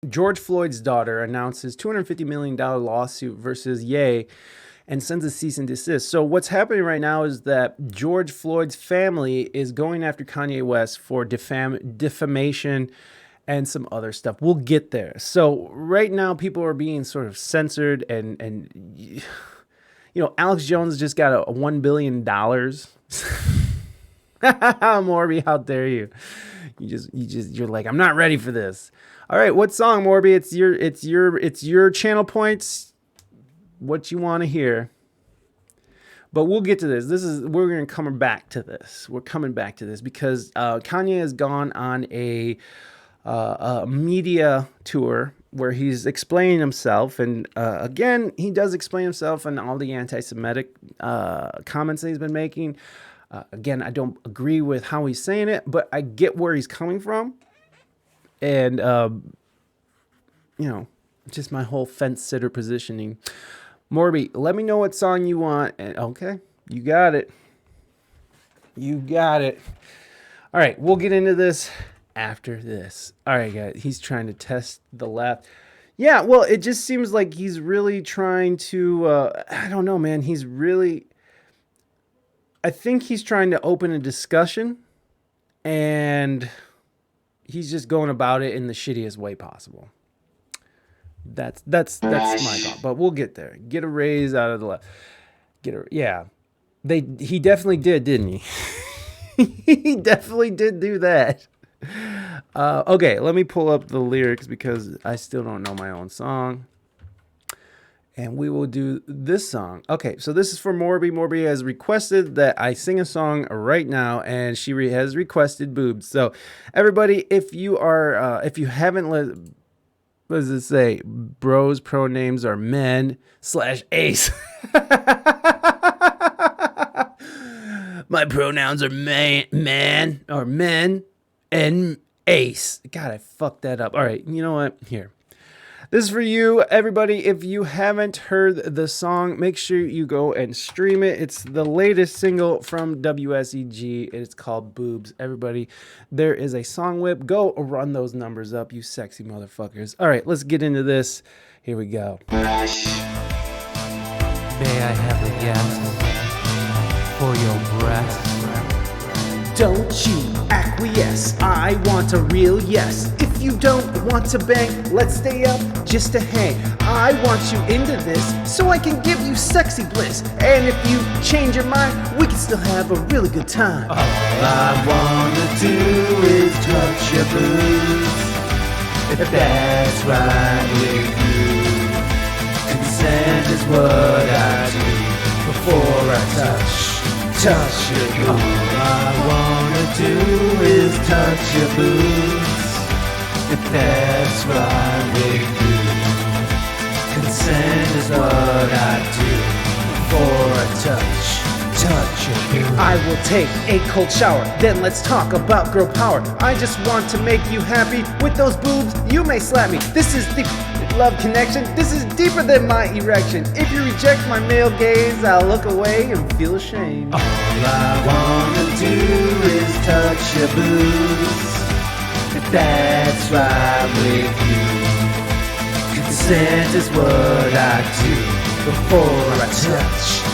George Floyd's daughter announces $250 million lawsuit versus Ye and sends a cease and desist. So what's happening right now is that George Floyd's family is going after Kanye West for defamation and some other stuff. We'll get there. So right now people are being sort of censored and Alex Jones just got a $1 billion. Morby, how dare you? You're like, I'm not ready for this. All right, what song, Morby? It's your channel points. What you want to hear. But we'll get to this. We're going to come back to this. We're coming back to this because Kanye has gone on a media tour where he's explaining himself, and again, he does explain himself and all the anti-Semitic comments that he's been making. Again, I don't agree with how he's saying it, but I get where he's coming from. And, just my whole fence sitter positioning. Morby, let me know what song you want. And okay, you got it. You got it. All right, we'll get into this after this. All right, guys, he's trying to test the left. Yeah, well, it just seems like he's really trying to, I don't know, man. I think he's trying to open a discussion, and he's just going about it in the shittiest way possible. That's my thought, but we'll get there. Get a raise out of the left. He definitely did, didn't he? He definitely did do that. Okay, let me pull up the lyrics because I still don't know my own song. And we will do this song. Okay, so this is for Morby. Morby has requested that I sing a song right now, and she has requested boobs. So, everybody, if you haven't what does it say? Bros pronames are men/ace. My pronouns are man or men and ace. God, I fucked that up. All right, you know what? Here. This is for you, everybody. If you haven't heard the song, make sure you go and stream it. It's the latest single from WSEG. It's called Boobs. Everybody, there is a song whip. Go run those numbers up, you sexy motherfuckers. All right, let's get into this. Here we go. May I have a yes for your breath? Don't you acquiesce, I want a real yes. If you don't want to bang, let's stay up just to hang. I want you into this so I can give you sexy bliss. And if you change your mind, we can still have a really good time. All I wanna do is touch your boobs, if that's right with you. Consent is what I do before I touch your boobs. All I wanna do is touch your boobs, if that's right with you. Consent is what I do before I touch your boobs. I will take a cold shower, then let's talk about girl power. I just want to make you happy with those boobs. You may slap me. This is the love connection. This is deeper than my erection. If you reject my male gaze, I'll look away and feel ashamed. All I wanna do is touch your boobs, if that's right with you. Consent is what I do before I touch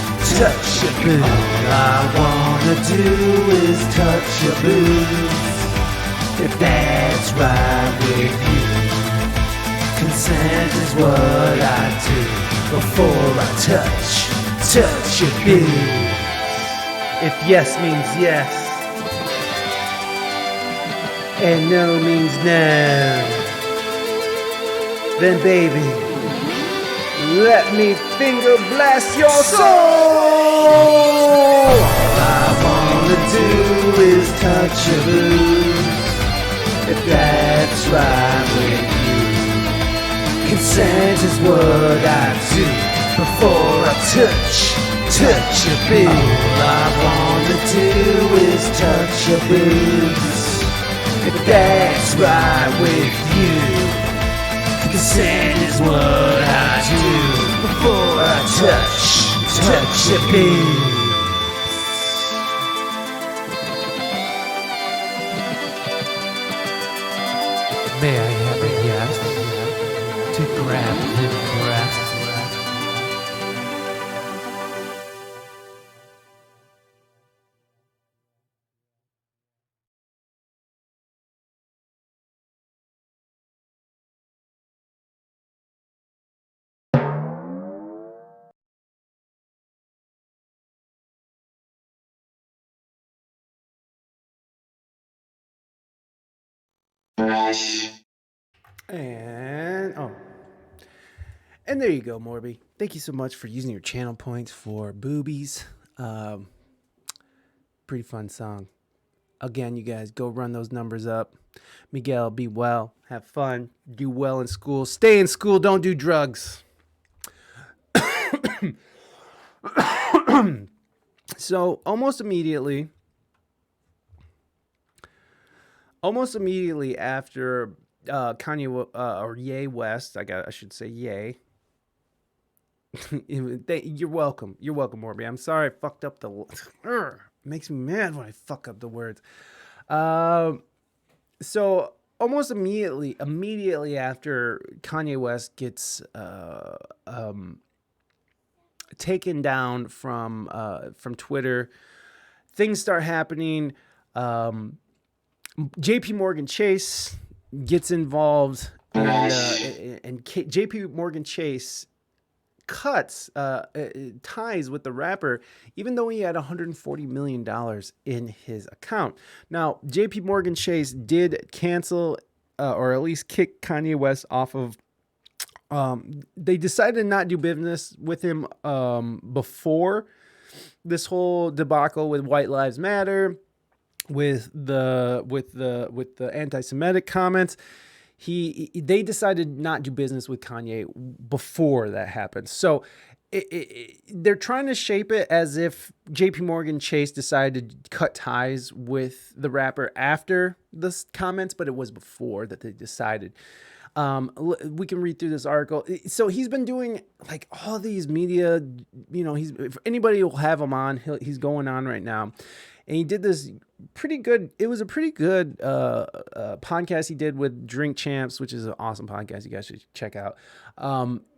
your boobs. All I wanna do is touch your boobs, if that's right with you. Consent is what I do before I touch your boobs. If yes means yes, and no means no, then baby, let me finger blast your soul. All I wanna do is touch your boobs, if that's right with you. Consent is what I do before I touch your boobs. All I wanna do is touch your boobs, if that's right with you. Consent is what I do before I touch your boobs. May I have a yes to grab the breath. And there you go, Morby. Thank you so much for using your channel points for boobies. Pretty fun song. Again, you guys, go run those numbers up. Miguel, be well, have fun, do well in school, stay in school, don't do drugs. So almost immediately after Kanye or Ye West, I should say Ye. You're welcome, Morby. I'm sorry I fucked up the. Makes me mad when I fuck up the words. So almost immediately after Kanye West gets taken down from Twitter, things start happening. JP Morgan Chase gets involved, and JP Morgan Chase cuts ties with the rapper, even though he had $140 million in his account. Now, JP Morgan Chase did cancel or at least kick Kanye West off of. They decided to not do business with him before this whole debacle with White Lives Matter, with the anti-Semitic comments. They decided not to do business with Kanye before that happened. So they're trying to shape it as if JP Morgan Chase decided to cut ties with the rapper after the comments, but it was before that they decided. We can read through this article. So he's been doing like all these media, if anybody will have him on, he's going on right now. And he did this pretty good. It was a pretty good podcast he did with Drink Champs, which is an awesome podcast you guys should check out.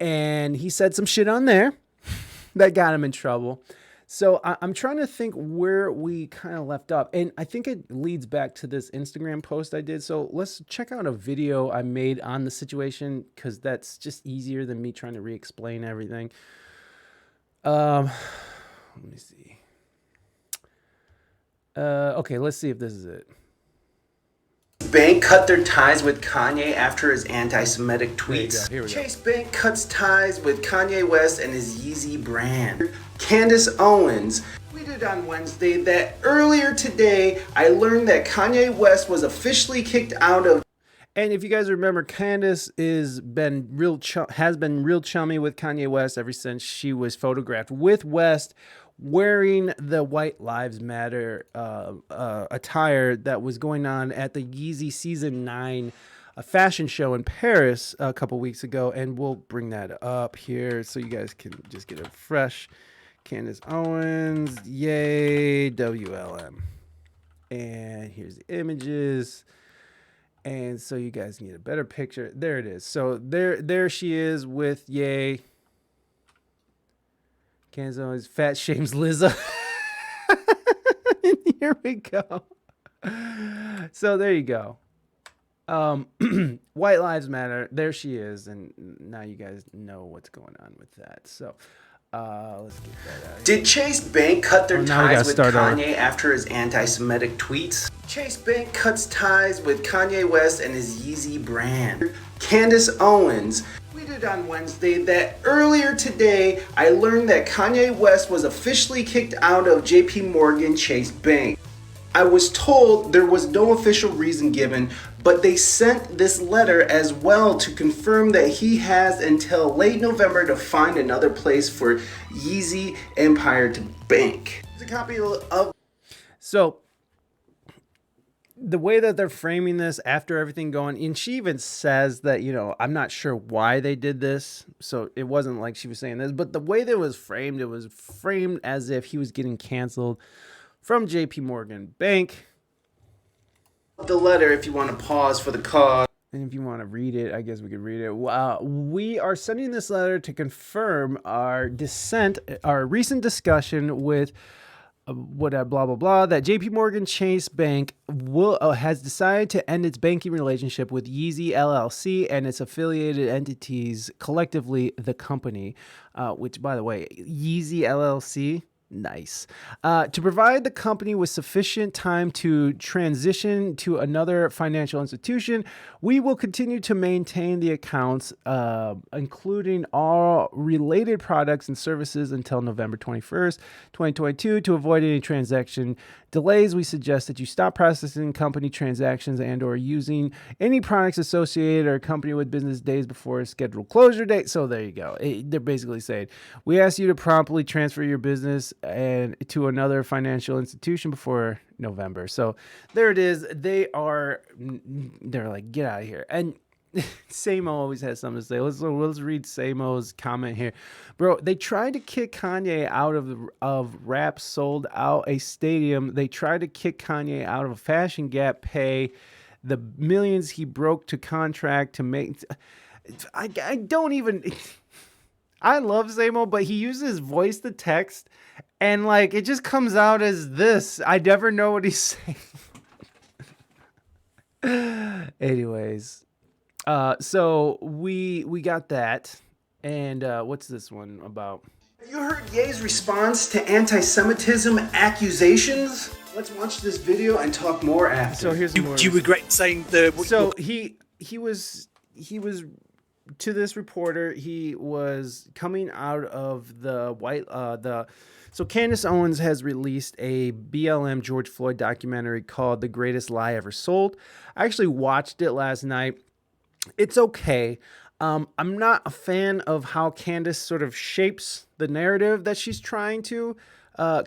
And he said some shit on there that got him in trouble. So I'm trying to think where we kind of left up. And I think it leads back to this Instagram post I did. So let's check out a video I made on the situation, because that's just easier than me trying to re-explain everything. Let me see. Okay, let's see if this is it. Bank cut their ties with Kanye after his anti-Semitic tweets. Here we go. Chase Bank cuts ties with Kanye West and his Yeezy brand. Candace Owens tweeted on Wednesday that earlier today, I learned that Kanye West was officially kicked out of. And if you guys remember, Candace has been real chummy with Kanye West ever since she was photographed with West wearing the White Lives Matter attire that was going on at the Yeezy Season 9 fashion show in Paris a couple weeks ago. And we'll bring that up here so you guys can just get a fresh Candace Owens, yay, WLM. And here's the images. And so you guys can get a better picture. There it is. So there she is with Ye. Candace Owens, fat shames Lizzo. Here we go. So there you go. White Lives Matter. There she is. And now you guys know what's going on with that. So let's get that out. Did Chase Bank cut their ties with Kanye after his anti-Semitic tweets? Chase Bank cuts ties with Kanye West and his Yeezy brand. Candace Owens tweeted on Wednesday that earlier today, I learned that Kanye West was officially kicked out of JP Morgan Chase Bank. I was told there was no official reason given, but they sent this letter as well to confirm that he has until late November to find another place for Yeezy Empire to bank. There's a copy of. So the way that they're framing this after everything going, and she even says that, I'm not sure why they did this. So it wasn't like she was saying this, but the way that it was framed as if he was getting canceled from JP Morgan Bank. The letter, if you want to pause for the cause. And if you want to read it, I guess we could read it. We are sending this letter to confirm our recent discussion with blah blah blah, that JP Morgan Chase Bank has decided to end its banking relationship with Yeezy LLC and its affiliated entities, collectively the company, which, by the way, Yeezy LLC. Nice. To provide the company with sufficient time to transition to another financial institution, we will continue to maintain the accounts, including all related products and services, until November 21st, 2022. To avoid any transaction delays, we suggest that you stop processing company transactions and or using any products associated or accompanied with business days before a scheduled closure date. So there you go. They're basically saying, we ask you to promptly transfer your business and to another financial institution before November. So there it is. They're like, get out of here. And Samo always has something to say. Let's read Samo's comment here. Bro, they tried to kick Kanye out of rap sold out a stadium. They tried to kick Kanye out of a Fashion Gap pay the millions he broke to contract to make. I don't even. I love Samo, but he uses voice to text, and like it just comes out as this. I never know what he's saying. Anyways. So we got that, and what's this one about? Have you heard Ye's response to anti-Semitism accusations? Let's watch this video and talk more after. So here's more. Do you regret saying the? So he was to this reporter. He was coming out of the So Candace Owens has released a BLM George Floyd documentary called "The Greatest Lie Ever Sold." I actually watched it last night. It's okay. I'm not a fan of how Candace sort of shapes the narrative that she's trying to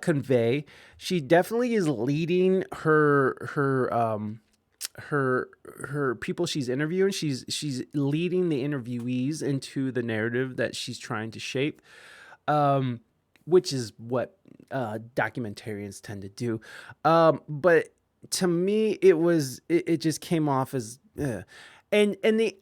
convey. She definitely is leading her people she's interviewing. She's leading the interviewees into the narrative that she's trying to shape, which is what documentarians tend to do. But to me, it just came off as. And the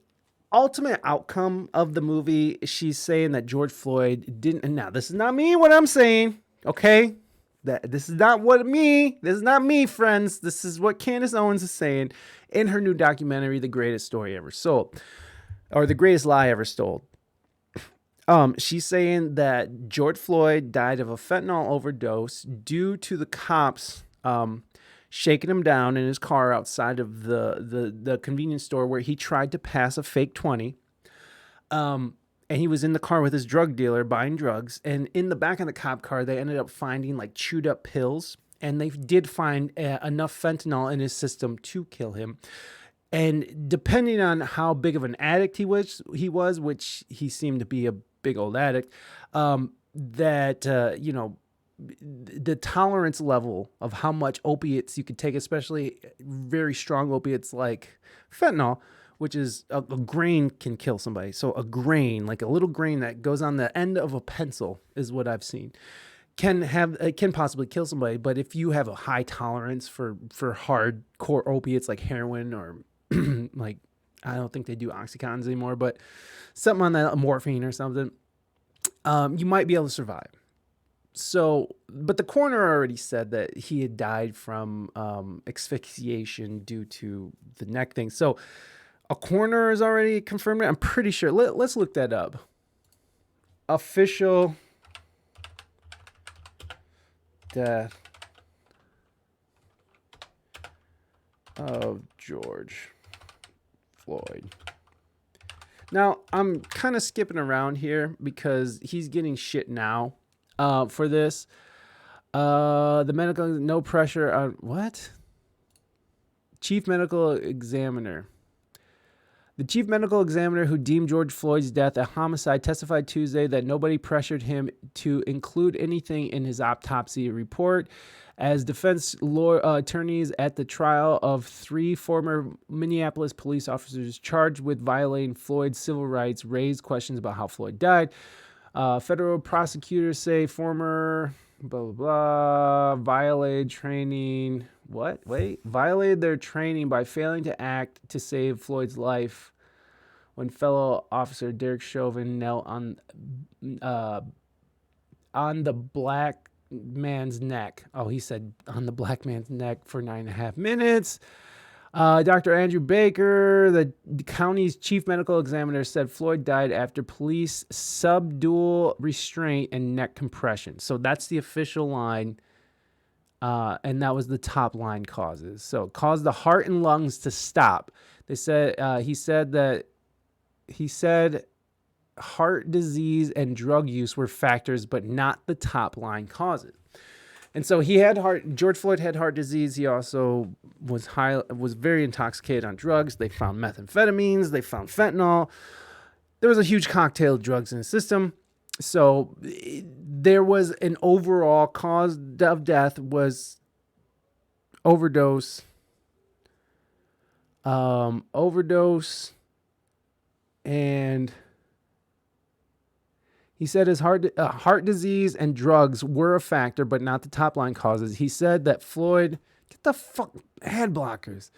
ultimate outcome of the movie, she's saying that George Floyd didn't. Now, this is not me. What I'm saying, okay? This is not me, friends. This is what Candace Owens is saying in her new documentary, "The Greatest Story Ever Sold," or "The Greatest Lie Ever Told." She's saying that George Floyd died of a fentanyl overdose due to the cops shaking him down in his car outside of the convenience store where he tried to pass a fake 20. And he was in the car with his drug dealer buying drugs. And in the back of the cop car, they ended up finding like chewed up pills. And they did find enough fentanyl in his system to kill him. And depending on how big of an addict he was, which he seemed to be a big old addict, the tolerance level of how much opiates you could take, especially very strong opiates like fentanyl, which is a grain can kill somebody. So a grain, like a little grain that goes on the end of a pencil, is what I've seen, can possibly kill somebody. But if you have a high tolerance for hardcore opiates like heroin or like, I don't think they do Oxycontins anymore, but something on that, morphine or something, you might be able to survive. So, but the coroner already said that he had died from asphyxiation due to the neck thing. So a coroner has already confirmed it. I'm pretty sure. Let's look that up. Official death of George Floyd. Now, I'm kind of skipping around here because he's getting shit now. For this, the medical, no pressure on what? Chief medical examiner. The chief medical examiner who deemed George Floyd's death a homicide testified Tuesday that nobody pressured him to include anything in his autopsy report. As defense attorneys at the trial of 3 former Minneapolis police officers charged with violating Floyd's civil rights raised questions about how Floyd died. Federal prosecutors say former blah, blah, blah, violated training what? Wait. Violated their training by failing to act to save Floyd's life when fellow officer Derek Chauvin knelt on the black man's neck. Oh, he said on the black man's neck for 9.5 minutes. Dr. Andrew Baker, the county's chief medical examiner, said Floyd died after police subdual restraint and neck compression. So that's the official line. And that was the top line causes. So it caused the heart and lungs to stop. They said, he said heart disease and drug use were factors, but not the top line causes. And so George Floyd had heart disease. He also was very intoxicated on drugs. They found methamphetamines. They found fentanyl. There was a huge cocktail of drugs in the system. So there was an overall cause of death was overdose. And he said his heart disease and drugs were a factor, but not the top line causes. He said that Floyd, get the fuck ad blockers.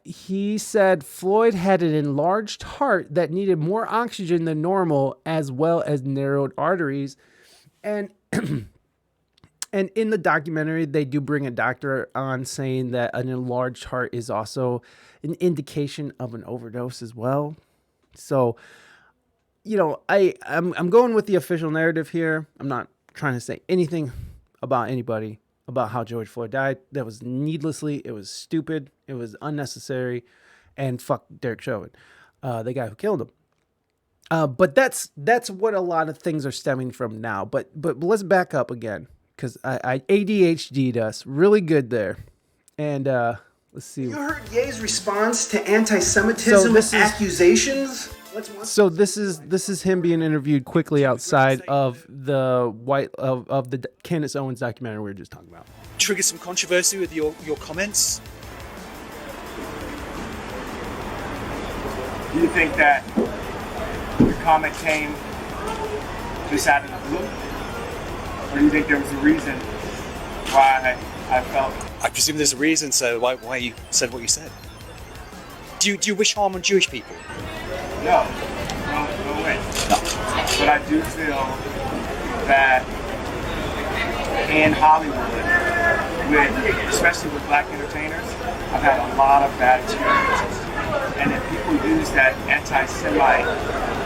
He said Floyd had an enlarged heart that needed more oxygen than normal, as well as narrowed arteries. And and in the documentary, they do bring a doctor on saying that an enlarged heart is also an indication of an overdose as well. So, you know, I'm going with the official narrative here. I'm not trying to say anything about anybody about how George Floyd died. That was needlessly. It was stupid. It was unnecessary. And fuck Derek Chauvin, the guy who killed him. But that's what a lot of things are stemming from now. But let's back up again, because I ADHD'd us really good there. And let's see. You heard Ye's response to anti-Semitism accusations? So this is him being interviewed quickly outside of the of the Candace Owens documentary we were just talking about. Trigger some controversy with your comments. Do you think that your comment came just out of the blue, or do you think there was a reason why I felt? I presume there's a reason, so why you said what you said. Do you wish harm on Jewish people? No way. No. But I do feel that in Hollywood, especially with black entertainers, I've had a lot of bad experiences. And if people use that anti-Semite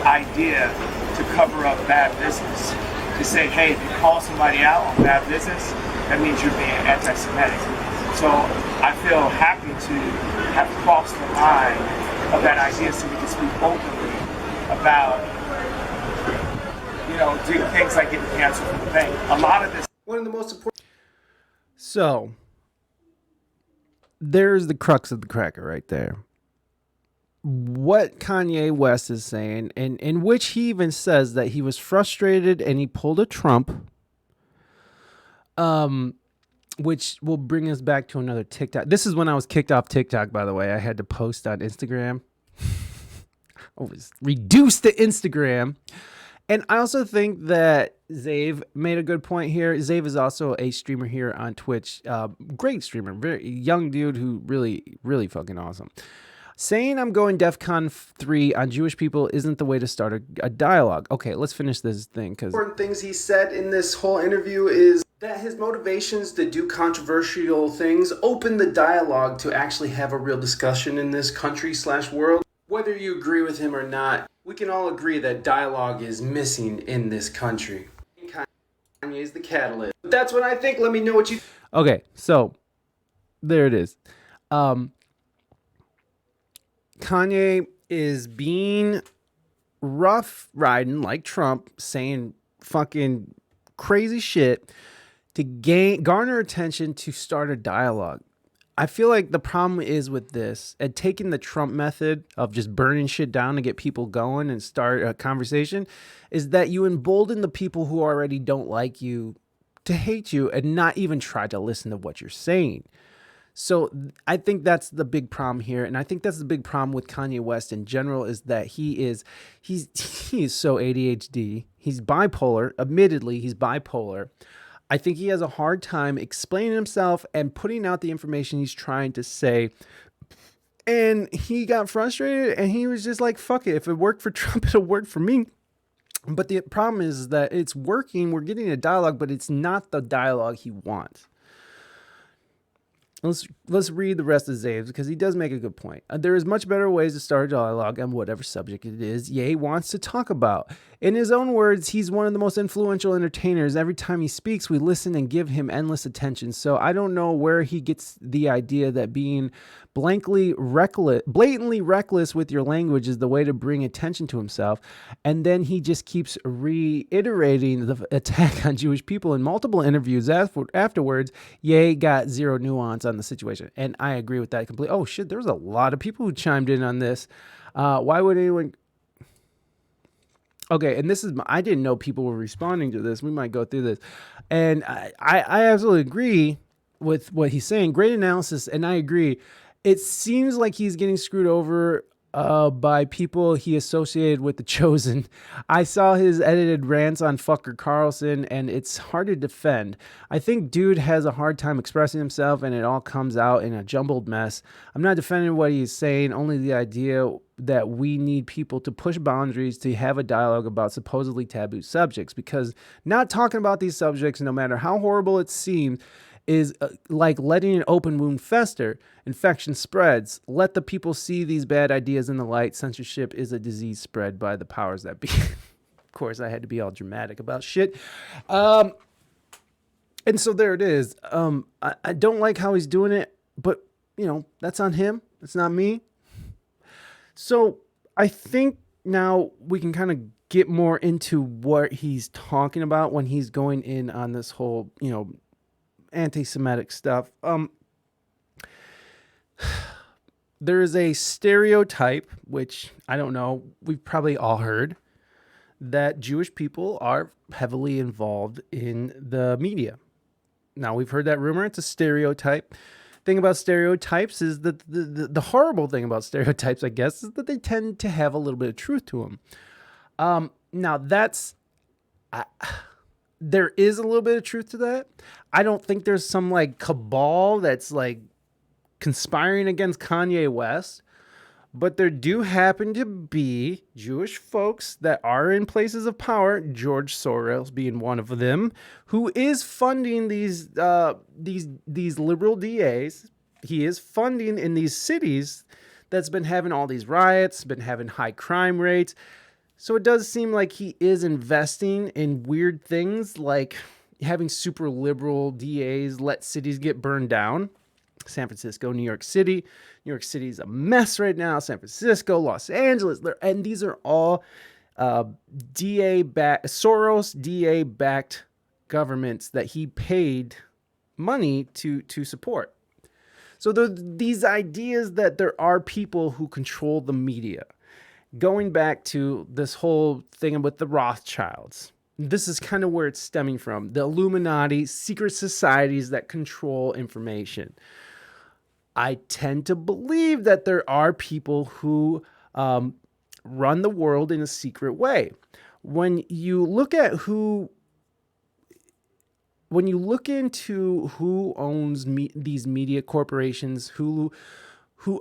idea to cover up bad business, to say, hey, if you call somebody out on bad business, that means you're being anti-Semitic. So I feel happy to have crossed the line of that idea so we can speak openly about, doing things like getting canceled for the thing. A lot of this. One of the most important. So there's the crux of the cracker right there. What Kanye West is saying, and in which he even says that he was frustrated and he pulled a Trump, which will bring us back to another TikTok. This is when I was kicked off TikTok, by the way. I had to post on Instagram. I was reduced to Instagram. And I also think that Zave made a good point here. Zave is also a streamer here on Twitch. Great streamer. Very young dude who really, really fucking awesome. Saying I'm going DEFCON 3 on Jewish people isn't the way to start a dialogue. Okay, let's finish this thing. Important things he said in this whole interview is that his motivations to do controversial things open the dialogue to actually have a real discussion in this country/world. Whether you agree with him or not, we can all agree that dialogue is missing in this country. Kanye is the catalyst. But that's what I think. Let me know what you... Okay, so there it is. Kanye is being rough riding like Trump, saying fucking crazy shit to garner attention to start a dialogue. I feel like the problem is with this and taking the Trump method of just burning shit down to get people going and start a conversation is that you embolden the people who already don't like you to hate you and not even try to listen to what you're saying. So I think that's the big problem here. And I think that's the big problem with Kanye West in general is that he is so ADHD. He's bipolar. Admittedly, he's bipolar. I think he has a hard time explaining himself and putting out the information he's trying to say. And he got frustrated and he was just like, fuck it. If it worked for Trump, it'll work for me. But the problem is that it's working. We're getting a dialogue, but it's not the dialogue he wants. Let's read the rest of Zaves because he does make a good point. There is much better ways to start a dialogue on whatever subject it is Ye wants to talk about. In his own words, he's one of the most influential entertainers. Every time he speaks, we listen and give him endless attention. So I don't know where he gets the idea that being blatantly reckless with your language is the way to bring attention to himself. And then he just keeps reiterating the attack on Jewish people in multiple interviews afterwards. Ye got zero nuance on the situation. And I agree with that completely. Oh shit, there's a lot of people who chimed in on this. Why would anyone... Okay, and I didn't know people were responding to this. We might go through this. And I absolutely agree with what he's saying. Great analysis, and I agree. It seems like he's getting screwed over by people he associated with The Chosen. I saw his edited rants on Fucker Carlson, and it's hard to defend. I think dude has a hard time expressing himself, and it all comes out in a jumbled mess. I'm not defending what he's saying, only the idea that we need people to push boundaries to have a dialogue about supposedly taboo subjects, because not talking about these subjects, no matter how horrible it seems, is like letting an open wound fester. Infection spreads. Let the people see these bad ideas in the light. Censorship is a disease spread by the powers that be. Of course, I had to be all dramatic about shit. And so there it is. I don't like how he's doing it, but, that's on him. It's not me. So I think now we can kind of get more into what he's talking about when he's going in on this whole, anti-Semitic stuff. There is a stereotype, which I don't know, we've probably all heard, that Jewish people are heavily involved in the media. Now, we've heard that rumor. It's a stereotype. Thing about stereotypes is that the horrible thing about stereotypes, I guess, is that they tend to have a little bit of truth to them. Now, there is a little bit of truth to that. I don't think there's some like cabal that's like conspiring against Kanye West, but there do happen to be Jewish folks that are in places of power, George Soros being one of them, who is funding these liberal DAs. He is funding in these cities that's been having all these riots, been having high crime rates. So it does seem like he is investing in weird things like having super liberal DAs let cities get burned down. San Francisco, New York City. New York City is a mess right now. San Francisco, Los Angeles. And these are all Soros DA-backed governments that he paid money to support. So these ideas that there are people who control the media. Going back to this whole thing with the Rothschilds, this is kind of where it's stemming from. The Illuminati, secret societies that control information. I tend to believe that there are people who run the world in a secret way. When you look into who owns these media corporations, who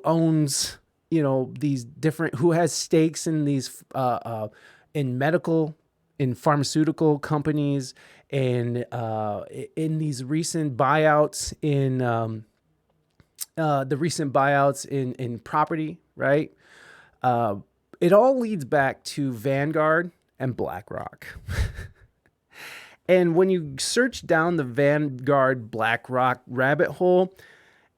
owns these different, who has stakes in these in medical, in pharmaceutical companies, and in these recent buyouts in the recent buyouts in property, right? It all leads back to Vanguard and BlackRock. And when you search down the Vanguard BlackRock rabbit hole,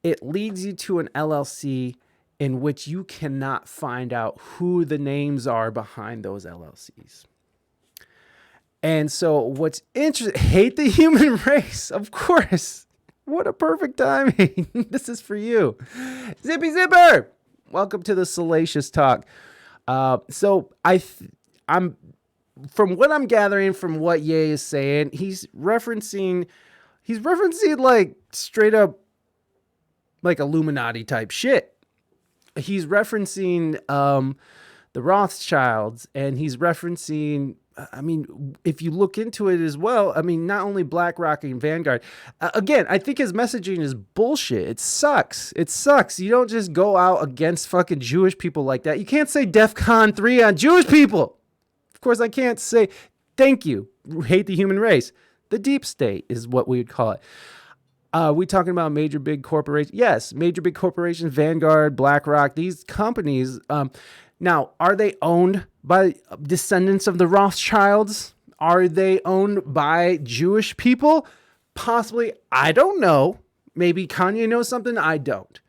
it leads you to an LLC in which you cannot find out who the names are behind those LLCs. And so what's interesting, hate the human race, of course. What a perfect timing. This is for you. Zippy Zipper! Welcome to the Salacious Talk. So I'm from what I'm gathering from what Ye is saying, he's referencing like straight up like Illuminati type shit. He's referencing the Rothschilds, and he's referencing I mean, if you look into it as well, I mean, not only BlackRock and Vanguard, again, I think his messaging is bullshit. It sucks. It sucks. You don't just go out against fucking Jewish people like that. You can't say DEFCON 3 on Jewish people. Of course, I can't say thank you. Hate the human race. The deep state is what we would call it. We talking about major big corporations? Yes, major big corporations, Vanguard, BlackRock, these companies. Now, are they owned by descendants of the Rothschilds? Are they owned by Jewish people? Possibly. I don't know. Maybe Kanye knows something I don't.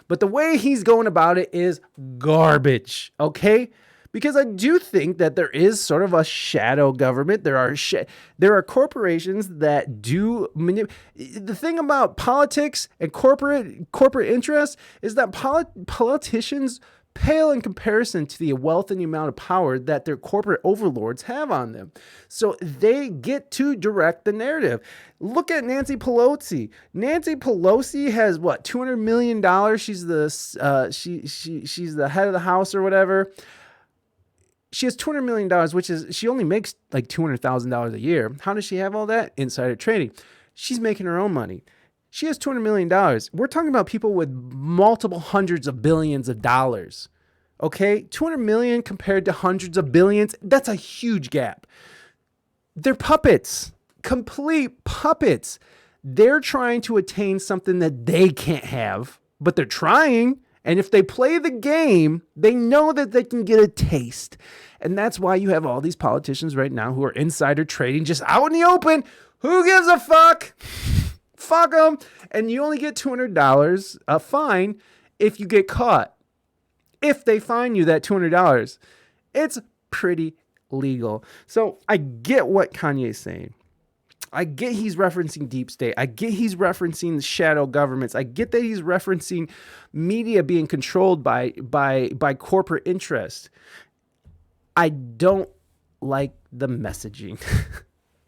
But the way he's going about it is garbage, okay? Because I do think that there is sort of a shadow government. There are corporations that do the thing about politics and corporate interests is that politicians pale in comparison to the wealth and the amount of power that their corporate overlords have on them. So they get to direct the narrative. Look at Nancy Pelosi. Nancy Pelosi has what, $200 million. She's she's the head of the house or whatever. She has $200 million, which is, she only makes like $200,000 a year. How does she have all that? Insider trading. She's making her own money. She has $200 million. We're talking about people with multiple hundreds of billions of dollars. Okay? 200 million compared to hundreds of billions. That's a huge gap. They're puppets. Complete puppets. They're trying to attain something that they can't have, but they're trying. And if they play the game, they know that they can get a taste. And that's why you have all these politicians right now who are insider trading just out in the open. Who gives a fuck? Fuck them. And you only get $200 a fine if you get caught. If they fine you that $200, it's pretty legal. So I get what Kanye's saying. I get he's referencing deep state. I get he's referencing the shadow governments. I get that he's referencing media being controlled by corporate interest. I don't like the messaging.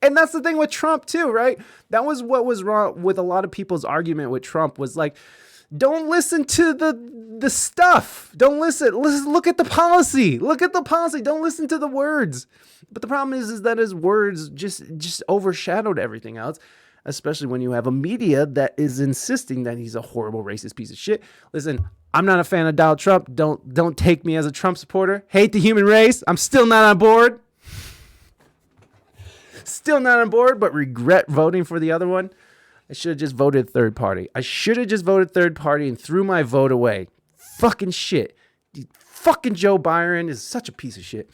And that's the thing with Trump too, right? That was what was wrong with a lot of people's argument with Trump was like, don't listen to the stuff. Don't listen. Look at the policy. Look at the policy. Don't listen to the words. But the problem is that his words just overshadowed everything else, especially when you have a media that is insisting that he's a horrible racist piece of shit. Listen, I'm not a fan of Donald Trump. Don't take me as a Trump supporter. Hate the human race. I'm still not on board. Still not on board, but regret voting for the other one. I should have just voted third party. I should have just voted third party and threw my vote away. Fucking shit. Fucking Joe Biden is such a piece of shit.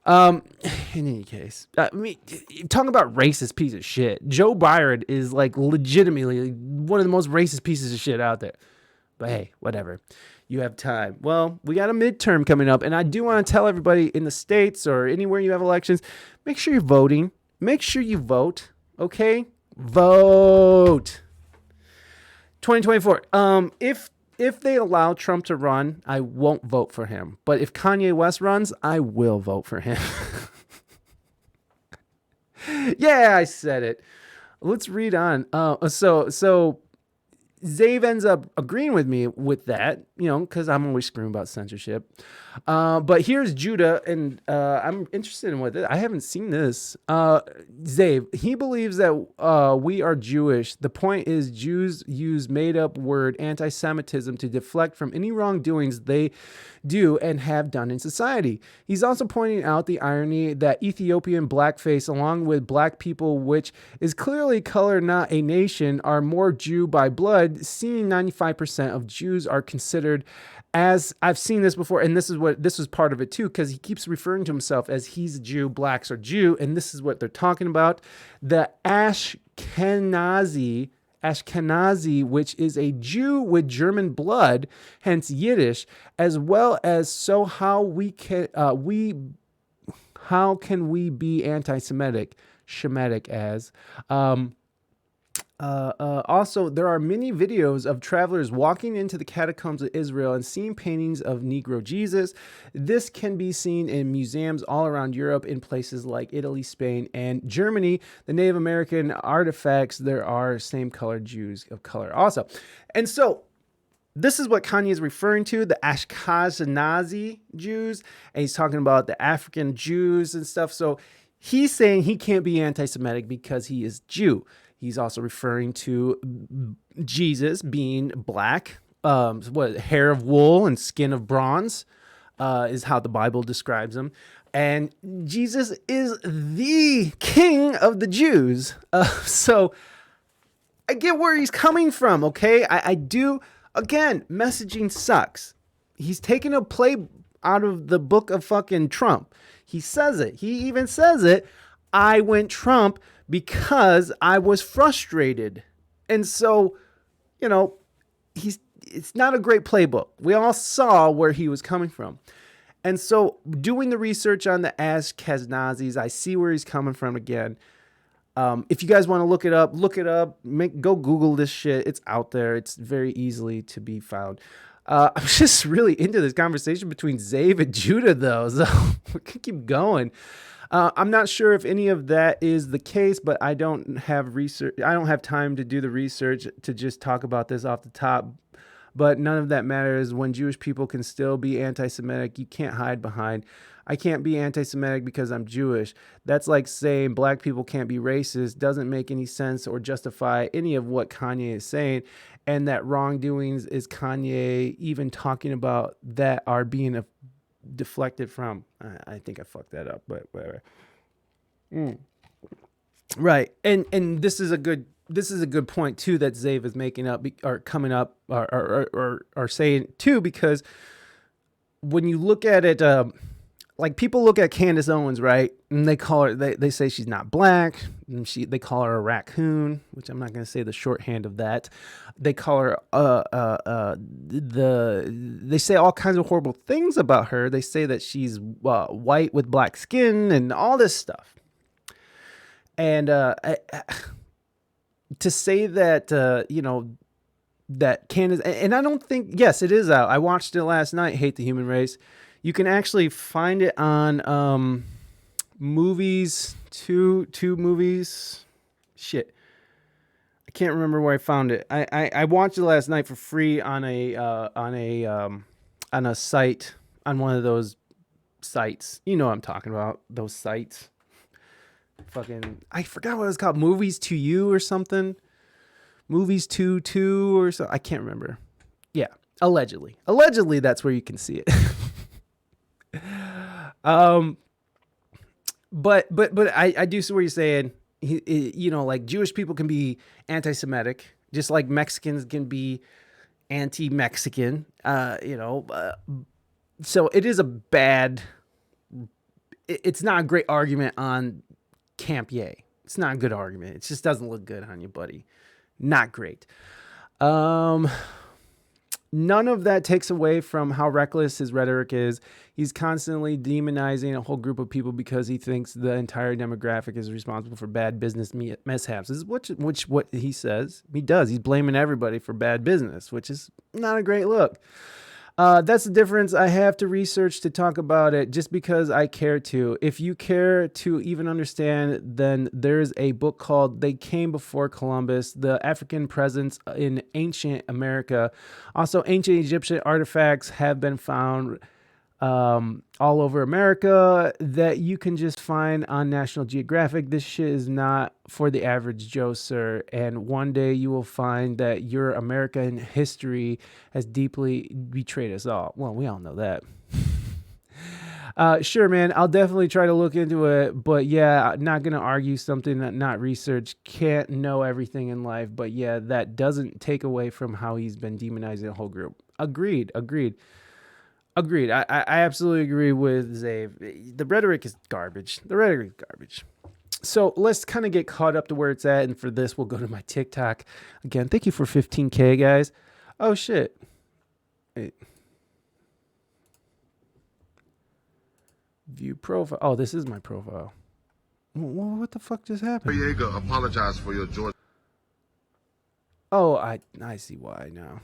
In any case, I mean, talking about racist piece of shit. Joe Biden is like legitimately one of the most racist pieces of shit out there. But hey, whatever. You have time. Well, we got a midterm coming up, and I do want to tell everybody in the States or anywhere you have elections, make sure you're voting. Make sure you vote. Okay? Vote. 2024. If they allow Trump to run, I won't vote for him. But if Kanye West runs, I will vote for him. Yeah, I said it. Let's read on. So Zave ends up agreeing with me with that, because I'm always screaming about censorship. But here's Judah, and I'm interested in what I haven't seen this. Zave, he believes that we are Jewish. The point is Jews use made-up word anti-Semitism to deflect from any wrongdoings they do and have done in society. He's also pointing out the irony that Ethiopian blackface, along with black people, which is clearly color, not a nation, are more Jew by blood, seeing 95% of Jews are considered as, I've seen this before, and this was part of it too, because he keeps referring to himself as he's a Jew, blacks are Jew, and this is what they're talking about. The Ashkenazi, which is a Jew with German blood, hence Yiddish, as well as so how can we be anti-Semitic? Shemitic as. Also, there are many videos of travelers walking into the catacombs of Israel and seeing paintings of Negro Jesus. This can be seen in museums all around Europe, in places like Italy, Spain, and Germany. The Native American artifacts, there are same-colored Jews of color also. And so this is what Kanye is referring to, the Ashkenazi Jews, and he's talking about the African Jews and stuff. So he's saying he can't be anti-Semitic because he is Jew. He's also referring to Jesus being black, hair of wool and skin of bronze, is how the Bible describes him. And Jesus is the king of the Jews. So I get where he's coming from, okay? I do. Again, messaging sucks. He's taking a play out of the book of fucking Trump. He says it. He even says it. I went Trump because I was frustrated. And so, you know, it's not a great playbook. We all saw where he was coming from. And so doing the research on the Ashkenazis, I see where he's coming from again. If you guys want to look it up, go Google this shit. It's out there. It's very easily to be found. I'm just really into this conversation between Zave and Judah, though. So we can keep going. I'm not sure if any of that is the case, but I don't have research. I don't have time to do the research to just talk about this off the top. But none of that matters when Jewish people can still be anti-Semitic. You can't hide behind, I can't be anti-Semitic because I'm Jewish. That's like saying black people can't be racist. Doesn't make any sense or justify any of what Kanye is saying. And that wrongdoings is Kanye even talking about that are being deflected from. I think I fucked that up, but whatever. Right. And this is a good point too that Zave is making up or coming up or saying too, because when you look at it, like people look at Candace Owens, right? And they call her, they say she's not black. And they call her a raccoon, which I'm not going to say the shorthand of that. They call her, they say all kinds of horrible things about her. They say that she's white with black skin and all this stuff. And to say that, that Candace, and I don't think, yes, it is out. I watched it last night, Hate the Human Race. You can actually find it on movies, two movies. Shit. I can't remember where I found it. I watched it last night for free on a site, on one of those sites. You know what I'm talking about, those sites. Fucking, I forgot what it was called. Movies to You or something. Movies to or so. I can't remember. Yeah, allegedly that's where you can see it. But I do see what you're saying. Like Jewish people can be anti-Semitic, just like Mexicans can be anti-Mexican. So it is it's not a great argument on Camp Ye. It's not a good argument. It just doesn't look good on you, buddy. Not great. None of that takes away from how reckless his rhetoric is. He's constantly demonizing a whole group of people because he thinks the entire demographic is responsible for bad business mishaps. This is what he says. He does. He's blaming everybody for bad business, which is not a great look. That's the difference. I have to research to talk about it just because I care to. If you care to even understand, then there's a book called They Came Before Columbus, The African Presence in Ancient America. Also, ancient Egyptian artifacts have been found all over America that you can just find on National Geographic. This shit is not for the average Joe, sir. And one day you will find that your American history has deeply betrayed us all. Well, we all know that. Sure, man. I'll definitely try to look into it. But yeah, not going to argue something that not researched. Can't know everything in life. But yeah, that doesn't take away from how he's been demonizing the whole group. Agreed. I absolutely agree with Zave. The rhetoric is garbage. So let's kind of get caught up to where it's at. And for this, we'll go to my TikTok. Again, thank you for 15K, guys. Oh, shit. Wait. View profile. Oh, this is my profile. What the fuck just happened? Diego, apologize for your Georgia. Oh, I see why now.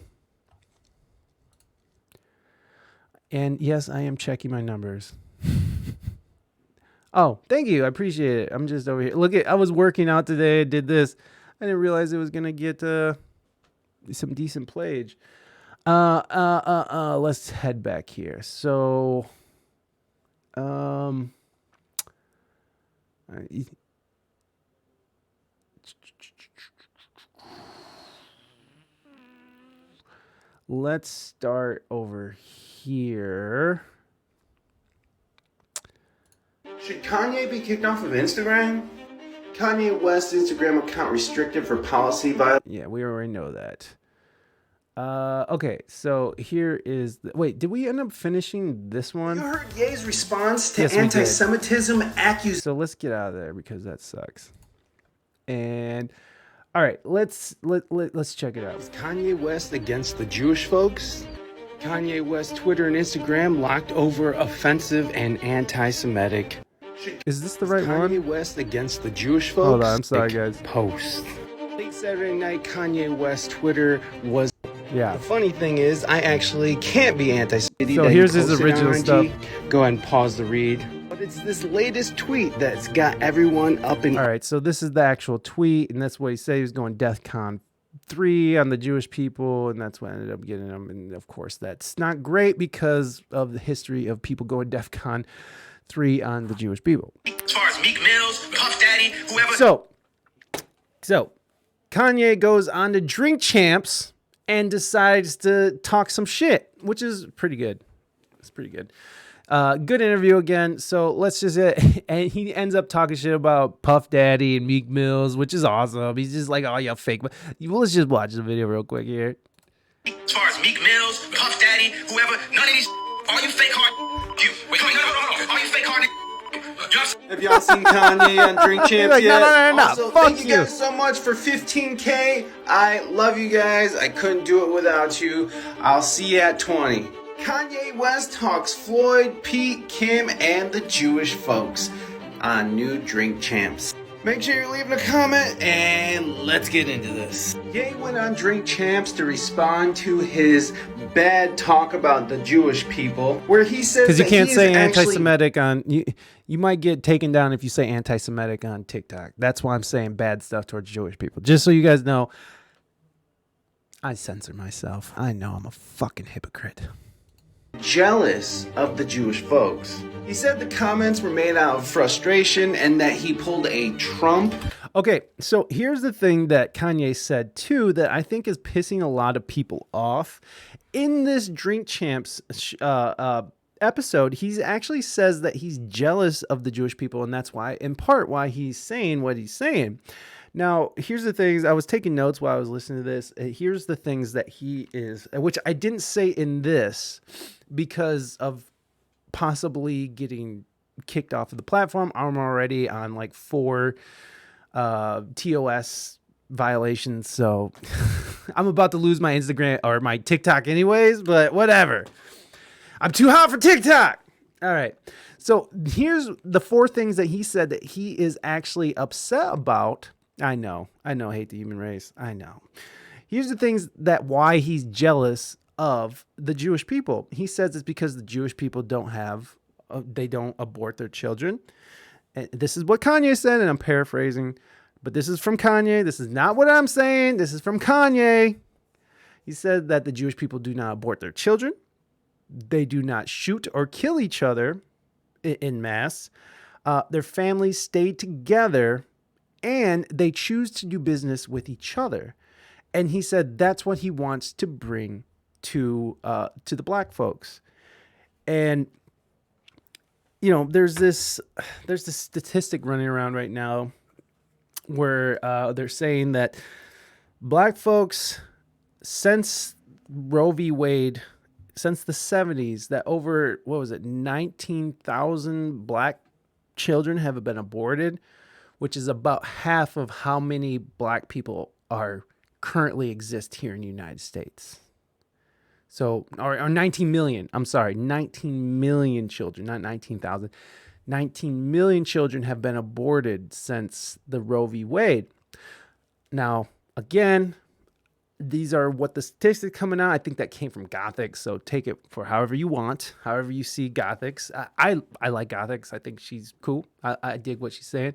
And yes, I am checking my numbers. Oh, thank you. I appreciate it. I'm just over here. I was working out today. I did this. I didn't realize it was going to get some decent playage. Let's head back here. So, Let's start over here. Should Kanye be kicked off of Instagram? Kanye West's Instagram account restricted for policy violation. Yeah, we already know that. Okay, so here is wait, did we end up finishing this one? You heard Ye's response to Yes, we did. anti-Semitism accusations. So let's get out of there because that sucks. And all right, let's check it out. Is Kanye West against the Jewish folks? Kanye West Twitter and Instagram locked over offensive and anti-Semitic. Is this the right Kanye one? West against the Jewish folks? Hold on, I'm sorry, guys. Post. Late Saturday night, Kanye West Twitter was. Yeah. The funny thing is, I actually can't be anti-Semitic. So here's his original stuff. Go ahead and pause the read. But it's this latest tweet that's got everyone up in. All right, so this is the actual tweet, and that's what he said. He was going DEFCON 3 on the Jewish people, and that's what ended up getting him. And of course, that's not great because of the history of people going DEFCON 3 on the Jewish people. As far as Meek Mills, Puff Daddy, whoever. So Kanye goes on to Drink Champs and decides to talk some shit, which is pretty good. It's pretty good. Good interview again. So let's just, and he ends up talking shit about Puff Daddy and Meek Mills, which is awesome. He's just like, oh, yeah, fake. But let's just watch the video real quick here. As far as Meek Mills, Puff Daddy, whoever, none of these, all you fake hard, you, wait, hold on, all you fake hard, have y'all seen Kanye on Drink Champs like, yet? No. Also, Fuck thank you guys so much for 15K. I love you guys. I couldn't do it without you. I'll see you at 20. Kanye West talks Floyd, Pete, Kim, and the Jewish folks on new Drink Champs. Make sure you're leaving a comment, and let's get into this. Ye went on Drink Champs to respond to his bad talk about the Jewish people, where he says because you that can't he say is actually anti-Semitic on you might get taken down if you say anti-Semitic on TikTok. That's why I'm saying bad stuff towards Jewish people. Just so you guys know, I censor myself. I know I'm a fucking hypocrite. jealous of the Jewish folks. He said the comments were made out of frustration and that he pulled a Trump. Okay, so here's the thing that Kanye said too that I think is pissing a lot of people off. In this Drink Champs episode, he actually says that he's jealous of the Jewish people, and that's why, in part, why he's saying what he's saying. Now, here's the things. I was taking notes while I was listening to this. Here's the things that he is, which I didn't say in this because of possibly getting kicked off of the platform. I'm already on like 4 TOS violations, so I'm about to lose my Instagram or my TikTok anyways, but whatever. I'm too hot for TikTok. All right. So here's the 4 things that he said that he is actually upset about. I know, hate the human race. I know. Here's the things that why he's jealous of the Jewish people. He says it's because the Jewish people don't abort their children. And this is what Kanye said, and I'm paraphrasing, but this is from Kanye. This is not what I'm saying. This is from Kanye. He said that the Jewish people do not abort their children. They do not shoot or kill each other in mass. Their families stay together, and they choose to do business with each other. And he said that's what he wants to bring to the black folks. And you know, there's this statistic running around right now where they're saying that black folks, since Roe v. Wade, since the 70s, that over 19,000 black children have been aborted, which is about half of how many black people are currently exist here in the United States. So, or 19 million, I'm sorry, 19 million children, not 19,000. 19 million children have been aborted since the Roe v. Wade. Now, again, these are what the statistics coming out. I think that came from Gothics, so take it for however you want, however you see Gothics. I like Gothics. I think she's cool. I dig what she's saying.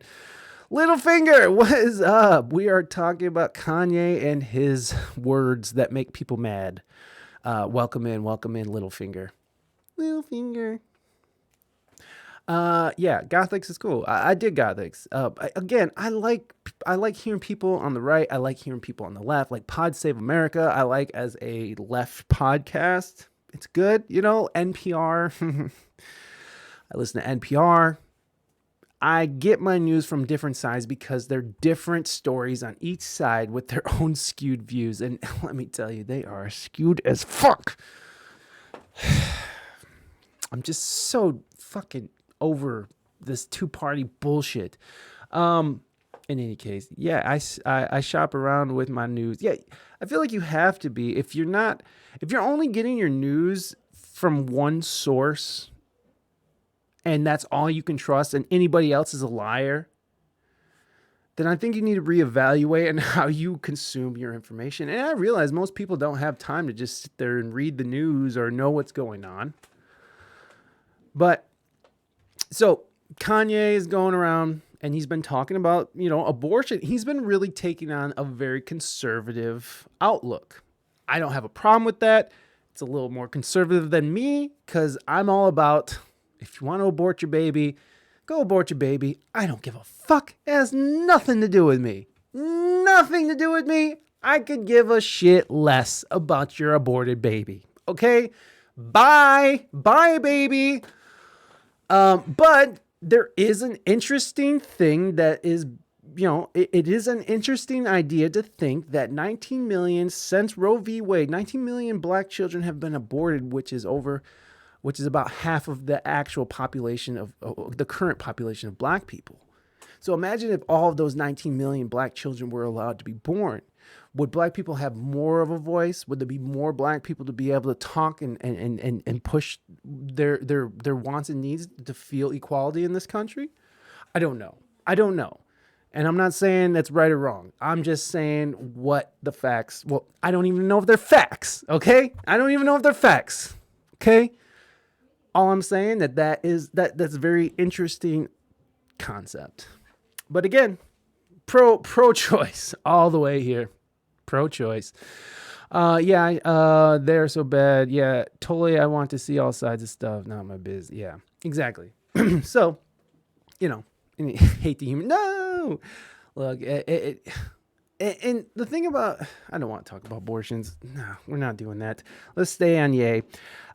Littlefinger, what is up? We are talking about Kanye and his words that make people mad. Welcome in, Littlefinger. Littlefinger. Yeah, Gothics is cool. I did Gothics. Again, I like hearing people on the right. I like hearing people on the left. Like Pod Save America, I like as a left podcast. It's good, NPR. I listen to NPR. I get my news from different sides because they're different stories on each side with their own skewed views. And let me tell you, they are skewed as fuck. I'm just so fucking over this two-party bullshit. In any case, yeah, I shop around with my news. Yeah, I feel like you have to be. If you're only getting your news from one source and that's all you can trust and anybody else is a liar, then I think you need to reevaluate on how you consume your information. And I realize most people don't have time to just sit there and read the news or know what's going on. But so Kanye is going around and he's been talking about, abortion. He's been really taking on a very conservative outlook. I don't have a problem with that. It's a little more conservative than me because I'm all about, if you want to abort your baby, go abort your baby. I don't give a fuck. It has nothing to do with me. Nothing to do with me. I could give a shit less about your aborted baby. Okay? Bye. Bye, baby. But there is an interesting thing that is, it is an interesting idea to think that 19 million since Roe v. Wade, 19 million black children have been aborted, which is about half of the actual population of the current population of black people. So imagine if all of those 19 million black children were allowed to be born. Would black people have more of a voice? Would there be more black people to be able to talk and push their wants and needs to feel equality in this country? I don't know. And I'm not saying that's right or wrong. I'm just saying what the facts. Well, I don't even know if they're facts. Okay? I don't even know if they're facts. Okay? All I'm saying that's a very interesting concept. But again, pro-choice all the way here. Pro-choice. They're so bad. Yeah, totally. I want to see all sides of stuff. Not my biz. Yeah, exactly. So, hate the human. No, look. And the thing about, I don't want to talk about abortions. No, we're not doing that. Let's stay on Ye.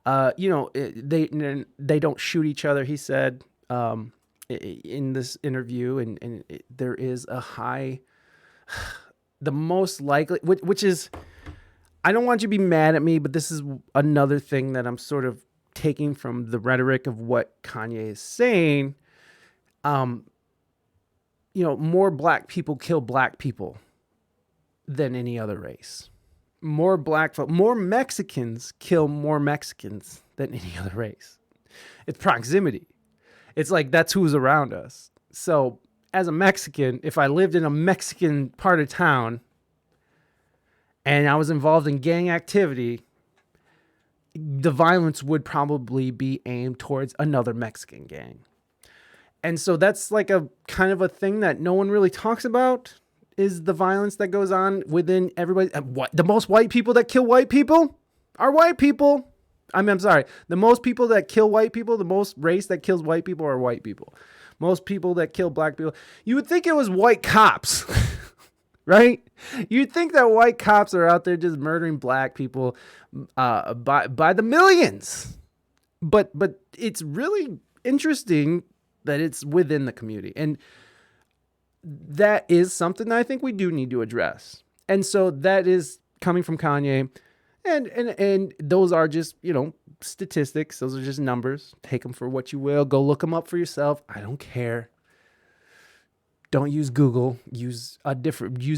They don't shoot each other. He said in this interview, and there is a high. The most likely, which is, I don't want you to be mad at me, but this is another thing that I'm sort of taking from the rhetoric of what Kanye is saying. More black people kill black people than any other race. More Mexicans kill more Mexicans than any other race. It's proximity. It's like that's who's around us. So as a Mexican, if I lived in a Mexican part of town and I was involved in gang activity, the violence would probably be aimed towards another Mexican gang. And so that's like a kind of a thing that no one really talks about, is the violence that goes on within everybody. The most white people that kill white people are white people. I'm sorry. The most people that kill white people, the most race that kills white people are white people. Most people that kill black people. You would think it was white cops, right? You'd think that white cops are out there just murdering black people by the millions. But it's really interesting that it's within the community. And that is something that I think we do need to address. And so that is coming from Kanye. And those are just, statistics. Those are just numbers. Take them for what you will. Go look them up for yourself. I don't care. Don't use Google. Use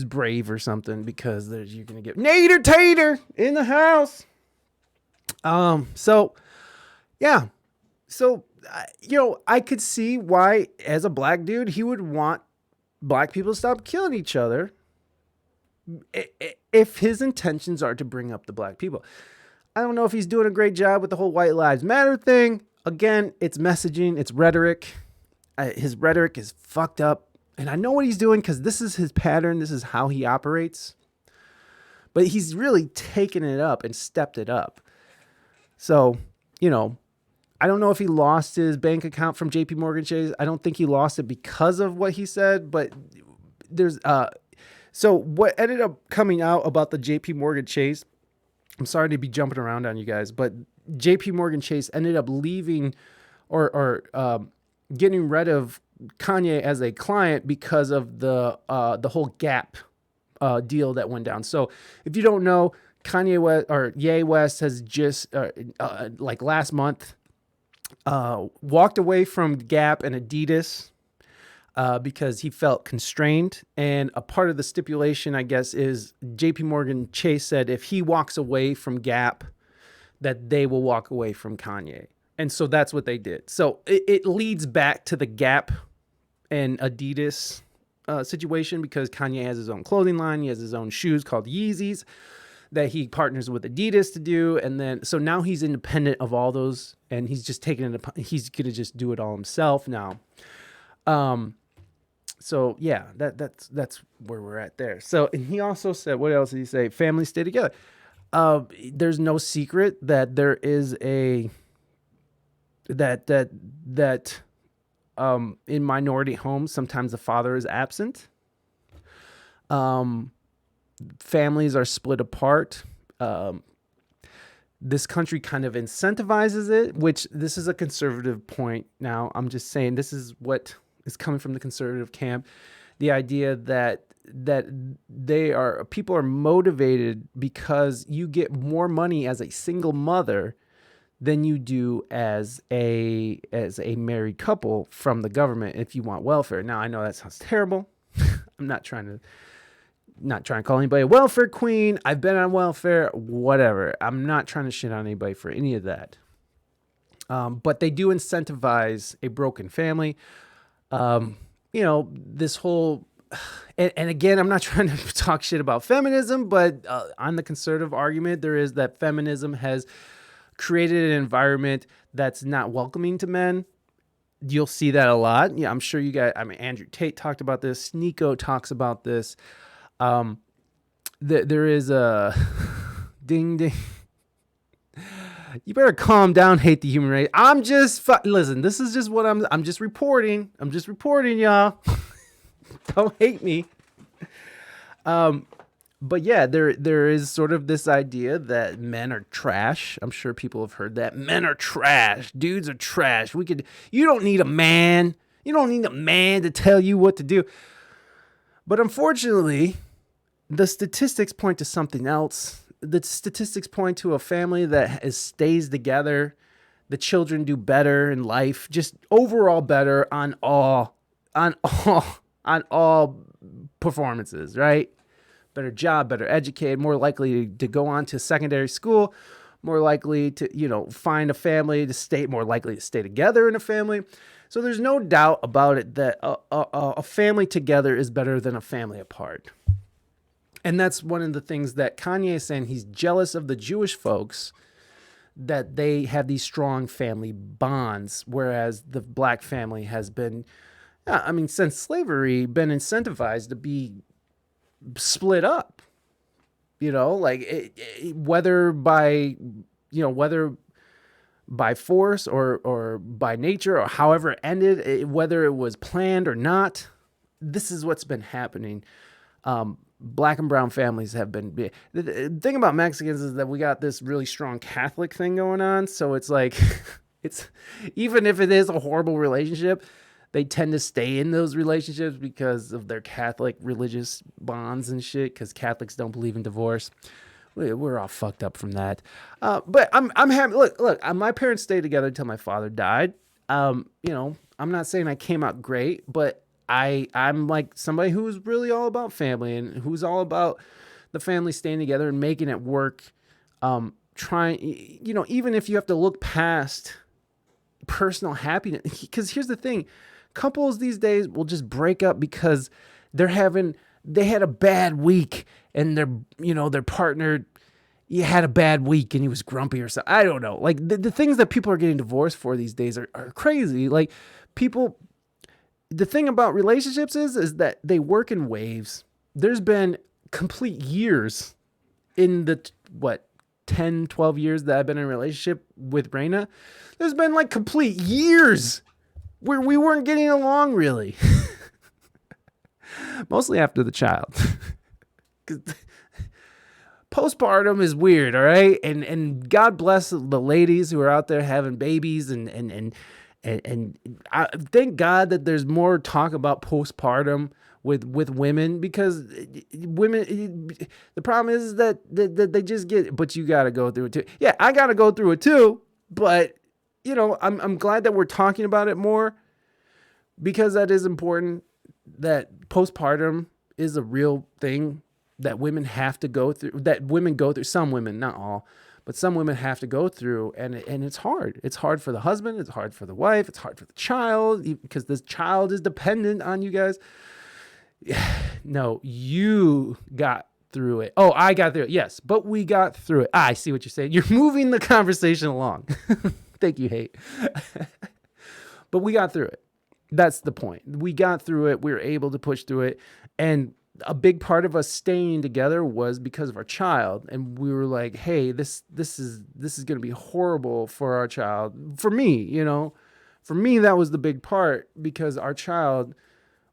Brave or something, because you're going to get Nader Tater in the house. So I could see why, as a black dude, he would want black people to stop killing each other if his intentions are to bring up the black people. I don't know if he's doing a great job with the whole White Lives Matter thing. Again, it's messaging, it's rhetoric. His rhetoric is fucked up. And I know what he's doing because this is his pattern. This is how he operates. But he's really taken it up and stepped it up. So, I don't know if he lost his bank account from JP Morgan Chase. I don't think he lost it because of what he said, but there's so what ended up coming out about the JP Morgan Chase, I'm sorry to be jumping around on you guys, but JP Morgan Chase ended up leaving or getting rid of Kanye as a client because of the whole Gap deal that went down. So if you don't know, Kanye West or Ye West has just like last month walked away from Gap and Adidas because he felt constrained. And a part of the stipulation, I guess, is JP Morgan Chase said if he walks away from Gap, that they will walk away from Kanye. And so that's what they did. So it leads back to the Gap and Adidas situation because Kanye has his own clothing line. He has his own shoes called Yeezys that he partners with Adidas to do. And then, so now he's independent of all those and he's just taking it upon, he's going to just do it all himself now. So yeah, that's where we're at there. So, and he also said, what else did he say? Families stay together. There's no secret that there is in minority homes, sometimes the father is absent. Families are split apart. This country kind of incentivizes it, which this is a conservative point. Now, I'm just saying this is what is coming from the conservative camp. The idea that people are motivated because you get more money as a single mother than you do as a married couple from the government if you want welfare. Now, I know that sounds terrible. I'm not trying to call anybody a welfare queen. I've been on welfare, whatever. I'm not trying to shit on anybody for any of that. But they do incentivize a broken family. This whole, and again, I'm not trying to talk shit about feminism, but on the conservative argument, there is that feminism has created an environment that's not welcoming to men. You'll see that a lot. Yeah, I'm sure you guys, Andrew Tate talked about this. Nico talks about this. There is a ding ding. You better calm down, hate the human race. I'm just listen. This is just what I'm just reporting. I'm just reporting, y'all. Don't hate me. But yeah, there is sort of this idea that men are trash. I'm sure people have heard that. Men are trash. Dudes are trash. You don't need a man. You don't need a man to tell you what to do. But unfortunately, the statistics point to something else. The statistics point to a family that stays together. The children do better in life, just overall better on all performances, right? Better job, better educated, more likely to go on to secondary school, more likely to, find a family to stay, more likely to stay together in a family. So there's no doubt about it that a family together is better than a family apart. And that's one of the things that Kanye is saying. He's jealous of the Jewish folks that they have these strong family bonds, whereas the black family has been, since slavery, been incentivized to be split up. Whether by force or by nature or however it ended, whether it was planned or not, this is what's been happening. Black and brown families have been. The thing about Mexicans is that we got this really strong Catholic thing going on. So it's like, it's even if it is a horrible relationship, they tend to stay in those relationships because of their Catholic religious bonds and shit. Because Catholics don't believe in divorce. We're all fucked up from that. But I'm happy. Look. My parents stayed together until my father died. I'm not saying I came out great, but I'm like somebody who's really all about family and who's all about the family staying together and making it work. Trying, even if you have to look past personal happiness, because here's the thing, couples these days will just break up because they had a bad week and their partner had a bad week and he was grumpy or something. I don't know. Like the things that people are getting divorced for these days are crazy. Like people. The thing about relationships is that they work in waves. There's been complete years in the 10, 12 years that I've been in a relationship with Raina, there's been like complete years where we weren't getting along really. Mostly after the child. Postpartum is weird, all right? And God bless the ladies who are out there having babies and I thank God that there's more talk about postpartum with women, because women, the problem is that they just get, but you got to go through it too. Yeah, I got to go through it too, but you know, I'm glad that we're talking about it more, because that is important, that postpartum is a real thing that women have to go through, that women go through, some women, not all, but some women have to go through, and it's hard. It's hard for the husband, it's hard for the wife, it's hard for the child, because this child is dependent on you guys. No, you got through it. Oh, I got through it. Yes, but we got through it. I see what you're saying. You're moving the conversation along. Thank you, hate. But we got through it. That's the point. We got through it. We were able to push through it. And a big part of us staying together was because of our child. And we were like, hey, this is going to be horrible for our child. For me, you know, for me, that was the big part, because our child,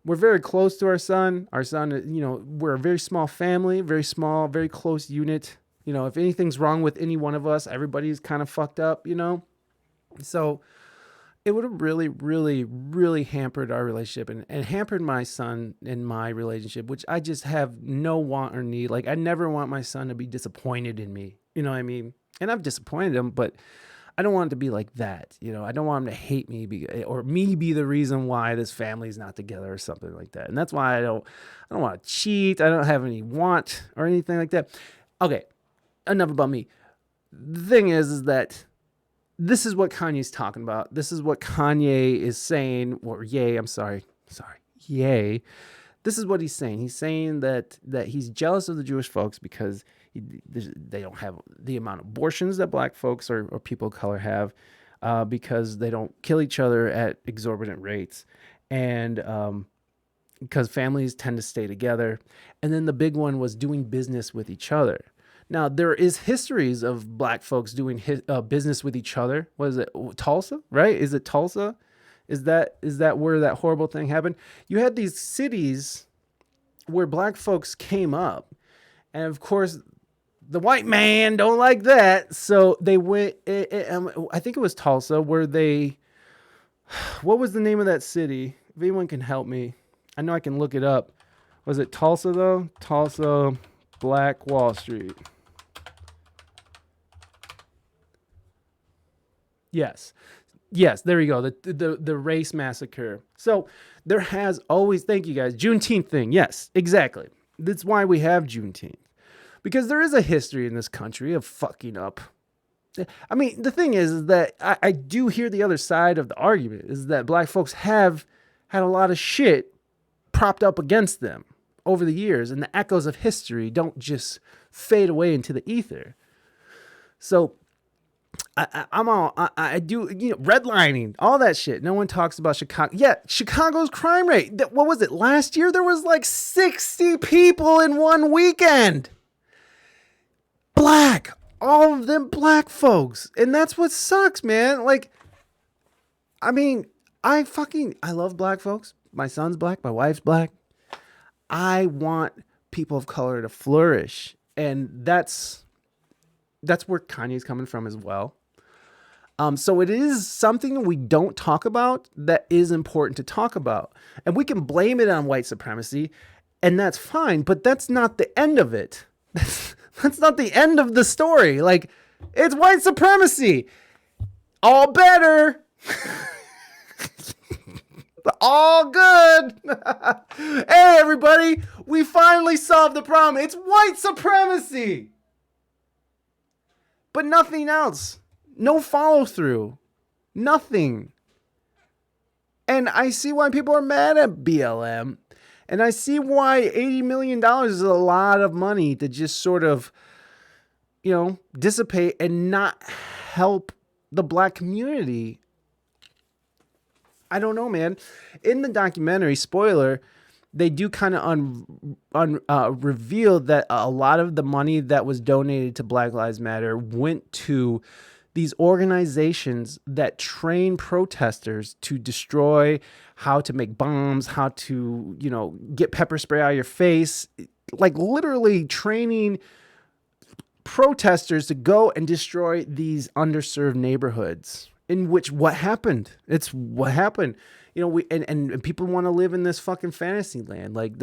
we're very close to our son. Our son, you know, we're a very small family, very small, very close unit. You know, if anything's wrong with any one of us, everybody's kind of fucked up, you know? So it would have really, really, really hampered our relationship and hampered my son and my relationship, which I just have no want or need. Like, I never want my son to be disappointed in me. You know what I mean? And I've disappointed him, but I don't want it to be like that. You know, I don't want him to hate me or me be the reason why this family's not together or something like that. And that's why I don't want to cheat. I don't have any want or anything like that. Okay, enough about me. The thing is that this is what Kanye's talking about. This is what Kanye is saying, or Ye, I'm sorry. Ye. This is what he's saying. He's saying that he's jealous of the Jewish folks because they don't have the amount of abortions that black folks or people of color have, because they don't kill each other at exorbitant rates, and because families tend to stay together. And then the big one was doing business with each other. Now, there is histories of black folks doing business with each other. What is it? Tulsa, right? Is it Tulsa? Is that where that horrible thing happened? You had these cities where black folks came up, and of course, the white man don't like that. So they went, I think it was Tulsa, where they, what was the name of that city? If anyone can help me. I know I can look it up. Was it Tulsa though? Tulsa, Black Wall Street. Yes, there you go. The race massacre. So there has always, thank you guys, Juneteenth thing. Yes, exactly. That's why we have Juneteenth. Because there is a history in this country of fucking up. I mean, the thing is that I do hear the other side of the argument, is that black folks have had a lot of shit propped up against them over the years, and the echoes of history don't just fade away into the ether. So I do, you know, redlining, all that shit. No one talks about Chicago. Yeah, Chicago's crime rate. What was it? Last year, there was like 60 people in one weekend. Black. All of them black folks. And that's what sucks, man. Like, I mean, I love black folks. My son's black. My wife's black. I want people of color to flourish. And that's where Kanye's coming from as well. So it is something we don't talk about that is important to talk about. And we can blame it on white supremacy, and that's fine, but that's not the end of it. That's not the end of the story. Like, it's white supremacy. All better. All good. Hey, everybody, we finally solved the problem. It's white supremacy. But nothing else. No follow through. Nothing. And I see why people are mad at BLM. And I see why $80 million is a lot of money to just sort of, you know, dissipate and not help the black community. I don't know, man. In the documentary, spoiler, they do kind of reveal that a lot of the money that was donated to Black Lives Matter went to these organizations that train protesters to destroy, how to make bombs, how to, get pepper spray out of your face, like literally training protesters to go and destroy these underserved neighborhoods. In which what happened? It's what happened. And people want to live in this fucking fantasy land, like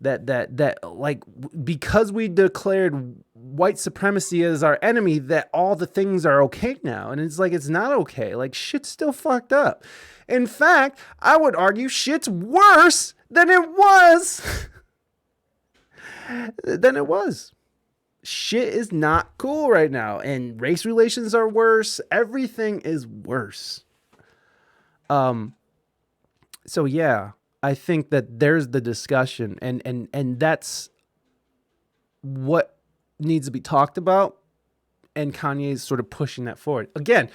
like because we declared white supremacy as our enemy, that all the things are okay now, and it's like it's not okay. Like shit's still fucked up. In fact, I would argue shit's worse than it was. Shit is not cool right now, and race relations are worse. Everything is worse. So yeah, I think that there's the discussion, and that's what needs to be talked about, and Kanye is sort of pushing that forward. Again,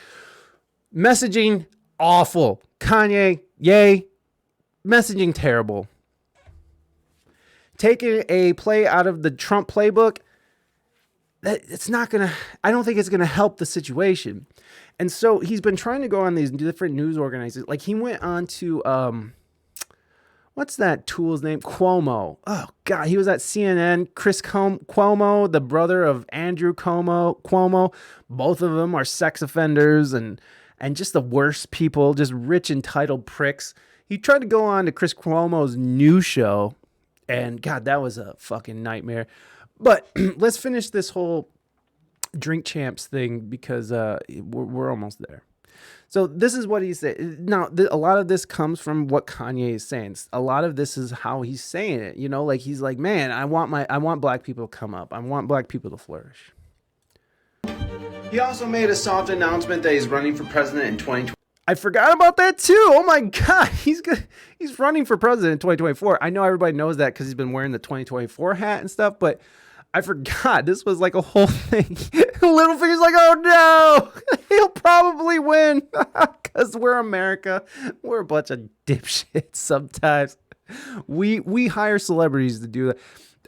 messaging awful. Kanye, yay. Messaging terrible. Taking a play out of the Trump playbook, I don't think it's gonna help the situation. And so he's been trying to go on these different news organizations. Like he went on to what's that tool's name? Cuomo. Oh God, he was at CNN. Chris Cuomo, the brother of Andrew Cuomo. Both of them are sex offenders and just the worst people, just rich entitled pricks. He tried to go on to Chris Cuomo's new show, and God, that was a fucking nightmare. But let's finish this whole Drink Champs thing because we're almost there. So this is what he said. Now, a lot of this comes from what Kanye is saying. A lot of this is how he's saying it. Like he's like, man, I want black people to come up. I want black people to flourish. He also made a soft announcement that he's running for president in 2020. I forgot about that too. Oh my God, he's running for president in 2024. I know everybody knows that because he's been wearing the 2024 hat and stuff, but I forgot this was like a whole thing. Littlefinger's like, oh no, he'll probably win because we're America. We're a bunch of dipshits sometimes. We hire celebrities to do that.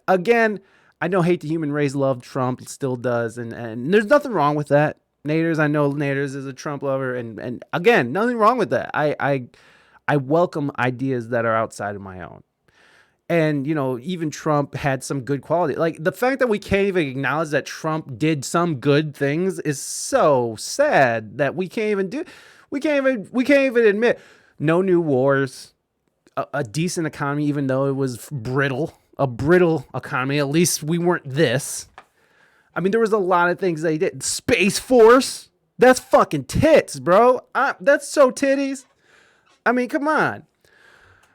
Again, I know Hate the Human Race loved Trump, still does, and there's nothing wrong with that. Naders, I know Naders is a Trump lover, and again, nothing wrong with that. I welcome ideas that are outside of my own. And, even Trump had some good quality. Like the fact that we can't even acknowledge that Trump did some good things is so sad that we can't even admit no new wars, a decent economy, even though it was a brittle economy. At least we weren't this. I mean, there was a lot of things they did. Space Force. That's fucking tits, bro. That's so titties. I mean, come on.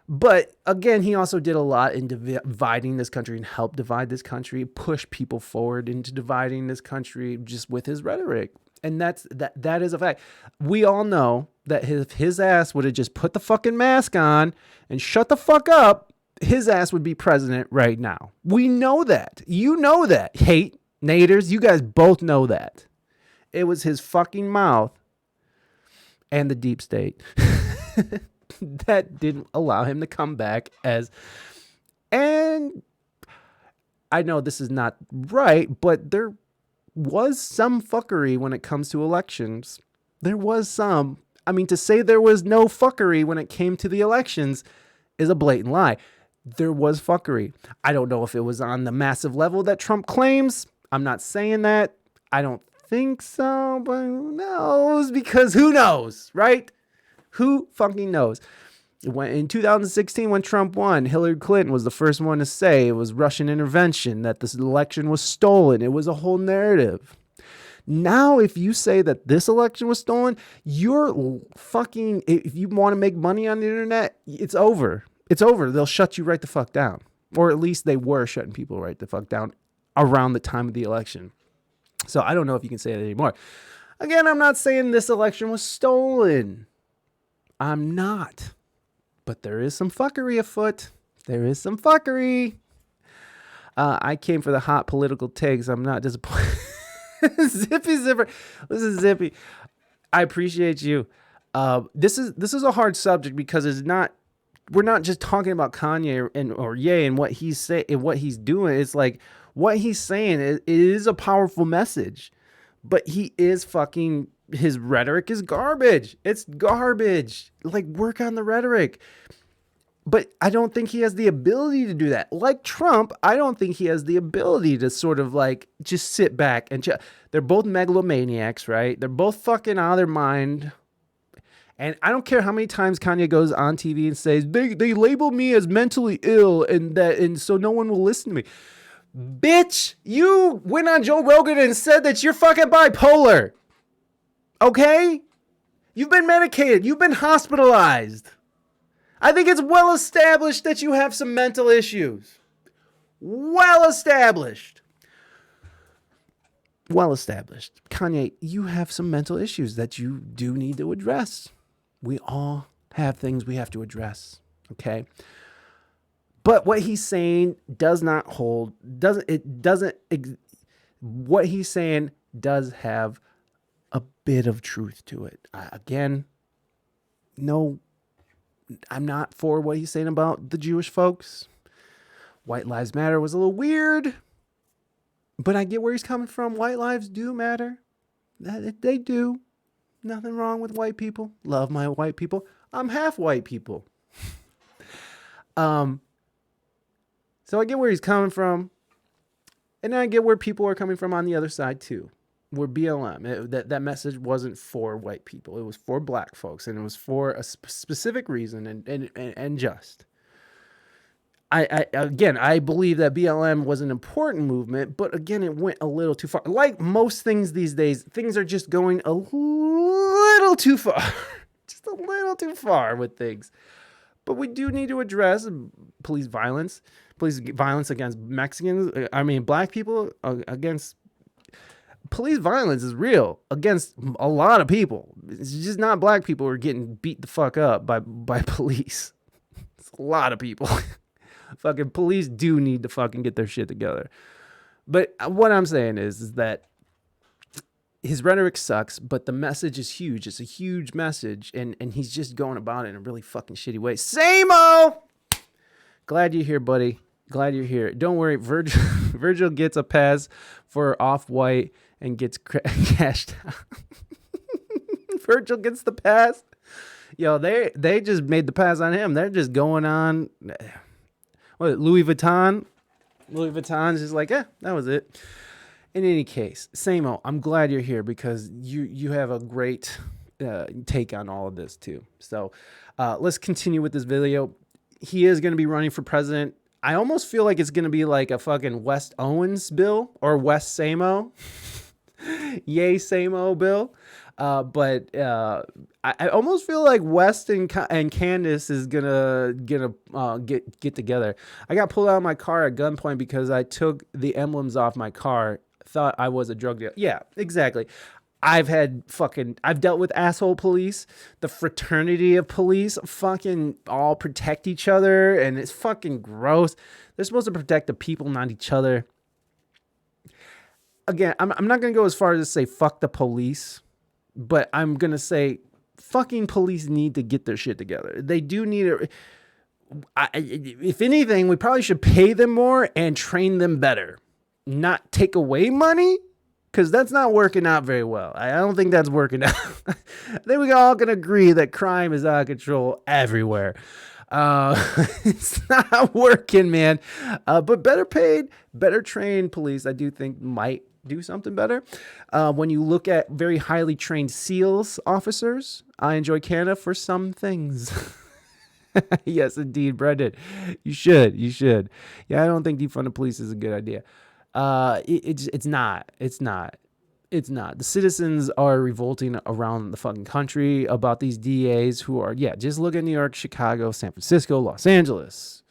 But again, he also did a lot in dividing this country and helped divide this country, push people forward into dividing this country just with his rhetoric. And that is a fact. We all know that if his ass would have just put the fucking mask on and shut the fuck up, his ass would be president right now. We know that. You know that. Hate, Naders, you guys both know that. It was his fucking mouth and the deep state that didn't allow him to come back and I know this is not right, but there was some fuckery when it comes to elections. There was some. I mean, to say there was no fuckery when it came to the elections is a blatant lie. There was fuckery. I don't know if it was on the massive level that Trump claims. I'm not saying that. I don't think so, but who knows? Because who knows, right? Who fucking knows? In 2016, when Trump won, Hillary Clinton was the first one to say it was Russian intervention, that this election was stolen. It was a whole narrative. Now, if you say that this election was stolen, you're fucking, if you want to make money on the internet, it's over. It's over. They'll shut you right the fuck down. Or at least they were shutting people right the fuck down around the time of the election. So I don't know if you can say that anymore. Again, I'm not saying this election was stolen. I'm not. But there is some fuckery afoot. There is some fuckery. I came for the hot political takes. I'm not disappointed. Zippy Zipper. Listen, Zippy. I appreciate you. This is a hard subject because it's not we're not just talking about Kanye or Ye and what he's saying and what he's doing. It's like what he's saying it is a powerful message, but he is fucking, his rhetoric is garbage. It's garbage. Like, work on the rhetoric. But I don't think he has the ability to do that. Like Trump, I don't think he has the ability to sort of like just sit back and they're both megalomaniacs, right? They're both fucking out of their mind. And I don't care how many times Kanye goes on TV and says, they label me as mentally ill and so no one will listen to me. Bitch, you went on Joe Rogan and said that you're fucking bipolar. Okay? You've been medicated. You've been hospitalized. I think it's well established that you have some mental issues. Well established. Well established. Kanye, you have some mental issues that you do need to address. We all have things we have to address, okay? But what he's saying does not hold, what he's saying does have a bit of truth to it. Again, no, I'm not for what he's saying about the Jewish folks. White Lives Matter was a little weird, but I get where he's coming from. White lives do matter. They do. Nothing wrong with white people. Love my white people. I'm half white people. So I get where he's coming from. And I get where people are coming from on the other side too. Where BLM, that message wasn't for white people. It was for black folks. And it was for a specific reason and just. I believe that BLM was an important movement, but again, it went a little too far. Like most things these days, things are just going a little too far. Just a little too far with things. But we do need to address police violence against Mexicans. I mean, black people against police violence is real against a lot of people. It's just not black people who are getting beat the fuck up by police. It's a lot of people. Fucking police do need to fucking get their shit together. But what I'm saying is that his rhetoric sucks, but the message is huge. It's a huge message, and he's just going about it in a really fucking shitty way. Same-o! Glad you're here, buddy. Glad you're here. Don't worry, Virgil gets a pass for Off-White and gets cashed out. Virgil gets the pass. Yo, they just made the pass on him. They're just going on... What, Louis Vuitton? Louis Vuitton's just like, that was it. In any case, Samo, I'm glad you're here because you have a great take on all of this too. So let's continue with this video. He is going to be running for president. I almost feel like it's going to be like a fucking West Owens bill or West Samo. Yay, Samo bill. But I almost feel like West and Candace is gonna get together. I got pulled out of my car at gunpoint because I took the emblems off my car. Thought I was a drug dealer. Yeah, exactly. I've dealt with asshole police. The fraternity of police fucking all protect each other, and it's fucking gross. They're supposed to protect the people, not each other. Again, I'm not gonna go as far as to say fuck the police. But I'm going to say fucking police need to get their shit together. They do need it. If anything, we probably should pay them more and train them better. Not take away money, because that's not working out very well. I don't think that's working out. I think we all can agree that crime is out of control everywhere. It's not working, man. But better paid, better trained police, I do think might do something better. When you look at very highly trained SEALs officers, I enjoy Canada for some things. Yes, indeed, Brendan. You should. Yeah, I don't think defund the police is a good idea. It's not. The citizens are revolting around the fucking country about these DAs who are, just look at New York, Chicago, San Francisco, Los Angeles.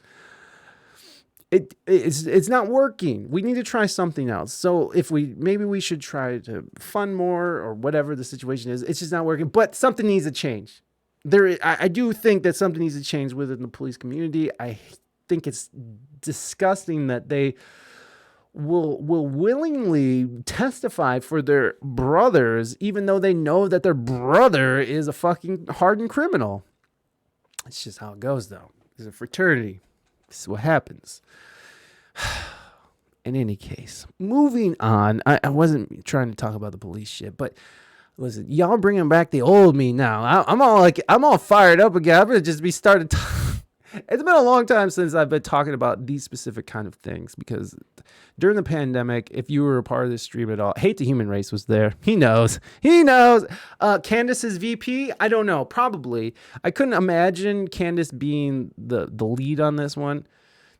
It's not working. We need to try something else. So maybe we should try to fund more or whatever the situation is. It's just not working. But something needs to change. I do think that something needs to change within the police community. I think it's disgusting that they will willingly testify for their brothers, even though they know that their brother is a fucking hardened criminal. It's just how it goes, though. It's a fraternity. This is what happens. In any case, moving on. I wasn't trying to talk about the police shit, but listen, y'all bringing back the old me now. I'm all fired up again. I'm gonna just be started. It's been a long time since I've been talking about these specific kind of things, because during the pandemic, if you were a part of this stream at all, Hate the Human Race was there. He knows. Candace's VP, I don't know, probably. I couldn't imagine Candace being the lead on this one,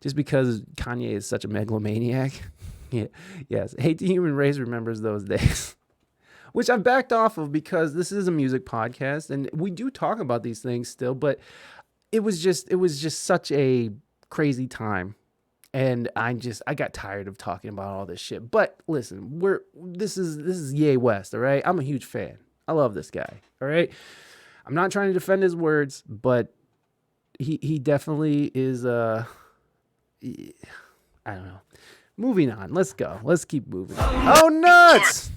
just because Kanye is such a megalomaniac. Yeah, yes, Hate the Human Race remembers those days. Which I've backed off of, because this is a music podcast and we do talk about these things still, but it was just such a crazy time, and I got tired of talking about all this shit. But listen, this is Ye West, all right? I'm a huge fan. I love this guy, all right? I'm not trying to defend his words, but he definitely is I don't know. Moving on. Let's go. Let's keep moving. Oh, nuts!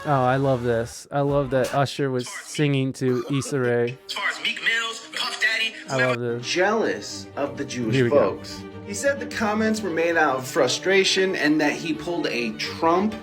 Oh, I love this. I love that Usher was singing to Issa Rae. As far as Meek Mills, Puff Daddy, I love this. Jealous of the Jewish Here we go. folks. He said the comments were made out of frustration and that he pulled a Trump.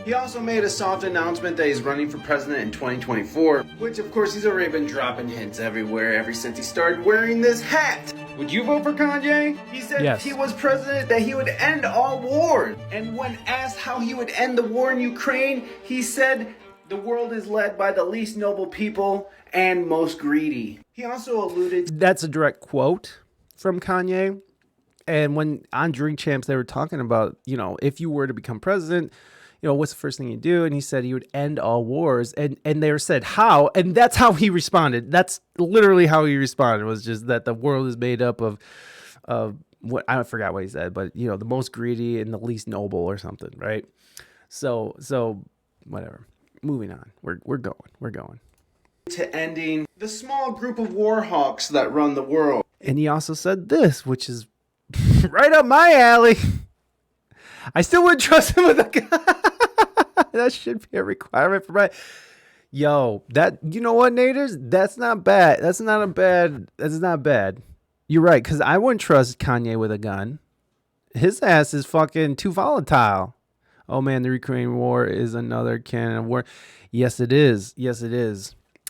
He also made a soft announcement that he's running for president in 2024, which of course he's already been dropping hints everywhere ever since he started wearing this hat. Would you vote for Kanye? He said Yes. if he was president that he would end all wars. And when asked how he would end the war in Ukraine, he said the world is led by the least noble people and most greedy. He also alluded That's a direct quote from Kanye. And when on Drink Champs, they were talking about, if you were to become president, what's the first thing you do? And he said he would end all wars. And they were said, how? And that's how he responded. That's literally how he responded, was just that the world is made up of what, I forgot what he said, but the most greedy and the least noble or something, right? So whatever. Moving on. We're going. to ending the small group of war hawks that run the world. And he also said this, which is right up my alley. I still wouldn't trust him with a gun. That should be a requirement for my... Yo, you know what, Naders? That's not bad. That's not bad. You're right, because I wouldn't trust Kanye with a gun. His ass is fucking too volatile. Oh man, the Ukraine war is another can of war. Yes, it is.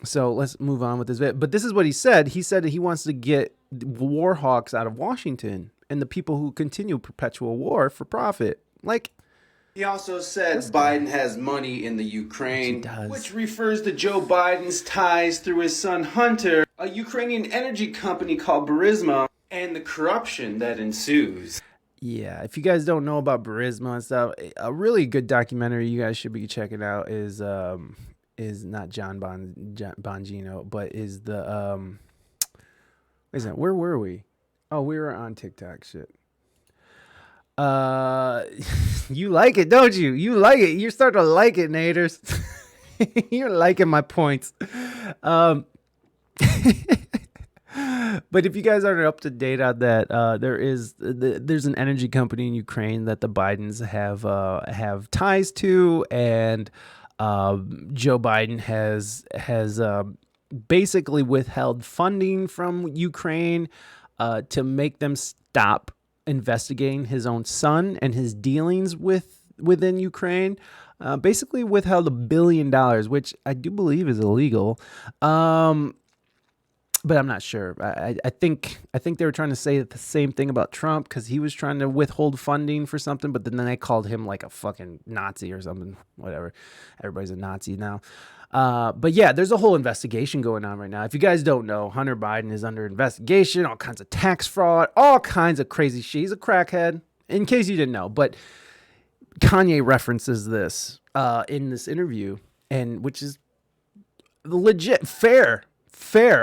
So let's move on with this bit. But this is what he said. He said that he wants to get war hawks out of Washington and the people who continue perpetual war for profit. He also said Biden has money in the Ukraine, which refers to Joe Biden's ties through his son Hunter, a Ukrainian energy company called Burisma, and the corruption that ensues. Yeah, if you guys don't know about Burisma and stuff, a really good documentary you guys should be checking out is not John Bongino, but is the where were we? Oh, we were on TikTok shit. You like it, don't you? You like it. You're starting to like it, Naders. You're liking my points. But if you guys aren't up to date on that, there's an energy company in Ukraine that the Bidens have ties to, and Joe Biden has basically withheld funding from Ukraine to make them stop investigating his own son and his dealings within Ukraine. Basically withheld $1 billion, which I do believe is illegal. But I'm not sure. I think they were trying to say the same thing about Trump, because he was trying to withhold funding for something, but then they called him like a fucking Nazi or something. Whatever. Everybody's a Nazi now. But yeah, there's a whole investigation going on right now. If you guys don't know, Hunter Biden is under investigation, all kinds of tax fraud, all kinds of crazy shit. He's a crackhead, in case you didn't know. But Kanye references this in this interview, and which is legit fair.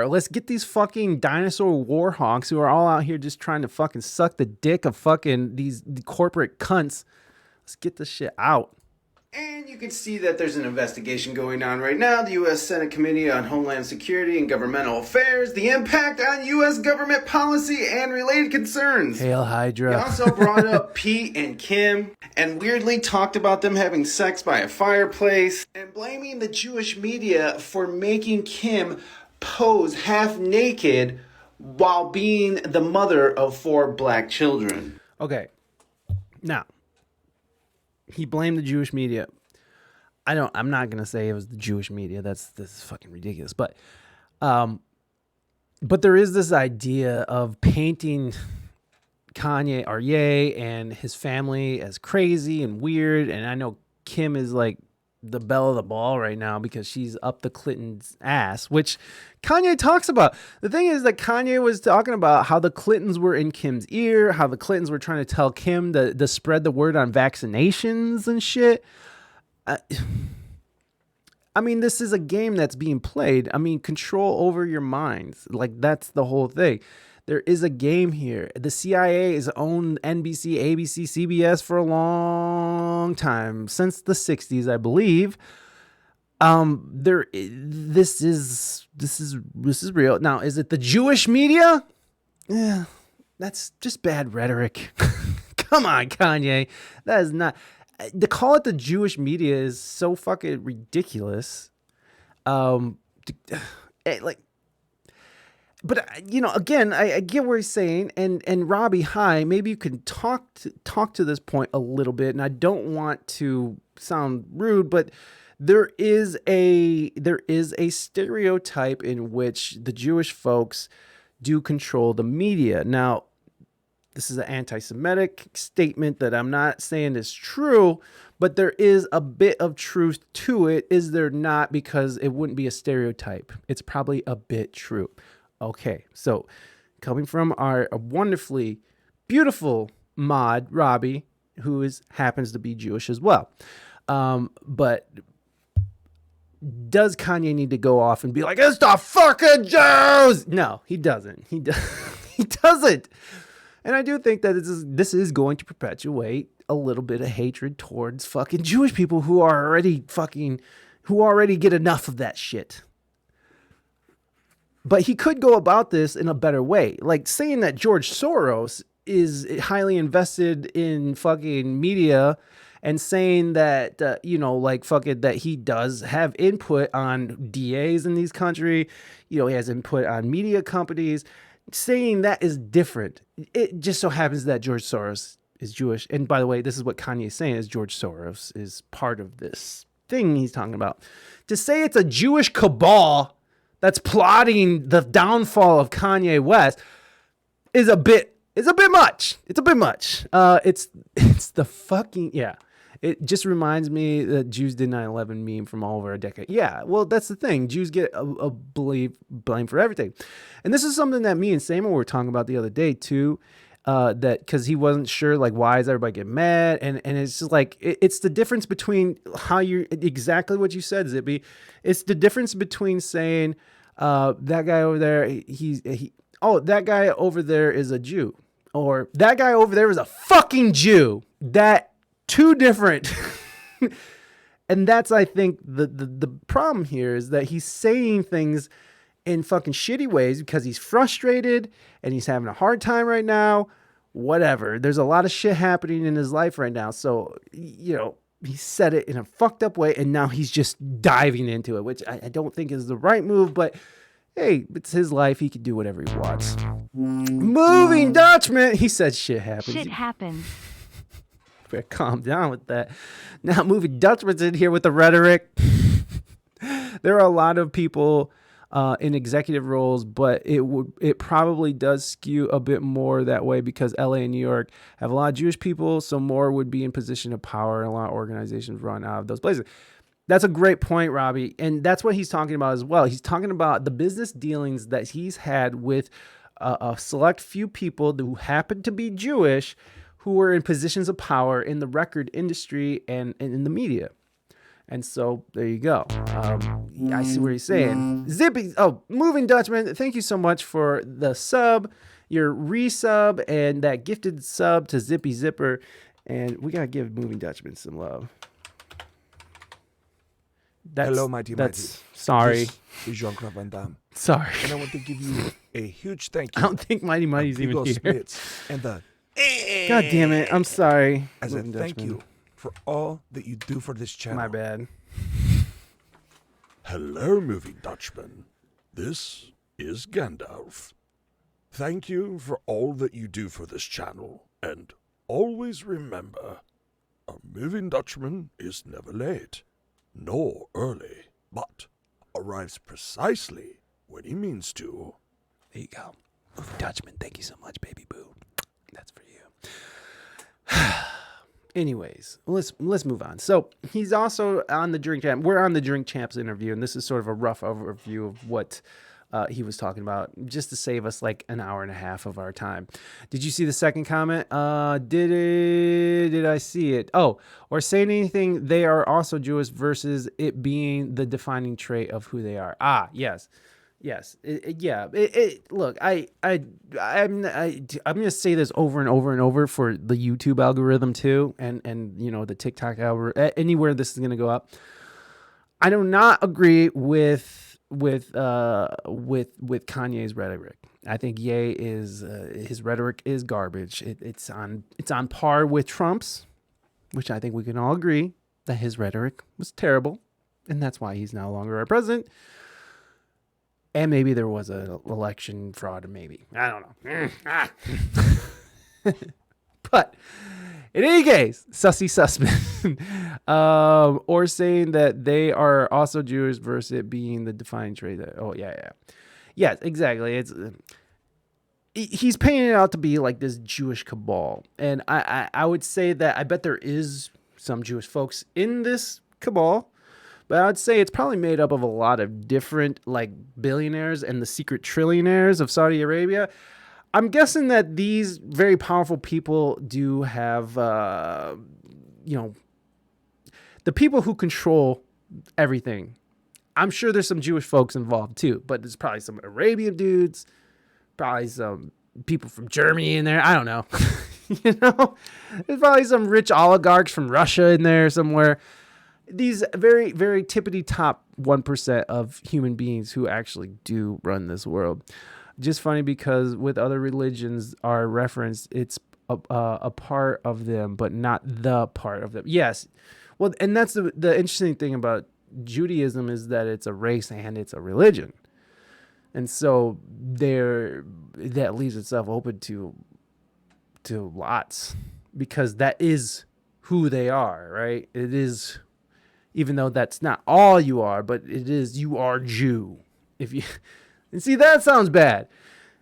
Let's get these fucking dinosaur war hawks who are all out here just trying to fucking suck the dick of fucking these corporate cunts. Let's get this shit out. And you can see that there's an investigation going on right now. The U.S. Senate Committee on Homeland Security and Governmental Affairs, the impact on U.S. government policy and related concerns. Hail Hydra. He also brought up Pete and Kim and weirdly talked about them having sex by a fireplace and blaming the Jewish media for making Kim pose half naked while being the mother of 4 black children. Okay. Now, he blamed the Jewish media. I'm not going to say it was the Jewish media. That's fucking ridiculous. But there is this idea of painting Kanye or Ye and his family as crazy and weird. And I know Kim is like the belle of the ball right now because she's up the Clintons' ass, which Kanye talks about. The thing is that Kanye was talking about how the Clintons were in Kim's ear, how the Clintons were trying to tell Kim to spread the word on vaccinations and shit. I mean, this is a game that's being played. I mean, control over your minds. Like, that's the whole thing. There is a game here. The CIA has owned NBC, ABC, CBS for a long time, since the 60s, I believe. This is real. Now, is it the Jewish media? Yeah, that's just bad rhetoric. Come on, Kanye. That is not. To call it the Jewish media is so fucking ridiculous. But again, I get what he's saying, and Robbie, hi, maybe you can talk to this point a little bit, and I don't want to sound rude, but there is a stereotype in which the Jewish folks do control the media. Now, this is an anti-Semitic statement that I'm not saying is true, but there is a bit of truth to it, is there not? Because it wouldn't be a stereotype. It's probably a bit true. Okay, so coming from our wonderfully beautiful mod, Robbie, who happens to be Jewish as well. But does Kanye need to go off and be like, it's the fucking Jews? No, he doesn't. He doesn't. And I do think that this is going to perpetuate a little bit of hatred towards fucking Jewish people who already get enough of that shit. But he could go about this in a better way. Like saying that George Soros is highly invested in fucking media and saying that, that he does have input on DAs in these country. He has input on media companies. Saying that is different. It just so happens that George Soros is Jewish. And by the way, this is what Kanye is saying, is George Soros is part of this thing he's talking about. To say it's a Jewish cabal that's plotting the downfall of Kanye West is a bit much. It's a bit much. It's the fucking, yeah. It just reminds me that Jews did 9/11 meme from all over a decade. Yeah, well, that's the thing. Jews get a blame for everything. And this is something that me and Samuel were talking about the other day too, that because he wasn't sure, like, why is everybody getting mad? And it's just like, it's the difference between how you, exactly what you said, Zippy. It's the difference between saying, that guy over there, that guy over there is a Jew. Or that guy over there is a fucking Jew. Two different. And that's, I think, the problem here is that he's saying things in fucking shitty ways because he's frustrated and he's having a hard time right now. Whatever. There's a lot of shit happening in his life right now. So, he said it in a fucked up way and now he's just diving into it, which I don't think is the right move, but hey, it's his life. He can do whatever he wants. Moving Dutchman. He said shit happens. Shit happens. Better calm down with that. Now, Moving Dutchman's in here with the rhetoric. There are a lot of people in executive roles, but it probably does skew a bit more that way because LA and New York have a lot of Jewish people, so more would be in position of power, and a lot of organizations run out of those places. That's a great point, Robbie, and that's what he's talking about as well. He's talking about the business dealings that he's had with a select few people who happen to be Jewish, who were in positions of power in the record industry and in the media. And so there you go. I see what he's saying. Zippy, Moving Dutchman, thank you so much for the sub, your resub, and that gifted sub to Zippy Zipper. And we got to give Moving Dutchman some love. Hello, mighty. Sorry. This is Jean-Claude Van Damme. Sorry. And I want to give you a huge thank you. I don't think Mighty Mighty's even here. Splits and the God damn it. I'm sorry. as a thank you for all that you do for this channel. My bad. Hello, Moving Dutchman. This is Gandalf. Thank you for all that you do for this channel, and always remember, a moving Dutchman is never late, nor early, but arrives precisely when he means to. There you go. Moving Dutchman, thank you so much, baby boo. That's for you. Anyways, let's move on. So he's also on the Drink Champ. We're on the Drink Champs interview, and this is sort of a rough overview of what he was talking about, just to save us like an hour and a half of our time. Did you see the second comment? Did I see it? Oh, or saying anything, they are also Jewish versus it being the defining trait of who they are. Ah, yes. Yes. Look, I'm gonna say this over and over and over for the YouTube algorithm too, and you know the TikTok algorithm. Anywhere this is gonna go up, I do not agree with Kanye's rhetoric. I think Ye is his rhetoric is garbage. It's on par with Trump's, which I think we can all agree that his rhetoric was terrible, and that's why he's no longer our president. And maybe there was an election fraud, maybe. I don't know. But in any case, sussy suspect. Or saying that they are also Jewish versus it being the defining trait. Yes, exactly. He's painting it out to be like this Jewish cabal. And I would say that I bet there is some Jewish folks in this cabal. But I'd say it's probably made up of a lot of different like billionaires and the secret trillionaires of Saudi Arabia. I'm guessing that these very powerful people do have, the people who control everything. I'm sure there's some Jewish folks involved too, but there's probably some Arabian dudes, probably some people from Germany in there. I don't know. There's probably some rich oligarchs from Russia in there somewhere. These very, very tippity top 1% of human beings who actually do run this world. Just funny because with other religions are referenced, it's a part of them, but not the part of them. Yes. Well, and that's the interesting thing about Judaism is that it's a race and it's a religion. And so that leaves itself open to lots because that is who they are, right? It is. Even though that's not all you are, but it is, you are Jew. And see, that sounds bad.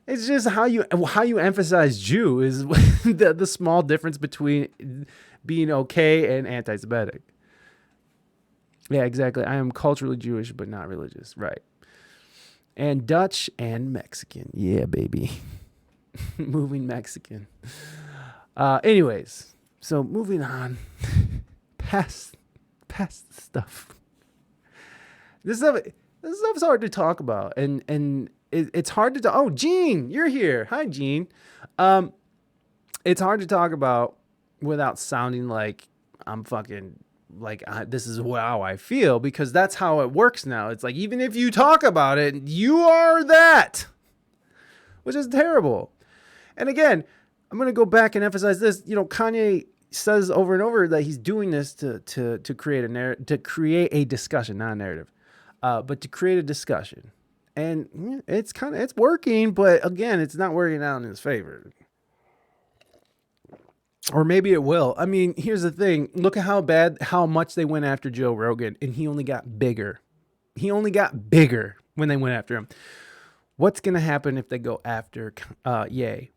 It's just how you emphasize Jew is the small difference between being okay and anti-Semitic. Yeah, exactly. I am culturally Jewish, but not religious. Right. And Dutch and Mexican. Yeah, baby. Moving Mexican. Anyways, so moving on past stuff. This stuff's hard to talk about, and it's hard to talk. Oh, Gene, you're here. Hi, Gene. It's hard to talk about without sounding like I'm fucking like this is how I feel, because that's how it works now. It's like even if you talk about it, you are that, which is terrible. And again, I'm gonna go back and emphasize this. Kanye says over and over that he's doing this to create to create a discussion, not a narrative, but to create a discussion. And it's working, but again, it's not working out in his favor. Or maybe it will. I mean, here's the thing. Look at how much they went after Joe Rogan, and he only got bigger. He only got bigger when they went after him. What's going to happen if they go after Ye?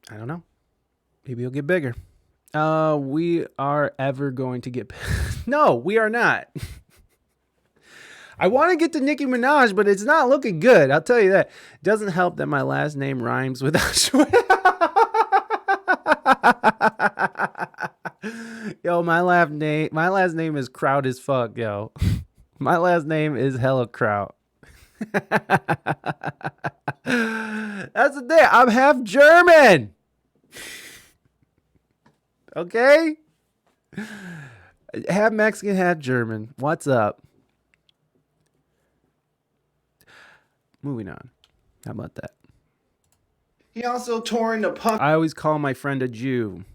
I don't know. Maybe he'll get bigger. We are ever going to get... No, we are not. I want to get to Nicki Minaj, but it's not looking good. I'll tell you that. It doesn't help that my last name rhymes with... Yo, my last name is Kraut as fuck, yo. My last name is hella Kraut. That's the thing. I'm half German. Okay? Half Mexican, half German. What's up? Moving on. How about that? He also tore into Puff. I always call my friend a Jew.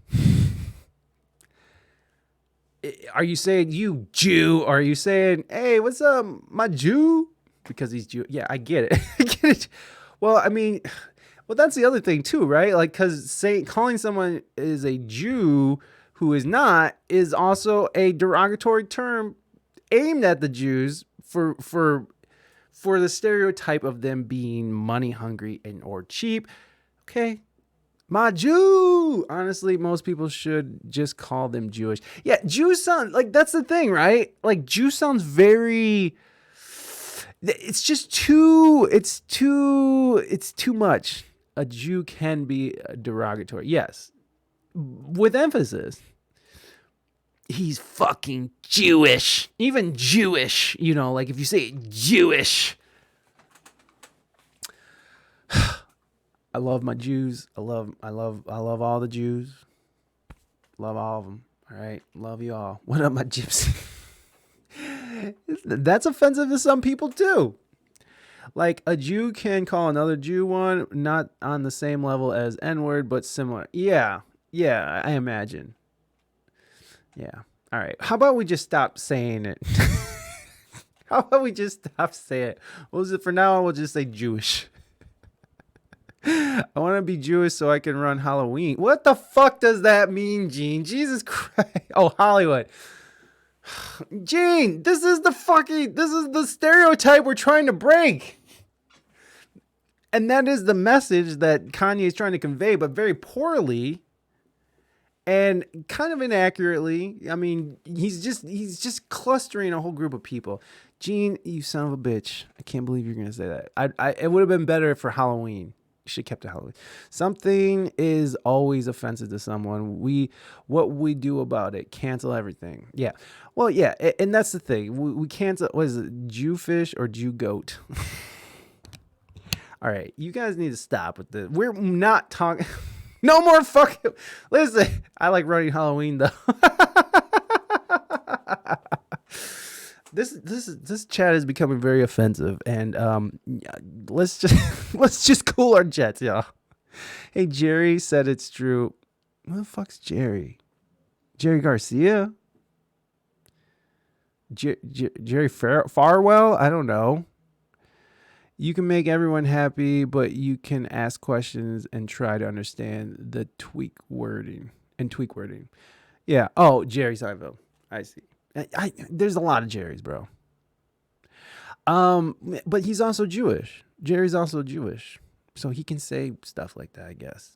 Are you saying you Jew? Or are you saying, hey, what's up, my Jew? because he's Jew. Yeah, I get it. I get it. Well, I mean, well, that's the other thing too, right? Like, because calling someone is a Jew who is not is also a derogatory term aimed at the Jews for the stereotype of them being money hungry and or cheap. Okay. My Jew. Honestly, most people should just call them Jewish. Yeah, Jew sounds like, that's the thing, right? Like, Jew sounds very, it's just it's too much. A Jew can be derogatory. Yes. With emphasis. He's fucking Jewish. Even Jewish, you know, like if you say Jewish. I love my Jews. I love all the Jews. Love all of them. All right. Love you all. What up, my gypsy? That's offensive to some people too. Like, a Jew can call another Jew one, not on the same level as N-word, but similar. Yeah, I imagine. Yeah. All right. How about we just stop saying it? How about we just stop saying it? For now on, we'll just say Jewish. I want to be Jewish so I can run Halloween. What the fuck does that mean, Gene? Jesus Christ. Oh, Hollywood. Gene, this is the stereotype we're trying to break. And that is the message that Kanye is trying to convey, but very poorly and kind of inaccurately. I mean, he's just clustering a whole group of people. Gene, you son of a bitch. I can't believe you're going to say that. It would have been better for Halloween. You should have kept it Halloween. Something is always offensive to someone. What we do about it, cancel everything. Yeah. Well, yeah. And that's the thing. We cancel, what is it? Jewfish or Jew goat? All right. You guys need to stop with this. We're not talking. No more fucking. Listen, I like running Halloween though. This chat is becoming very offensive, and let's just cool our jets, y'all. Hey, Jerry said it's true. Who the fuck's Jerry? Jerry Garcia? Jerry Farwell? I don't know. You can make everyone happy, but you can ask questions and try to understand the tweak wording. Yeah. Oh, Jerry Seinfeld. I see. There's a lot of Jerrys, bro. But he's also Jewish. Jerry's also Jewish, so he can say stuff like that, I guess.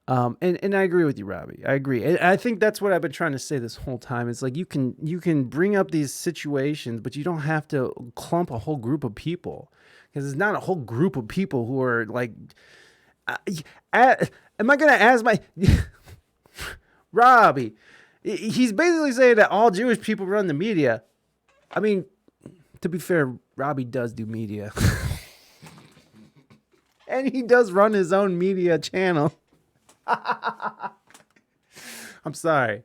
And I agree with you, Robbie. I agree. And I think that's what I've been trying to say this whole time. It's like you can bring up these situations, but you don't have to clump a whole group of people, because it's not a whole group of people who are like. Am I gonna ask my Robbie? He's basically saying that all Jewish people run the media. I mean, to be fair, Robbie does do media. And he does run his own media channel. I'm sorry.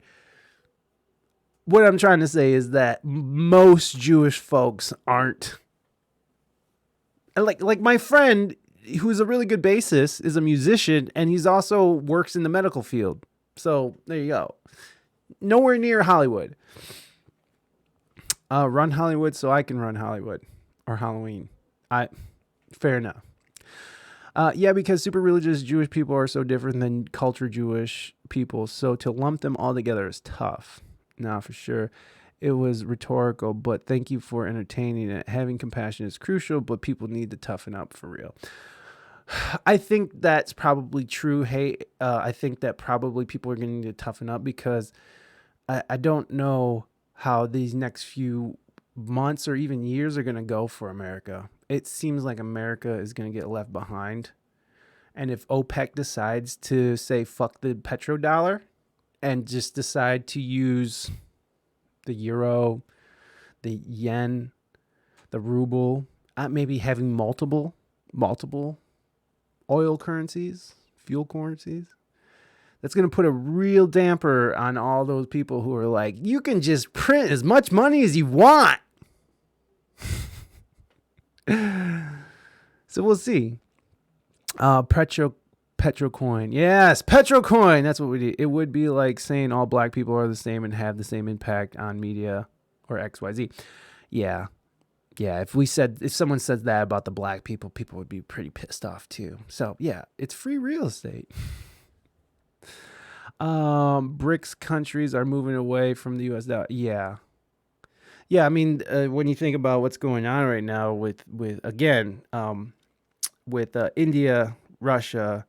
What I'm trying to say is that most Jewish folks aren't. Like my friend, who's a really good bassist, is a musician, and he's also works in the medical field. So there you go. Nowhere near Hollywood. Run Hollywood so I can run Hollywood or Halloween. Fair enough. Yeah, because super religious Jewish people are so different than culture Jewish people. So to lump them all together is tough. No, for sure. It was rhetorical, but thank you for entertaining it. Having compassion is crucial, but people need to toughen up for real. I think that's probably true. Hey, I think that probably people are going to need to toughen up, because I don't know how these next few months or even years are going to go for America. It seems like America is going to get left behind. And if OPEC decides to say fuck the petrodollar and just decide to use the euro, the yen, the ruble, maybe having multiple oil currencies, fuel currencies, that's going to put a real damper on all those people who are like, you can just print as much money as you want. So we'll see. Petrocoin. Yes, Petrocoin. That's what we do. It would be like saying all black people are the same and have the same impact on media or XYZ. Yeah. yeah, if someone says that about the black people, people would be pretty pissed off too. So yeah, it's free real estate. BRICS countries are moving away from the U.S. dollar. Yeah. Yeah, I mean, when you think about what's going on right now with India, Russia,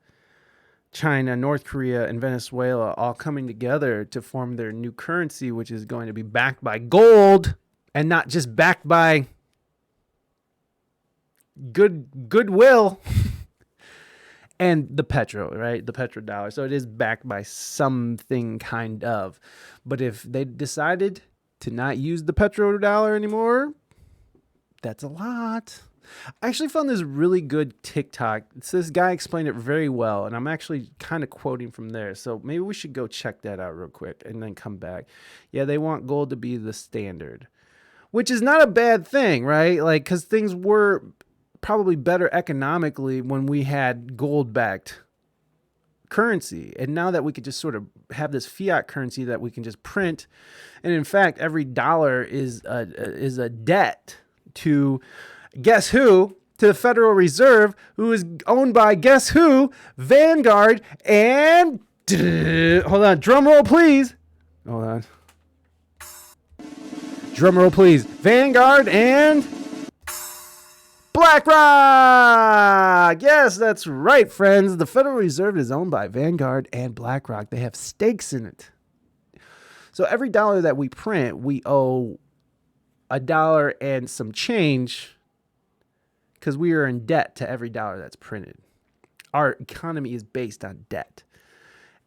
China, North Korea, and Venezuela all coming together to form their new currency, which is going to be backed by gold and not just backed by goodwill. And the petro, right? The petrodollar. So it is backed by something kind of. But if they decided to not use the petrodollar anymore, that's a lot. I actually found this really good TikTok. This guy explained it very well, and I'm actually kind of quoting from there. So maybe we should go check that out real quick and then come back. Yeah, they want gold to be the standard, which is not a bad thing, right? Like, because things were probably better economically when we had gold-backed currency, and now that we could just sort of have this fiat currency that we can just print, and in fact, every dollar is a debt to guess who? To the Federal Reserve, who is owned by guess who? Vanguard and hold on, drum roll please. Hold on, drum roll please. Vanguard and BlackRock! Yes, that's right, friends. The Federal Reserve is owned by Vanguard and BlackRock. They have stakes in it. So every dollar that we print, we owe $1 and some change because we are in debt to every dollar that's printed. Our economy is based on debt.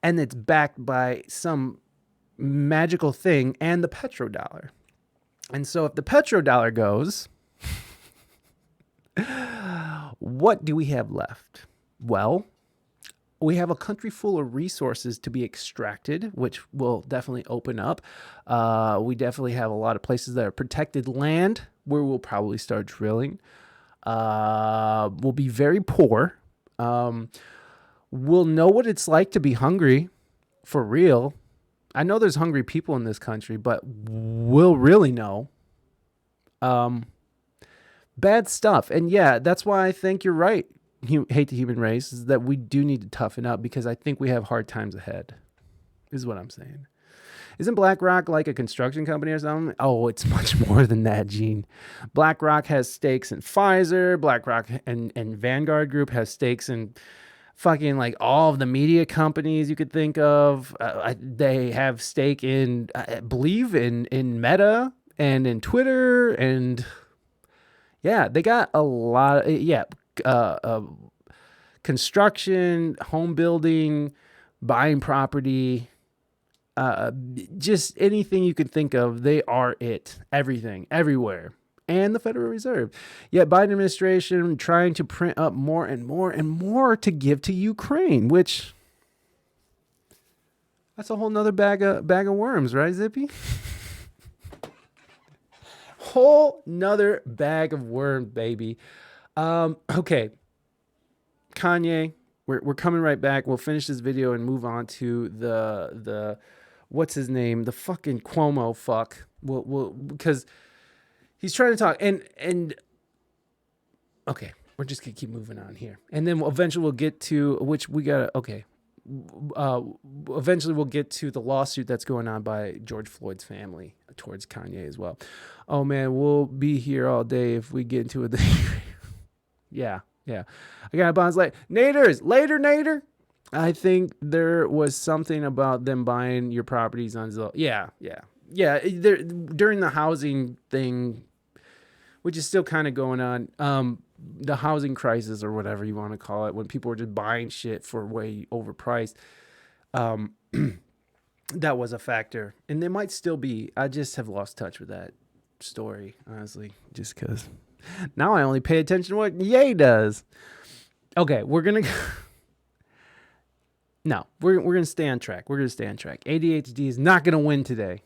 And it's backed by some magical thing and the petrodollar. And so if the petrodollar goes, what do we have left? Well, we have a country full of resources to be extracted, which will definitely open up. We definitely have a lot of places that are protected land where we'll probably start drilling. We'll be very poor. We'll know what it's like to be hungry for real. I know there's hungry people in this country, but we'll really know. Bad stuff. And yeah, that's why I think you're right. Hate the human race is that we do need to toughen up because I think we have hard times ahead, is what I'm saying. Isn't BlackRock like a construction company or something? Oh, it's much more than that, Gene. BlackRock has stakes in Pfizer. BlackRock and Vanguard Group has stakes in fucking like all of the media companies you could think of. They have stake in, I believe, in Meta and in Twitter. And yeah, they got a lot of, construction, home building, buying property, just anything you could think of. They are it. Everything, everywhere. And the Federal Reserve. Yet Biden administration trying to print up more and more and more to give to Ukraine, which that's a whole nother bag of worms, right, Zippy? Whole nother bag of worms, baby. Okay. Kanye, we're coming right back. We'll finish this video and move on to the what's his name? The fucking Cuomo fuck. We'll because he's trying to talk and okay, we're just gonna keep moving on here. And then eventually we'll get to which we gotta eventually we'll get to the lawsuit that's going on by George Floyd's family towards Kanye as well. Oh man, we'll be here all day if we get into it. Yeah. I got Bonds like Naders later, Nader. I think there was something about them buying your properties on Zillow. Yeah. During the housing thing, which is still kind of going on. The housing crisis or whatever you want to call it, when people were just buying shit for way overpriced. That was a factor, and they might still be. I just have lost touch with that story, honestly, just because. Now I only pay attention to what Ye does. Okay, we're gonna stay on track. ADHD is not gonna win today.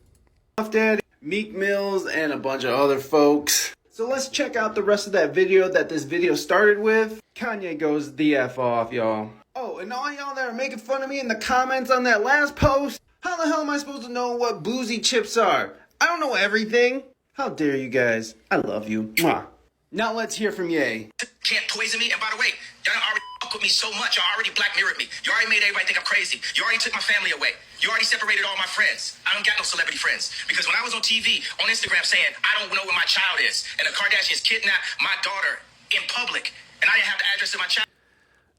Puff Daddy, Meek Mills, and a bunch of other folks. So let's check out the rest of that video that this video started with. Kanye goes the F off, y'all. Oh, and all y'all that are making fun of me in the comments on that last post, how the hell am I supposed to know what boozy chips are? I don't know everything. How dare you guys? I love you. Mwah. Now let's hear from Ye. Can't poison me. And by the way, y'all already fuck with me so much. Y'all already black mirrored me. You already made everybody think I'm crazy. You already took my family away. You already separated all my friends. I don't got no celebrity friends. Because when I was on TV, on Instagram saying, I don't know where my child is, and the Kardashians kidnapped my daughter in public, and I didn't have the address of my child.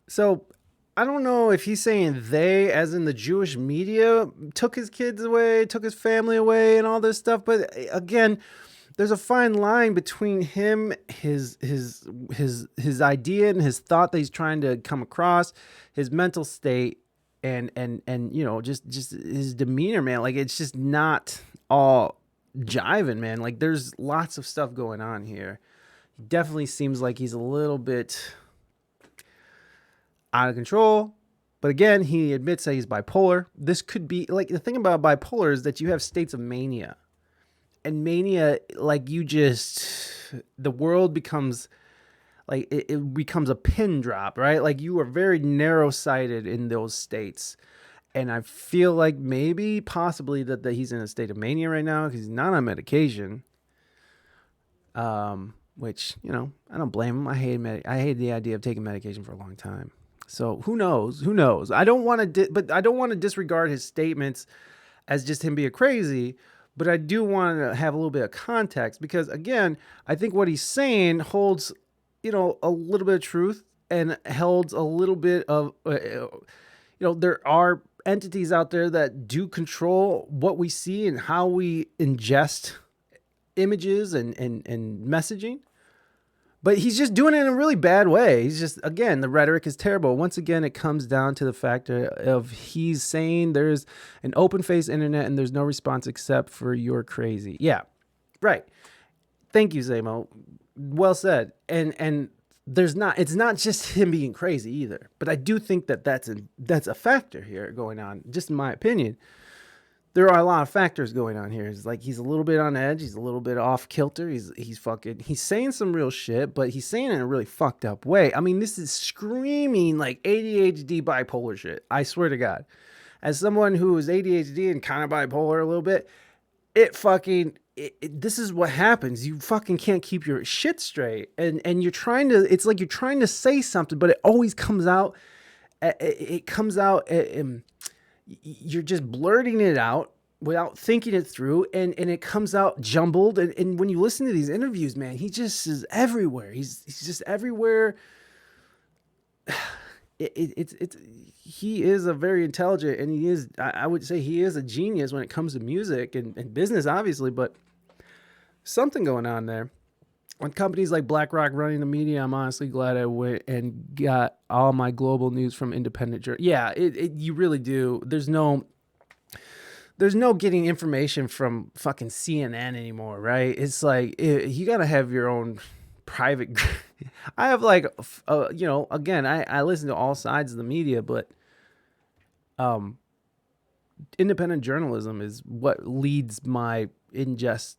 So I don't know if he's saying they, as in the Jewish media, took his kids away, took his family away, and all this stuff. But again, there's a fine line between him, his idea and his thought that he's trying to come across, his mental state, and you know, just his demeanor, man. Like, it's just not all jiving, man. Like, there's lots of stuff going on here. He definitely seems like he's a little bit out of control. But again, he admits that he's bipolar. This could be, like, the thing about bipolar is that you have states of mania. And mania, like, the world becomes, like, it becomes a pin drop, right? Like, you are very narrow-sighted in those states. And I feel like maybe, possibly, that he's in a state of mania right now because he's not on medication. Which, you know, I don't blame him. I hate the idea of taking medication for a long time. So who knows? Who knows? I don't want to disregard his statements as just him being crazy. But I do want to have a little bit of context because, again, I think what he's saying holds, you know, a little bit of truth and holds a little bit of, you know, there are entities out there that do control what we see and how we ingest images and messaging. But he's just doing it in a really bad way. He's just, again, the rhetoric is terrible. Once again, it comes down to the fact of he's saying there's an open-faced internet and there's no response except for you're crazy. Yeah, right. Thank you, Zamo. Well said. And it's not just him being crazy either. But I do think that's a factor here going on, just in my opinion. There are a lot of factors going on here. It's like he's a little bit on edge. He's a little bit off kilter. He's saying some real shit, but he's saying it in a really fucked up way. I mean, this is screaming like ADHD bipolar shit. I swear to God. As someone who is ADHD and kind of bipolar a little bit, this is what happens. You fucking can't keep your shit straight. And it's like you're trying to say something, but it always comes out. You're just blurting it out without thinking it through, and it comes out jumbled. And when you listen to these interviews, man, he just is everywhere. He's just everywhere. He is a very intelligent, and I would say he is a genius when it comes to music and business, obviously, but something going on there. When companies like BlackRock running the media, I'm honestly glad I went and got all my global news from independent journal. Yeah, you really do. There's no getting information from fucking CNN anymore, right? It's like you got to have your own private. I have like, you know, again, I listen to all sides of the media, but independent journalism is what leads my ingestment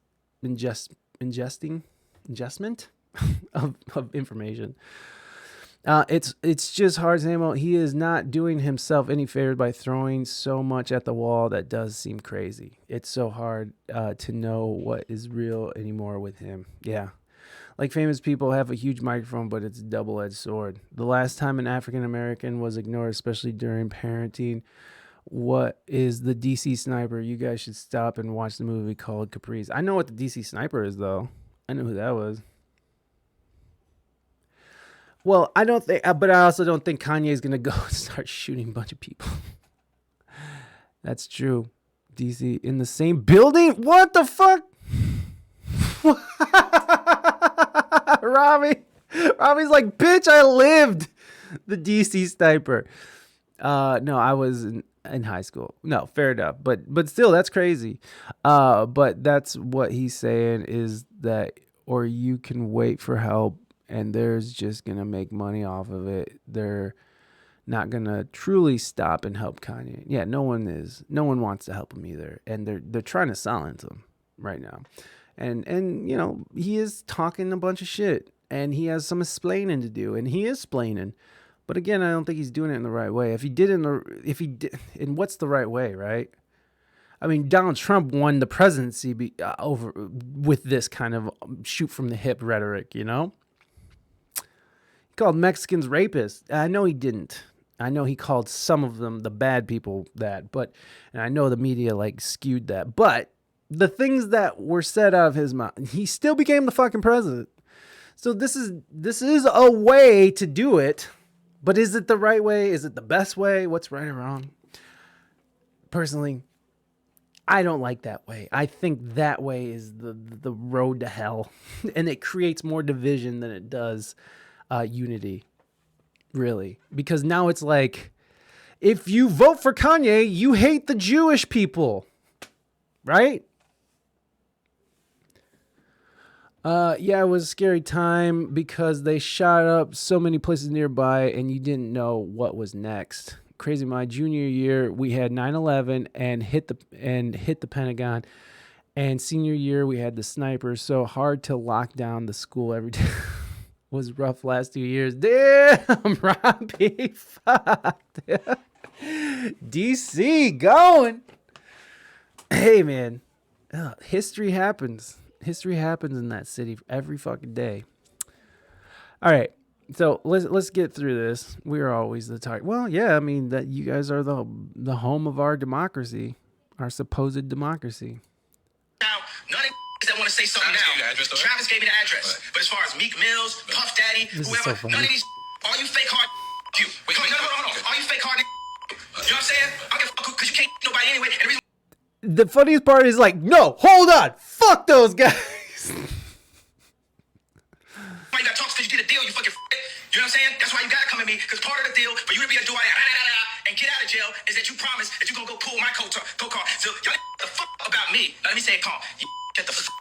of information. It's just hard to say. He is not doing himself any favors by throwing so much at the wall that does seem crazy. It's so hard to know what is real anymore with him. Yeah. Like, famous people have a huge microphone, but it's a double-edged sword. The last time an African American was ignored, especially during parenting, what is the DC Sniper? You guys should stop and watch the movie called Caprice. I know what the DC Sniper is, though. I know who that was. Well, I don't think, but I also don't think Kanye's going to go and start shooting a bunch of people. That's true. DC in the same building? What the fuck? Robbie's like, bitch, I lived the DC Sniper. No, I was in high school. No, fair enough. But still, that's crazy. But that's what he's saying is that, or you can wait for help and they're just going to make money off of it. They're not going to truly stop and help Kanye. Yeah, no one is. No one wants to help him either. And they're trying to silence him right now. And you know, he is talking a bunch of shit and he has some explaining to do, and he is explaining. But again, I don't think he's doing it in the right way. If he did, and what's the right way, right? I mean, Donald Trump won the presidency over with this kind of shoot from the hip rhetoric, you know? He called Mexicans rapists. I know he didn't. I know he called some of them, the bad people, that, but, and I know the media like skewed that, but the things that were said out of his mouth, he still became the fucking president. So this is a way to do it, but is it the right way? Is it the best way? What's right or wrong? Personally, I don't like that way. I think that way is the road to hell, and it creates more division than it does unity, really. Because now it's like, if you vote for Kanye, you hate the Jewish people, right? Yeah, it was a scary time because they shot up so many places nearby and you didn't know what was next. Crazy. My junior year, we had 9/11 and hit the Pentagon. And senior year, we had the snipers. So hard to lock down the school every day. Was rough last 2 years. Damn, Robbie. Fuck. DC going. Hey, man. History happens. History happens in that city every fucking day. All right, so let's get through this. We're always the target. Well, yeah, I mean that you guys are the home of our democracy, our supposed democracy. Now, none of that want to say something now. Travis gave me the address, but as far as Meek Mills, Puff Daddy, whoever, so none of these, all you fake hard, you. Wait, hold on. All you fake hard, you know what I'm saying? I don't give a fuck because you can't nobody anyway. And the reason The funniest part is like, no, hold on, fuck those guys. why you got talks because you did a deal, you fucking. You know what I'm saying? That's why you gotta come at me, because part of the deal for you to be a do all that and get out of jail is that you promise that you're gonna go pull my car. So y'all the fuck about me. Now, let me say it calm. You shut the fuck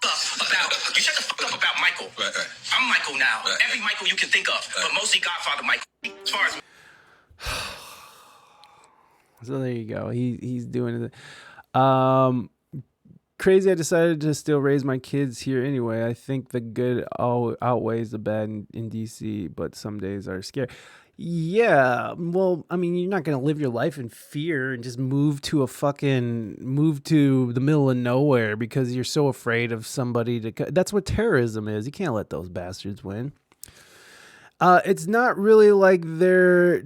up about Michael. Right. I'm Michael now. Right. Every Michael you can think of, but mostly Godfather Michael. As far as So there you go. He's doing it. Crazy. I decided to still raise my kids here anyway. I think the good outweighs the bad in DC, but some days are scary. Yeah, well, I mean, you're not going to live your life in fear and just move to the middle of nowhere because you're so afraid of somebody that's what terrorism is. You can't let those bastards win. It's not really like they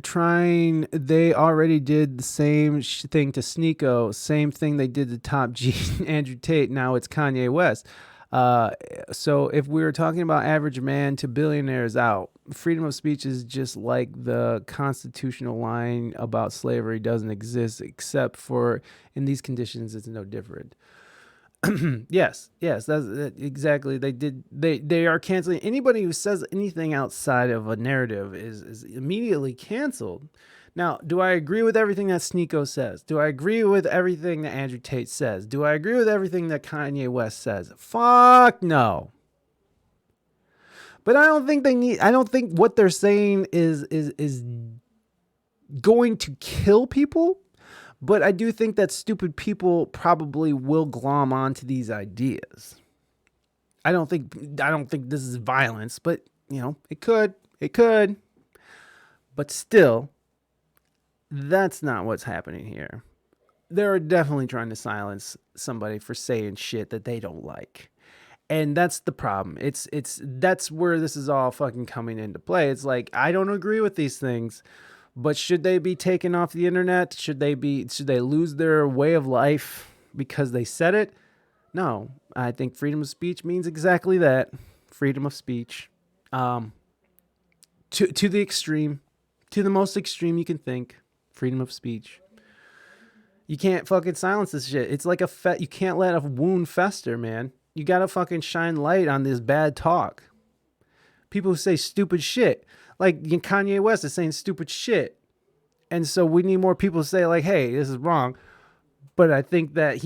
already did the same thing to Sneeko, same thing they did to Top G, Andrew Tate, now it's Kanye West. So if we were talking about average man to billionaires out, freedom of speech is just like the constitutional line about slavery doesn't exist, except for in these conditions, it's no different. Yes, that's exactly. They are canceling anybody who says anything outside of a narrative is immediately canceled. Now, do I agree with everything that Sneeko says? Do I agree with everything that Andrew Tate says? Do I agree with everything that Kanye West says? Fuck no. But I don't think what they're saying is going to kill people. But I do think that stupid people probably will glom onto these ideas. I don't think this is violence, but it could. But still, that's not what's happening here. They're definitely trying to silence somebody for saying shit that they don't like. And that's the problem. That's where this is all fucking coming into play. It's like, I don't agree with these things. But should they be taken off the internet? Should they lose their way of life because they said it? No, I think freedom of speech means exactly that. Freedom of speech. To the extreme, to the most extreme you can think. Freedom of speech. You can't fucking silence this shit. It's like you can't let a wound fester, man. You gotta fucking shine light on this bad talk. People who say stupid shit. Like Kanye West is saying stupid shit. And so we need more people to say like, hey, this is wrong. But I think that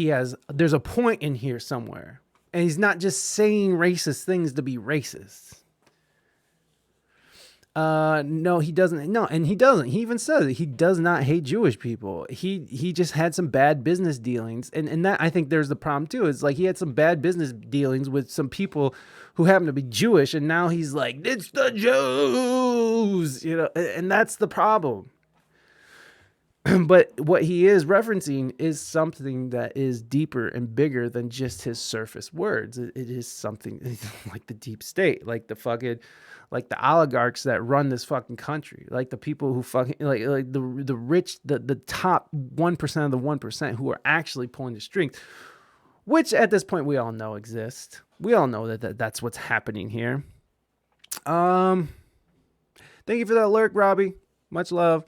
there's a point in here somewhere. And he's not just saying racist things to be racist. No, he doesn't. No, and he doesn't. He even says it. He does not hate Jewish people. He just had some bad business dealings. And that, I think there's the problem too. It's like he had some bad business dealings with some people who happen to be Jewish. And now he's like, it's the Jews, and that's the problem. But what he is referencing is something that is deeper and bigger than just his surface words. It is something like the deep state, like the fucking, like the oligarchs that run this fucking country, like the people who fucking like the rich, the top 1% of the 1% who are actually pulling the strings, which at this point we all know exist. We all know that's what's happening here. Thank you for that lurk, Robbie. Much love.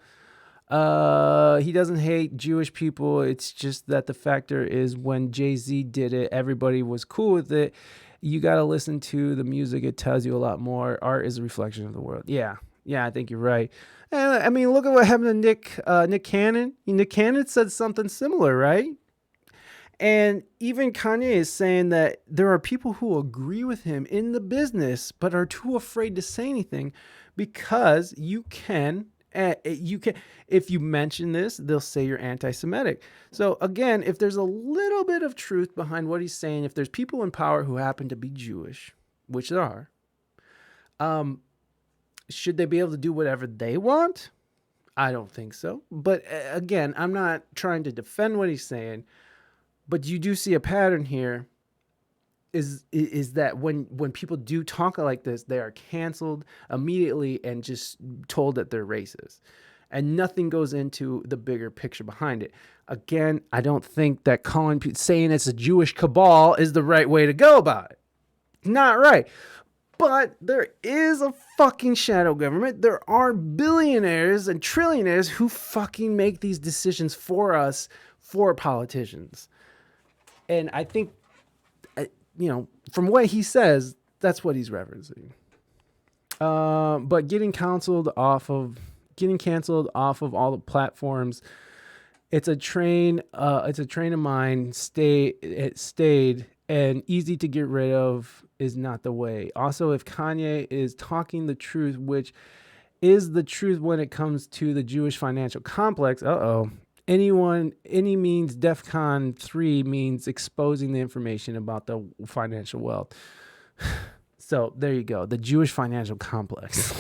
He doesn't hate Jewish people. It's just that the factor is when Jay-Z did it, everybody was cool with it. You got to listen to the music. It tells you a lot more. Art is a reflection of the world. Yeah, I think you're right. And I mean, look at what happened to Nick Cannon. Nick Cannon said something similar, right? And even Kanye is saying that there are people who agree with him in the business, but are too afraid to say anything because you can, if you mention this, they'll say you're anti-Semitic. So again, if there's a little bit of truth behind what he's saying, if there's people in power who happen to be Jewish, which there are, should they be able to do whatever they want? I don't think so. But again, I'm not trying to defend what he's saying. But you do see a pattern here is that when people do talk like this, they are canceled immediately and just told that they're racist. And nothing goes into the bigger picture behind it. Again, I don't think that saying it's a Jewish cabal is the right way to go about it. Not right. But there is a fucking shadow government. There are billionaires and trillionaires who fucking make these decisions for us, for politicians. And I think, from what he says, that's what he's referencing. But getting canceled off of all the platforms, it's a train of mine. It stayed, and easy to get rid of is not the way. Also, if Kanye is talking the truth, which is the truth when it comes to the Jewish financial complex, any means DEFCON 3 means exposing the information about the financial wealth. So there you go. The Jewish financial complex.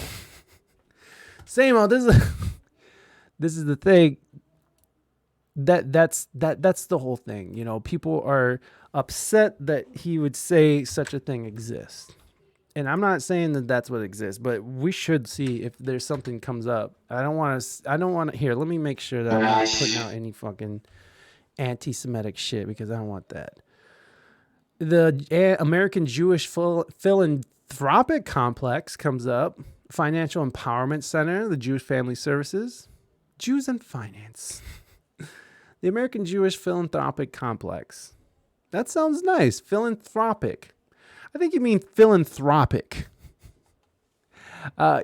Same old. This is the thing. That's the whole thing. People are upset that he would say such a thing exists. And I'm not saying that that's what exists, but we should see if there's something comes up. I don't want to, here, let me make sure that I'm not putting out any fucking anti-Semitic shit because I don't want that. The American Jewish Philanthropic Complex comes up. Financial Empowerment Center, the Jewish Family Services, Jews and Finance. The American Jewish Philanthropic Complex. That sounds nice. Philanthropic. I think you mean philanthropic.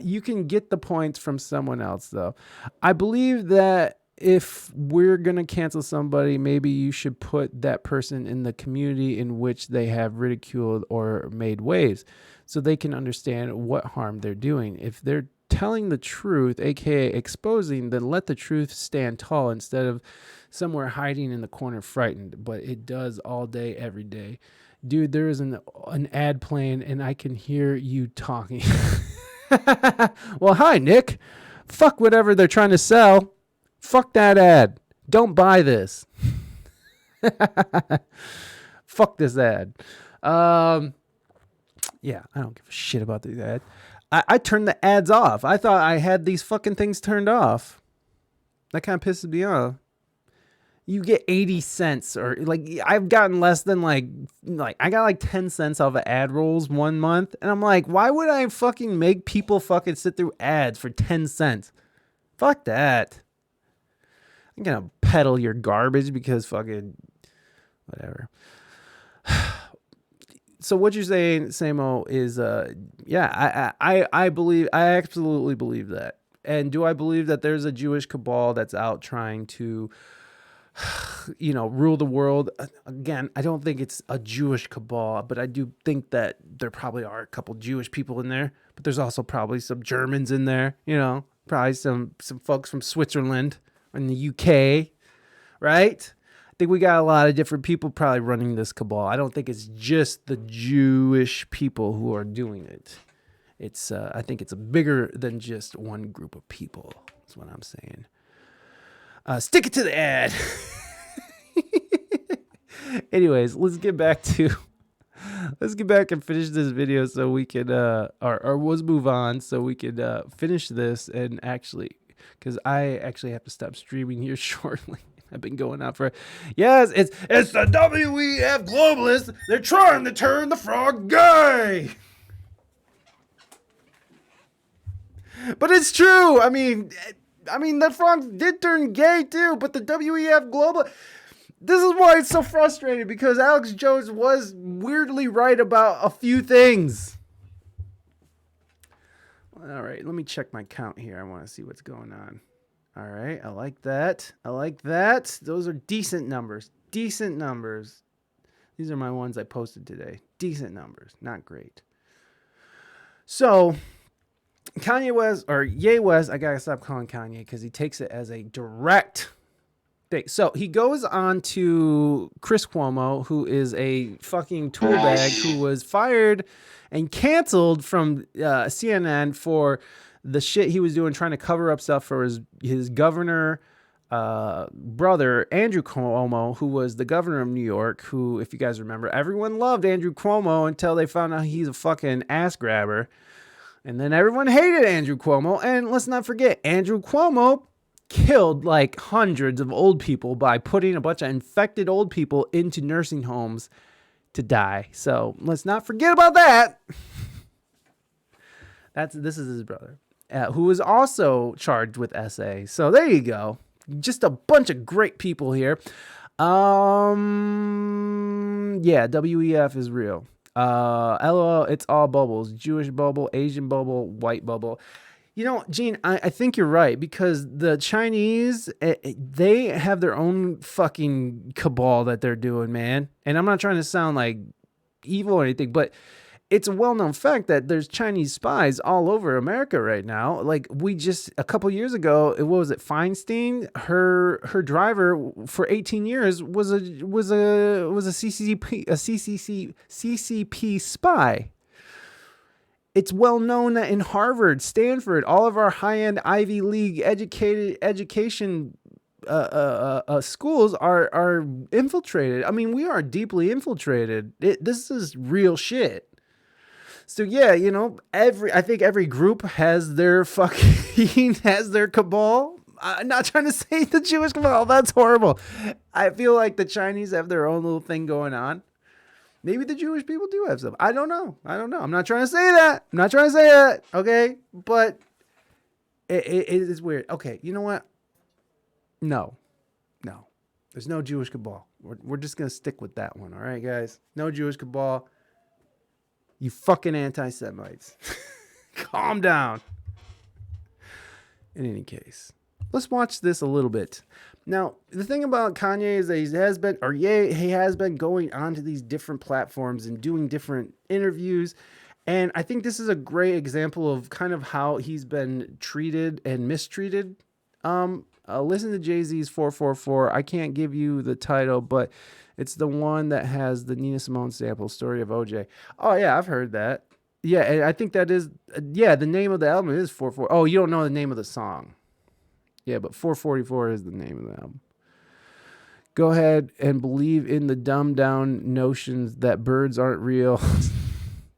You can get the points from someone else, though. I believe that if we're going to cancel somebody, maybe you should put that person in the community in which they have ridiculed or made waves so they can understand what harm they're doing. If they're telling the truth, aka exposing, then let the truth stand tall instead of somewhere hiding in the corner frightened. But it does all day, every day. Dude, there is an ad playing and I can hear you talking. Well, hi, Nick. Fuck whatever they're trying to sell. Fuck that ad. Don't buy this. Fuck this ad. Yeah, I don't give a shit about these ads. I turned the ads off. I thought I had these fucking things turned off. That kind of pisses me off. You get 80 cents or I've gotten less than I got 10 cents off of ad rolls 1 month. And I'm like, why would I fucking make people fucking sit through ads for 10 cents? Fuck that. I'm going to peddle your garbage because fucking whatever. So what you're saying, Samo, is, I believe, I absolutely believe that. And do I believe that there's a Jewish cabal that's out trying to, rule the world? Again, I don't think it's a Jewish cabal, but I do think that there probably are a couple Jewish people in there, but there's also probably some Germans in there, probably some folks from Switzerland and the UK, right? I think we got a lot of different people probably running this cabal. I don't think it's just the Jewish people who are doing it. I think it's bigger than just one group of people. That's what I'm saying. Stick it to the ad. Anyways, let's get back and finish this video so we can or let's move on so we can finish this and actually, because I actually have to stop streaming here shortly. I've been going out for yes, it's the WEF globalists. They're trying to turn the frog gay. But it's true. I mean the frog did turn gay too, but the WEF global. This is why it's so frustrating, because Alex Jones was weirdly right about a few things. All right, let me check my count here. I want to see what's going on. All right, I like that. Those are decent numbers. These are my ones I posted today. Decent numbers, not great. So, Kanye West, or Ye West, I gotta stop calling Kanye because he takes it as a direct thing. So he goes on to Chris Cuomo, who is a fucking tool bag, who was fired and canceled from CNN for the shit he was doing, trying to cover up stuff for his governor brother, Andrew Cuomo, who was the governor of New York, who, if you guys remember, everyone loved Andrew Cuomo until they found out he's a fucking ass grabber. And then everyone hated Andrew Cuomo. And let's not forget, Andrew Cuomo killed like hundreds of old people by putting a bunch of infected old people into nursing homes to die. So let's not forget about that. This is his brother, who was also charged with SA. So there you go. Just a bunch of great people here. Yeah, WEF is real. LOL, it's all bubbles. Jewish bubble, Asian bubble, white bubble. You know, Gene, I think you're right, because the Chinese, they have their own fucking cabal that they're doing, man. And I'm not trying to sound like evil or anything, but it's a well-known fact that there's Chinese spies all over America right now. Like, we just, a couple years ago, what was it, Feinstein? Her driver for 18 years was a CCP spy. It's well known that in Harvard, Stanford, all of our high-end Ivy League education schools are infiltrated. I mean, we are deeply infiltrated. This is real shit. So yeah, you know, I think every group has their has their cabal. I'm not trying to say the Jewish cabal. That's horrible. I feel like the Chinese have their own little thing going on. Maybe the Jewish people do have some. I don't know. I'm not trying to say that. Okay. But it is weird. Okay. You know what? No. There's no Jewish cabal. We're just going to stick with that one. All right, guys? No Jewish cabal. You fucking anti-Semites. Calm down. In any case, let's watch this a little bit. Now, the thing about Kanye is that he has been going onto these different platforms and doing different interviews. And I think this is a great example of kind of how he's been treated and mistreated. Listen to Jay-Z's 444. I can't give you the title, but it's the one that has the Nina Simone sample, Story of OJ. Oh, yeah, I've heard that. Yeah, and I think that is, the name of the album is 444. Oh, you don't know the name of the song. Yeah, but 444 is the name of the album. Go ahead and believe in the dumbed down notions that birds aren't real.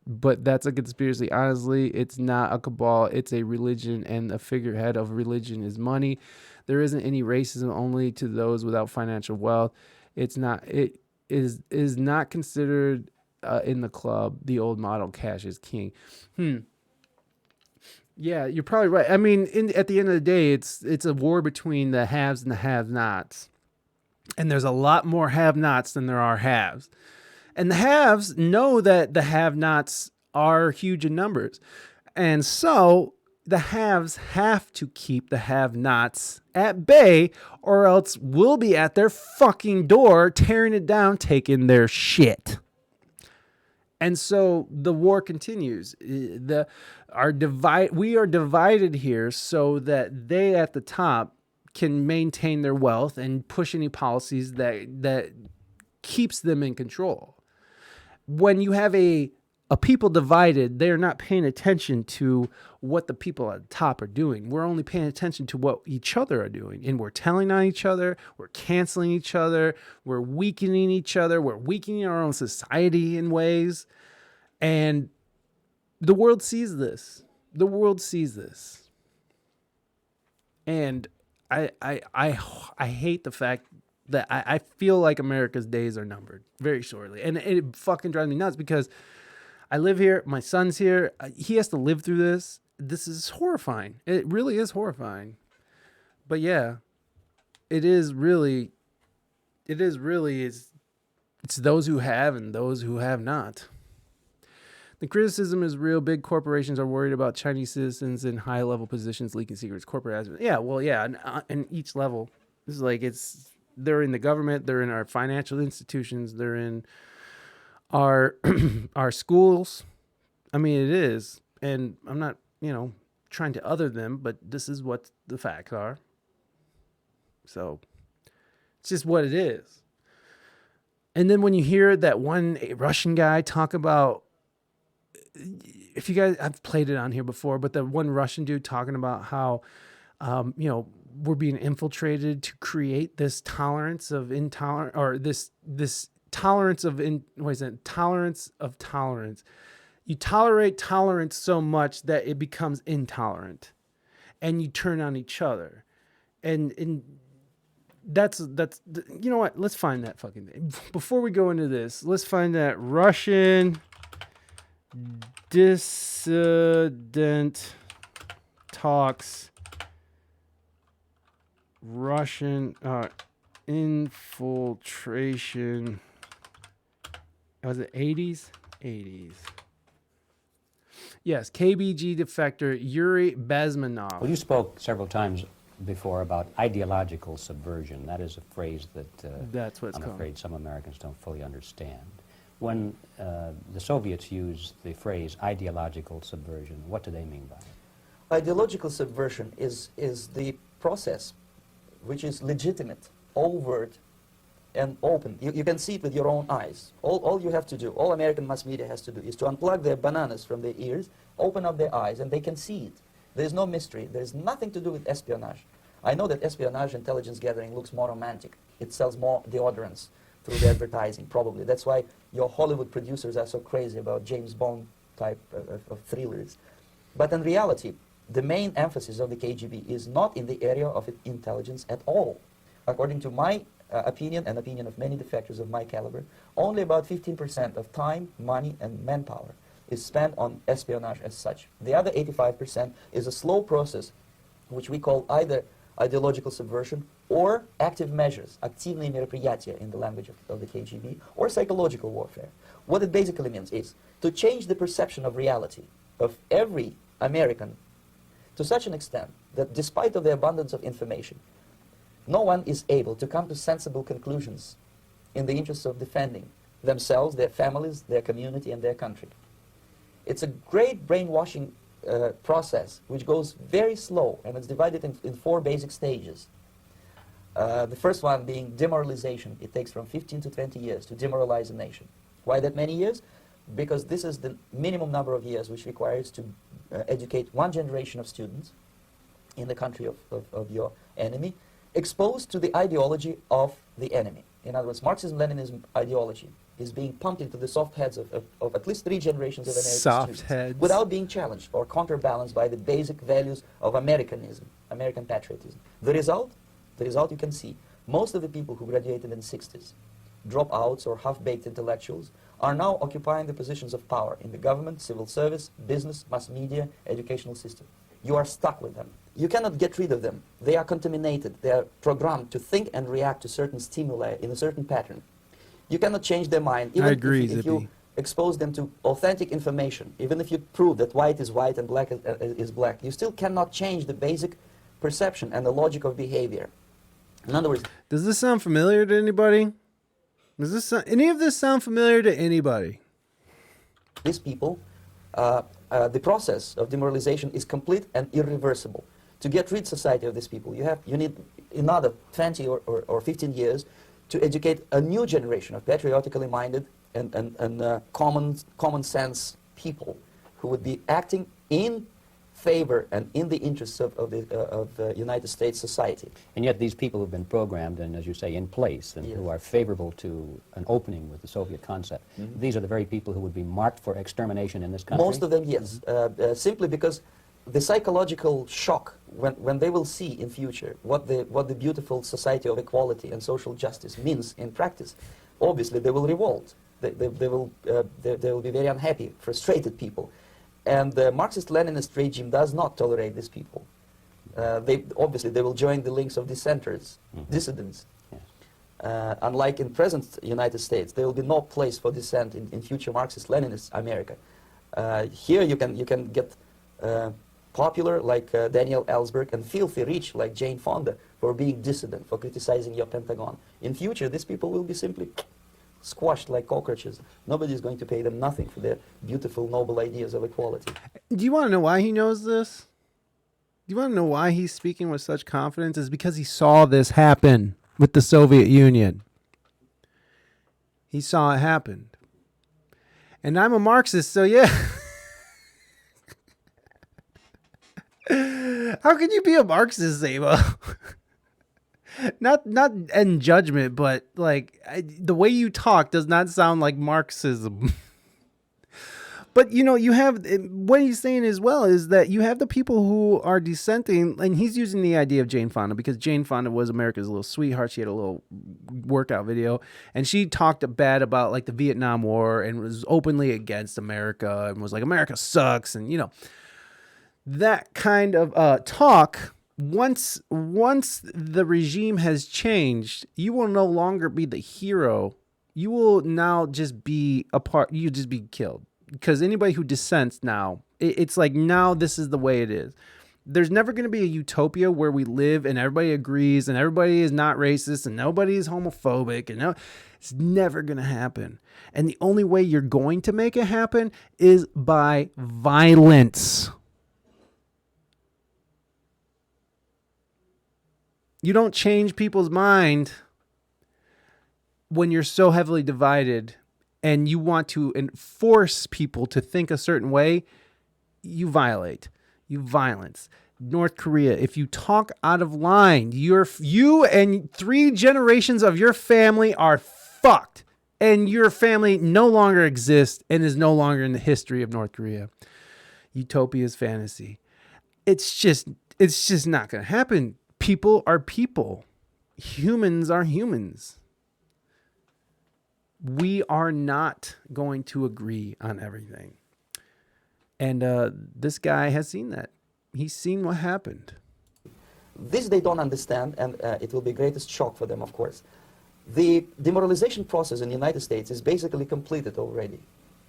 But that's a conspiracy. Honestly, it's not a cabal. It's a religion, and the figurehead of religion is money. There isn't any racism, only to those without financial wealth. It is not considered in the club. The old model, cash is king. Yeah, you're probably right. I mean, at the end of the day, it's a war between the haves and the have-nots. And there's a lot more have-nots than there are haves. And the haves know that the have-nots are huge in numbers. And so the haves have to keep the have-nots at bay, or else we'll be at their fucking door, tearing it down, taking their shit. And so the war continues. We are divided here so that they at the top can maintain their wealth and push any policies that keeps them in control. When you have a people divided, they're not paying attention to what the people at the top are doing. We're only paying attention to what each other are doing. And we're telling on each other. We're canceling each other. We're weakening each other. We're weakening our own society in ways. And the world sees this. The world sees this. And I hate the fact that I feel like America's days are numbered very shortly. And it fucking drives me nuts because I live here. My son's here. He has to live through this. This is horrifying. It really is horrifying. But yeah, it's those who have and those who have not. The criticism is real. Big corporations are worried about Chinese citizens in high-level positions leaking secrets. Corporate aspects. Yeah, well, yeah, and each level. This is like they're in the government, they're in our financial institutions, they're in our our schools. I mean, it is. And I'm not, trying to other them, but this is what the facts are. So it's just what it is. And then when you hear that one Russian guy talk about, if you guys, I've played it on here before, but the one Russian dude talking about how, we're being infiltrated to create this tolerance of intolerance, or this tolerance of tolerance of tolerance. You tolerate tolerance so much that it becomes intolerant, and you turn on each other, and that's you know what? Let's find that fucking thing. Before we go into this, let's find that Russian dissident talks Russian infiltration. Was it 80s? 80s. Yes, KBG defector Yuri Bezmenov. Well, you spoke several times before about ideological subversion. That is a phrase that That's what it's I'm called. afraid some Americans don't fully understand. When the Soviets used the phrase ideological subversion, what do they mean by it? Ideological subversion is the process which is legitimate, overt, and open. You can see it with your own eyes. All you have to do, all American mass media has to do, is to unplug their bananas from their ears, open up their eyes, and they can see it. There's no mystery. There's nothing to do with espionage. I know that espionage, intelligence gathering, looks more romantic. It sells more deodorants through the advertising, probably. That's why your Hollywood producers are so crazy about James Bond type of thrillers. But in reality, the main emphasis of the KGB is not in the area of intelligence at all. According to my opinion and opinion of many defectors of my caliber, only about 15% of time, money, and manpower is spent on espionage as such. The other 85% is a slow process which we call either ideological subversion or active measures, активные мероприятия in the language of the KGB, or psychological warfare. What it basically means is to change the perception of reality of every American to such an extent that despite of the abundance of information, no one is able to come to sensible conclusions in the interests of defending themselves, their families, their community, and their country. It's a great brainwashing process which goes very slow, and it's divided in 4 basic stages. The first one being demoralization. It takes from 15 to 20 years to demoralize a nation. Why that many years? Because this is the minimum number of years which requires to educate one generation of students in the country of your enemy, exposed to the ideology of the enemy. In other words, Marxism-Leninism ideology is being pumped into the soft heads of at least 3 generations of American students heads. without being challenged or counterbalanced by the basic values of Americanism, American patriotism. The result you can see. Most of the people who graduated in the 60s, dropouts or half-baked intellectuals, are now occupying the positions of power in the government, civil service, business, mass media, educational system. You are stuck with them. You cannot get rid of them. They are contaminated. They are programmed to think and react to certain stimuli in a certain pattern. You cannot change their mind. Even I agree, if you expose them to authentic information, even if you prove that white is white and black is black, you still cannot change the basic perception and the logic of behavior. In other words, does this sound familiar to anybody? Any of this sound familiar to anybody? these people, the process of demoralization is complete and irreversible. To get rid society of these people, you need another 20 or 15 years to educate a new generation of patriotically minded and common sense people who would be acting in favor and in the interests of the United States society. And yet these people have been programmed and, as you say, in place, and Yes. who are favorable to an opening with the Soviet concept. These are the very people who would be marked for extermination in this country? Most of them, yes. Simply because the psychological shock when they will see in future what the beautiful society of equality and social justice means in practice, obviously they will revolt. They will be very unhappy, frustrated people. And the Marxist-Leninist regime does not tolerate these people. Obviously they will join the links of dissenters, dissidents. Yes. Unlike in present United States, there will be no place for dissent in future Marxist-Leninist America. Here you can get popular like Daniel Ellsberg and filthy rich like Jane Fonda for being dissident, for criticizing your Pentagon. In future, these people will be simply squashed like cockroaches. Nobody is going to pay them nothing for their beautiful, noble ideas of equality. Do you want to know why he knows this? Do you want to know why he's speaking with such confidence? It's because he saw this happen with the Soviet Union. He saw it happen. And I'm a Marxist, so yeah. How can you be a Marxist, Zabo? Not in judgment, but like the way you talk does not sound like Marxism. But you know, you have what he's saying as well is that you have the people who are dissenting, and he's using the idea of Jane Fonda because Jane Fonda was America's little sweetheart. She had a little workout video, and she talked bad about like the Vietnam War and was openly against America and was like America sucks, and you know that kind of talk. Once the regime has changed, you will no longer be the hero. You will now just be a part. You just be killed because anybody who dissents now, it's like now this is the way it is. There's never going to be a utopia where we live and everybody agrees and everybody is not racist and nobody is homophobic and no, it's never going to happen. And the only way you're going to make it happen is by violence. You don't change people's mind when you're so heavily divided and you want to enforce people to think a certain way. You violate. You violence. North Korea, if you talk out of line, you and 3 generations of your family are fucked. And your family no longer exists and is no longer in the history of North Korea. Utopia's fantasy. It's just not going to happen. People are people. Humans are humans. We are not going to agree on everything. And this guy has seen that. He's seen what happened. This they don't understand, and it will be greatest shock for them, of course. The demoralization process in the United States is basically completed already.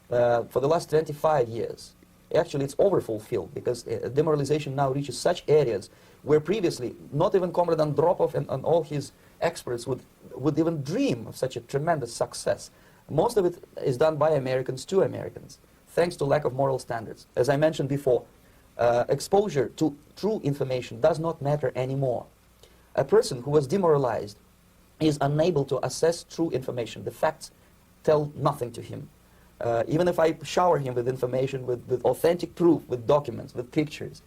For the last 25 years. Actually, it's overfulfilled because demoralization now reaches such areas where previously not even Comrade Andropov and all his experts would even dream of such a tremendous success. Most of it is done by Americans to Americans, thanks to lack of moral standards. As I mentioned before, exposure to true information does not matter anymore. A person who was demoralized is unable to assess true information. The facts tell nothing to him. Even if I shower him with information, with authentic proof, with documents, with pictures,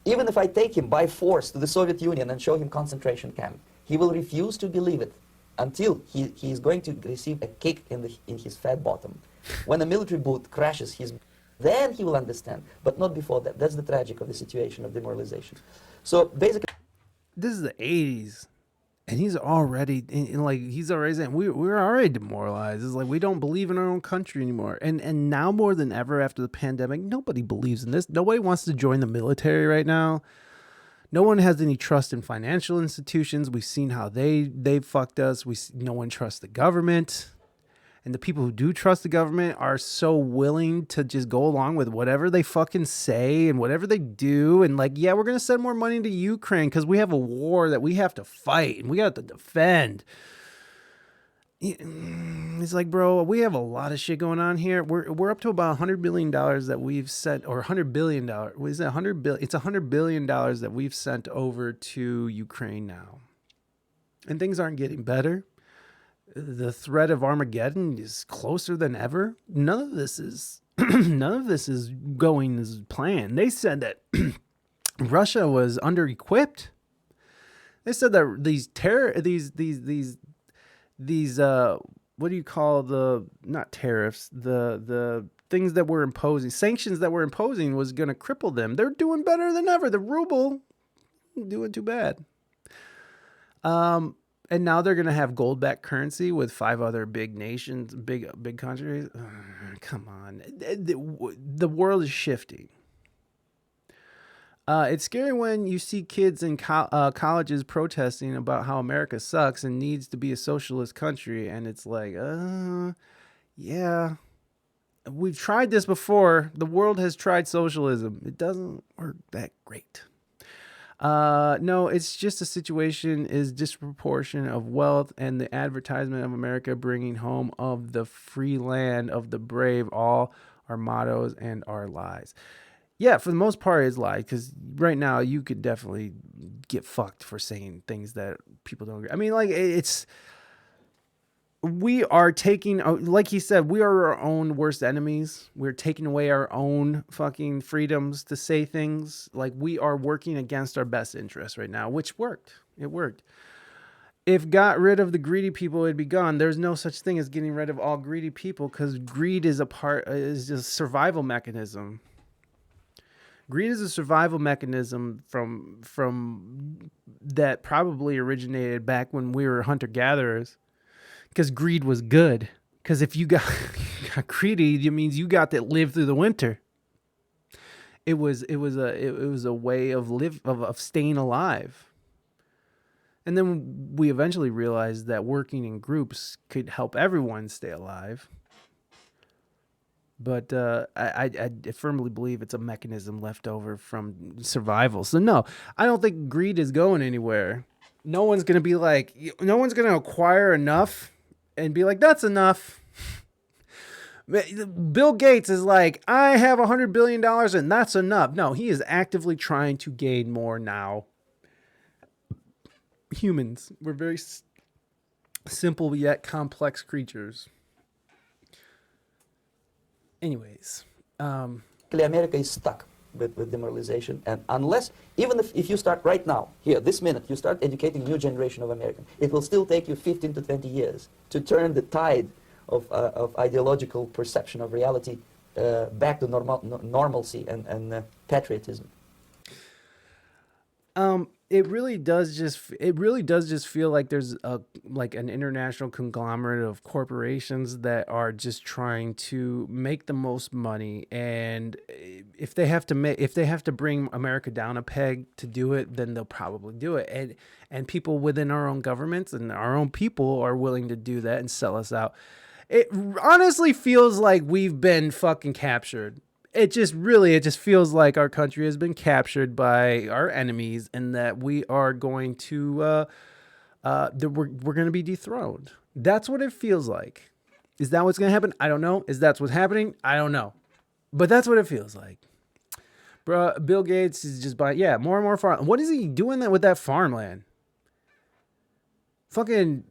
even if I take him by force to the Soviet Union and show him concentration camp, he will refuse to believe it until he is going to receive a kick in his fat bottom. When a military boot crashes then he will understand, but not before that. That's the tragic of the situation of demoralization. So basically, This is the 80s. And he's already saying we're already demoralized. It's like we don't believe in our own country anymore. And now more than ever after the pandemic, nobody believes in this. Nobody wants to join the military right now. No one has any trust in financial institutions. We've seen how they fucked us. No one trusts the government. And the people who do trust the government are so willing to just go along with whatever they fucking say and whatever they do. And like, yeah, we're going to send more money to Ukraine because we have a war that we have to fight and we have to defend. It's like, bro, we have a lot of shit going on here. We're up to about $100 billion that we've sent, or $100 billion. What is it? It's $100 billion that we've sent over to Ukraine now. And things aren't getting better. The threat of Armageddon is closer than ever. None of this is none of this is going as planned. They said that Russia was under-equipped. They said that these what do you call the, not tariffs, the things that we're imposing, sanctions that we're imposing was going to cripple them. They're doing better than ever. The ruble doing too bad. And now they're going to have gold-backed currency with 5 other big nations, big countries. Come on. The world is shifting. It's scary when you see kids in colleges protesting about how America sucks and needs to be a socialist country. And it's like, yeah, we've tried this before. The world has tried socialism. It doesn't work that great. No, it's just a situation is disproportion of wealth and the advertisement of America bringing home of the free land of the brave, all our mottos and our lies. Yeah, for the most part, it's lies, because right now you could definitely get fucked for saying things that people don't agree. I mean, like, we are taking, like he said, we are our own worst enemies. We're taking away our own fucking freedoms to say things. Like, we are working against our best interests right now, which worked. It worked. If got rid of the greedy people, it'd be gone. There's no such thing as getting rid of all greedy people, because greed is is a survival mechanism. Greed is a survival mechanism from that probably originated back when we were hunter-gatherers. Because greed was good. Because if you got greedy, it means you got to live through the winter. It was a way of staying alive. And then we eventually realized that working in groups could help everyone stay alive. But I firmly believe it's a mechanism left over from survival. So no, I don't think greed is going anywhere. No one's going to acquire enough and be like, that's enough. Bill Gates is like, I have $100 billion and that's enough. No, he is actively trying to gain more now. Humans, we're very simple yet complex creatures. Anyways. America is stuck with demoralization, and unless, even if you start right now, here, this minute, you start educating new generation of Americans, it will still take you 15 to 20 years to turn the tide of ideological perception of reality back to normalcy and patriotism. It really does just feel like there's an international conglomerate of corporations that are just trying to make the most money, and if they have to bring America down a peg to do it, then they'll probably do it. And people within our own governments and our own people are willing to do that and sell us out. It honestly feels like we've been fucking captured. It just feels like our country has been captured by our enemies, and that we are going to, we're going to be dethroned. That's what it feels like. Is that what's going to happen? I don't know. Is that what's happening? I don't know. But that's what it feels like. Bro, Bill Gates is just buying, more and more farm. What is he doing with that farmland? Fucking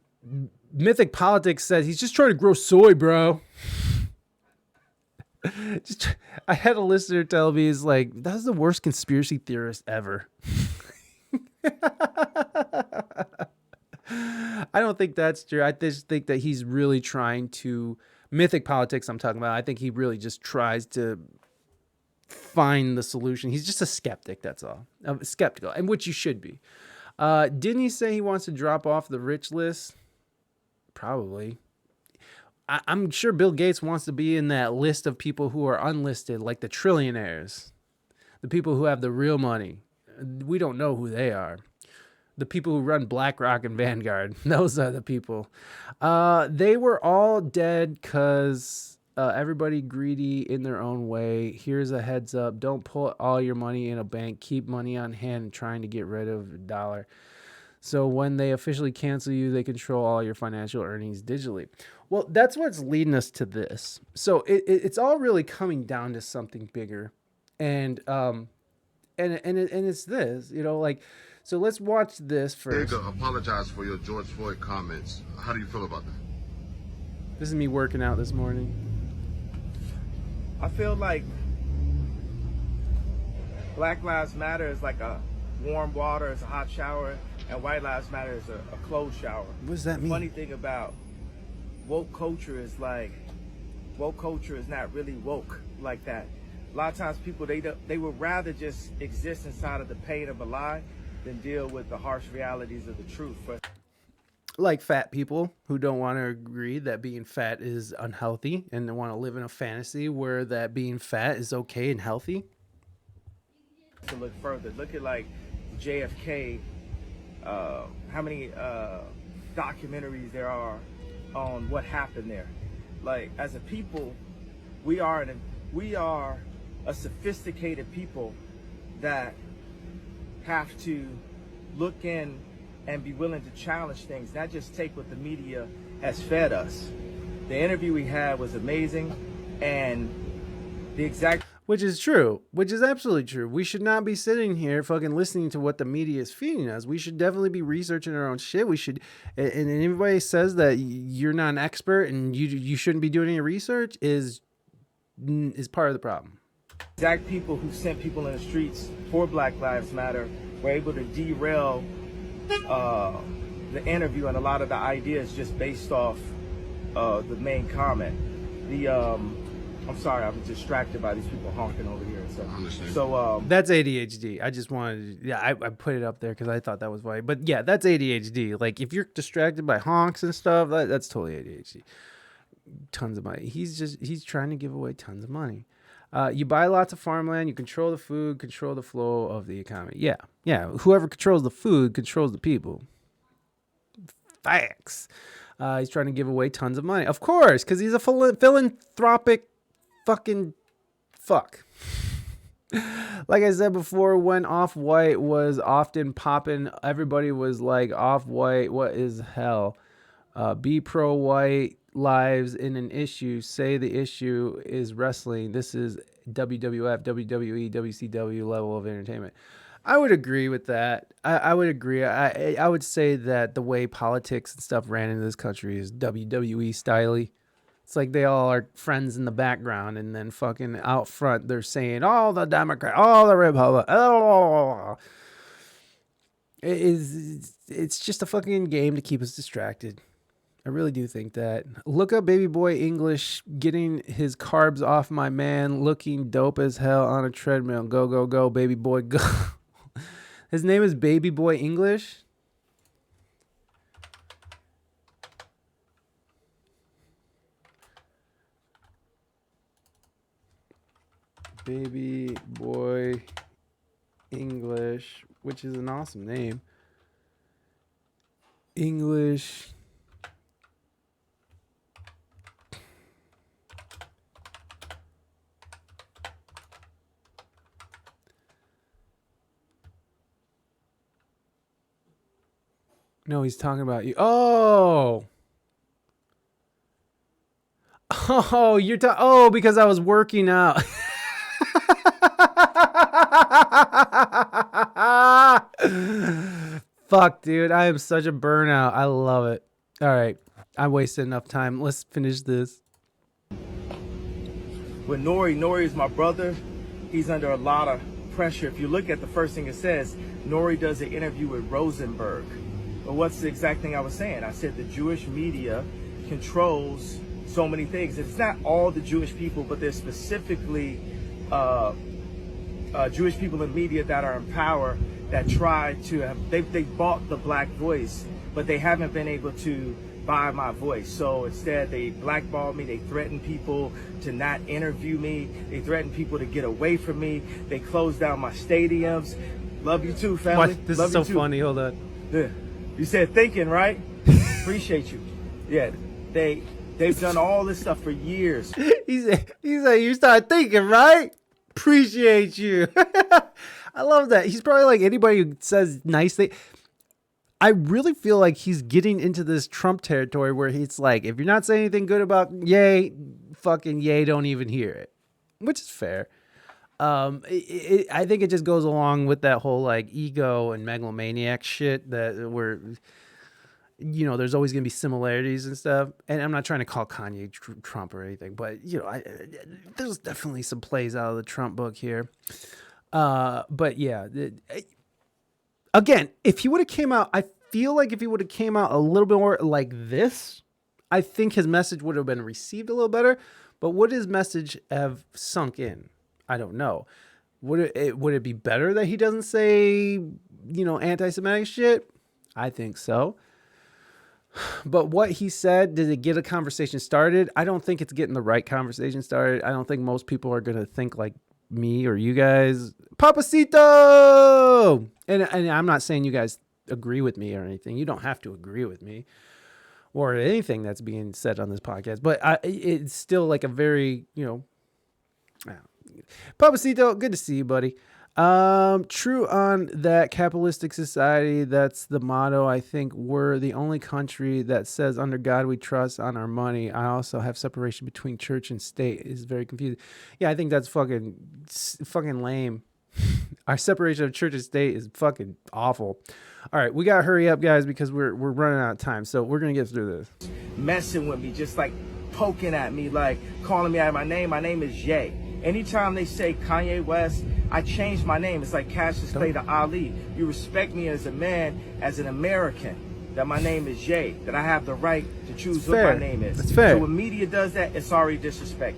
Mythic Politics says he's just trying to grow soy, bro. I had a listener tell me, he's like, that's the worst conspiracy theorist ever. I don't think that's true. I just think that he's really trying to, Mythic Politics I'm talking about, I think he really just tries to find the solution. He's just a skeptic, that's all. Skeptical, and which you should be. Didn't he say he wants to drop off the rich list? Probably. I'm sure Bill Gates wants to be in that list of people who are unlisted, like the trillionaires, the people who have the real money. We don't know who they are. The people who run BlackRock and Vanguard, those are the people. They were all dead because everybody greedy in their own way. Here's a heads up. Don't put all your money in a bank. Keep money on hand trying to get rid of the dollar. So when they officially cancel you, they control all your financial earnings digitally. Well, that's what's leading us to this. So it's all really coming down to something bigger, and it's this, like. So let's watch this first. Apologize for your George Floyd comments. How do you feel about that? This is me working out this morning. I feel like Black Lives Matter is like a warm water, is a hot shower, and White Lives Matter is a cold shower. What does that mean? The funny thing about woke culture is like, woke culture is not really woke like that. A lot of times people, they would rather just exist inside of the pain of a lie than deal with the harsh realities of the truth. But like fat people who don't want to agree that being fat is unhealthy and they want to live in a fantasy where that being fat is okay and healthy. to look further, look at like JFK, how many documentaries there are on what happened there. Like, as a people, we are a sophisticated people that have to look in and be willing to challenge things, not just take what the media has fed us. The interview we had was amazing, and the exact... Which is true, which is absolutely true. We should not be sitting here fucking listening to what the media is feeding us. We should definitely be researching our own shit. We should, and anybody says that you're not an expert and you shouldn't be doing any research is part of the problem. Exact people who sent people in the streets for Black Lives Matter were able to derail the interview and a lot of the ideas just based off the main comment. I'm sorry, I'm distracted by these people honking over here. So that's ADHD. I just wanted, I put it up there because I thought that was funny. But yeah, that's ADHD. Like if you're distracted by honks and stuff, that's totally ADHD. Tons of money. He's trying to give away tons of money. You buy lots of farmland. You control the food, control the flow of the economy. Yeah. Whoever controls the food controls the people. Facts. He's trying to give away tons of money, of course, because he's a philanthropic fucking fuck. Like I said before, when Off-White was often popping, everybody was like, Off-White, what is hell? Be pro-white lives in an issue. Say the issue is wrestling. This is WWF, WWE, WCW level of entertainment. I would agree with that. I would agree. I would say that the way politics and stuff ran into this country is WWE style-y. It's like they all are friends in the background, and then fucking out front they're saying, "Oh, the Democrat, oh, the Republican." Oh. It's just a fucking game to keep us distracted. I really do think that. Look up Baby Boy English getting his carbs off my man, looking dope as hell on a treadmill. Go, go, go, baby boy, go. His name is Baby Boy English. Baby Boy English, which is an awesome name. English. No, he's talking about you. Oh. Oh, because I was working out. Fuck, dude. I am such a burnout. I love it. All right. I wasted enough time. Let's finish this. With Nori is my brother. He's under a lot of pressure. If you look at the first thing it says, Nori does an interview with Rosenberg. But what's the exact thing I was saying? I said the Jewish media controls so many things. It's not all the Jewish people, but there's specifically Jewish people in media that are in power that try to have, they bought the black voice, but they haven't been able to buy my voice. So instead they blackball me, they threaten people to not interview me, they threaten people to get away from me, they close down my stadiums. Love you too, family. What? This Love is so you too. funny. Hold on. Yeah. You said thinking, right? Appreciate you. Yeah, they've done all this stuff for years. He said you start thinking, right? Appreciate you. I love that. He's probably like anybody who says nice things. I really feel like he's getting into this Trump territory where he's like, if you're not saying anything good about yay, fucking yay, don't even hear it, which is fair. I think it just goes along with that whole like ego and megalomaniac shit that you know, there's always going to be similarities and stuff. And I'm not trying to call Kanye Trump or anything, but, you know, there's definitely some plays out of the Trump book here. But yeah, again, if he would have came out, I feel like if he would have came out a little bit more like this, I think his message would have been received a little better. But would his message have sunk in? I don't know. Would it be better that he doesn't say, you know, anti-Semitic shit? I think so. But what he said, did it get a conversation started? I don't think it's getting the right conversation started. I don't think most people are going to think like me or you guys. Papacito! And I'm not saying you guys agree with me or anything. You don't have to agree with me or anything that's being said on this podcast. But it's still like a very, you know, Papacito, good to see you, buddy. True on that capitalistic society. That's the motto. I think we're the only country that says under God we trust on our money. I also have separation between church and state is very confusing. Yeah, I think that's fucking lame. Our separation of church and state is fucking awful. All right, we gotta hurry up, guys, because we're running out of time. So we're gonna get through this. Messing with me, just like poking at me, like calling me out of my name. My name is Jay. Anytime they say Kanye West, I change my name. It's like Cassius Clay to Ali. You respect me as a man, as an American, that my name is Jay, that I have the right to choose what my name is. That's fair. So when media does that, it's already disrespect.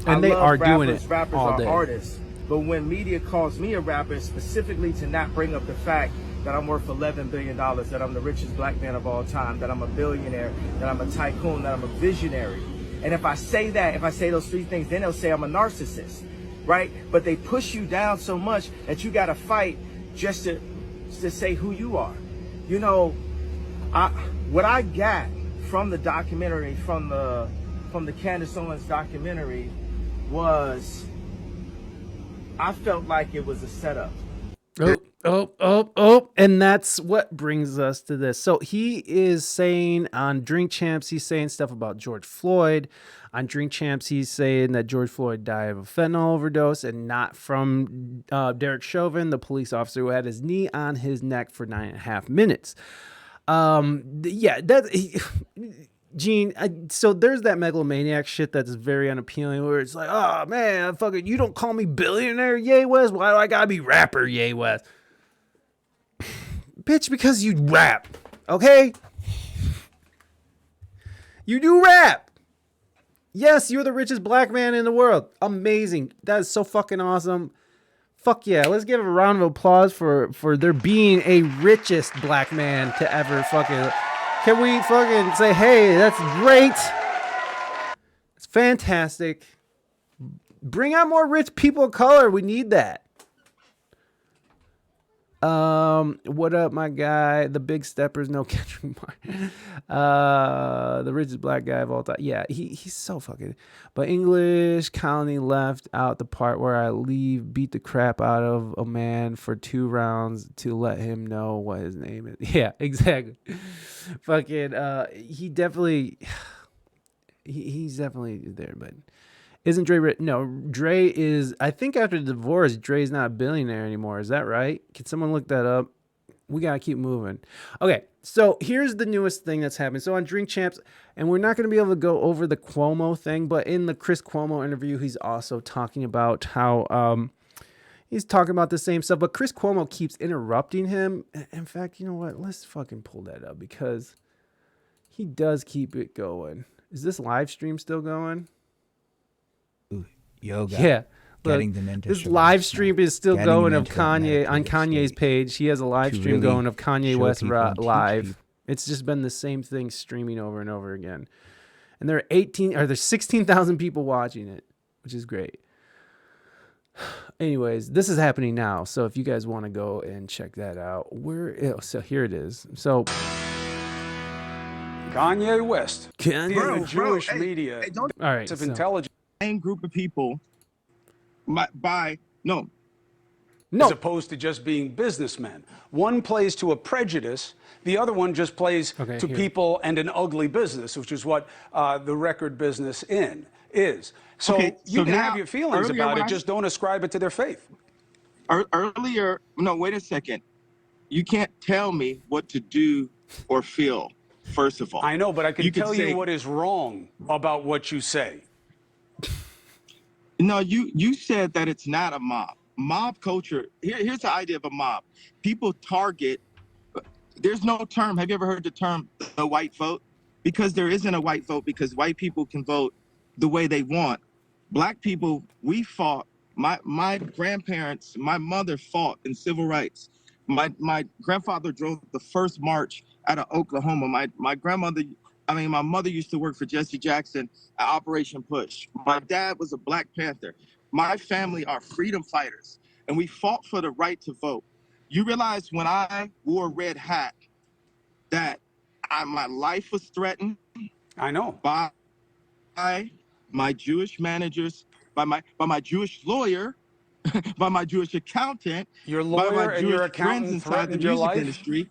And they are doing it rappers all day. are artists. But when media calls me a rapper, specifically to not bring up the fact that I'm worth $11 billion, that I'm the richest black man of all time, that I'm a billionaire, that I'm a tycoon, that I'm a visionary. And if I say that, if I say those three things, then they'll say I'm a narcissist, right? But they push you down so much that you got to fight just to say who you are. You know, what I got from the documentary, from the Candace Owens documentary, was I felt like it was a setup. And that's what brings us to this. So he is saying on Drink Champs, he's saying stuff about George Floyd. On Drink Champs, he's saying that George Floyd died of a fentanyl overdose and not from Derek Chauvin, the police officer who had his knee on his neck for 9.5 minutes. Gene, so there's that megalomaniac shit that's very unappealing where it's like, oh man, fucking, you don't call me billionaire Ye West. Why do I gotta be rapper Ye West? Bitch, because you rap, okay? You do rap. Yes, you're the richest black man in the world. Amazing. That is so fucking awesome. Fuck yeah. Let's give a round of applause for there being a richest black man to ever fucking... Can we fucking say, hey, that's great. It's fantastic. Bring out more rich people of color. We need that. What up, my guy? The big steppers, no Kendrick Lamar. The richest black guy of all time. Yeah, he's so fucking. But English Colony left out the part where I beat the crap out of a man for 2 rounds to let him know what his name is. Yeah, exactly. Fucking. He definitely. He's definitely there, but. Isn't Dre rich? No, Dre is, I think after the divorce, Dre's not a billionaire anymore. Is that right? Can someone look that up? We got to keep moving. Okay, so here's the newest thing that's happened. So on Drink Champs, and we're not going to be able to go over the Cuomo thing, but in the Chris Cuomo interview, he's also talking about how he's talking about the same stuff, but Chris Cuomo keeps interrupting him. In fact, you know what? Let's fucking pull that up because he does keep it going. Is this live stream still going? Yoga. Yeah. Getting them into this live stream is still Getting going them of into a Kanye on Kanye's state page. He has a live to stream really going of Kanye show West people and teach live. people. It's just been the same thing streaming over and over again. And there's 16,000 people watching it, which is great. Anyways, this is happening now. So if you guys want to go and check that out, so here it is. So Kanye West, Kanye. the Jewish media, all right, of intelligence, same group of people, as opposed to just being businessmen. One plays to a prejudice, the other one just plays to people and an ugly business, which is what the record business is. So you can have your feelings about it, just don't ascribe it to their faith. Earlier, no, wait a second. You can't tell me what to do or feel. first of all. I know, but I can tell say, you what is wrong about what you say. No, you said that it's not a mob. Mob culture. Here's the idea of a mob. People target. There's no term. Have you ever heard the term the white vote? Because there isn't a white vote, because white people can vote the way they want. Black people, we fought. My grandparents, my mother fought in civil rights. My grandfather drove the first march out of Oklahoma. My mother used to work for Jesse Jackson at Operation Push. My dad was a Black Panther. My family are freedom fighters, and we fought for the right to vote. You realize when I wore a red hat that my life was threatened. I know. By my Jewish managers, by my Jewish lawyer, by my Jewish accountant, your lawyer lawyer and your friends accountant inside the threatened your music life? industry.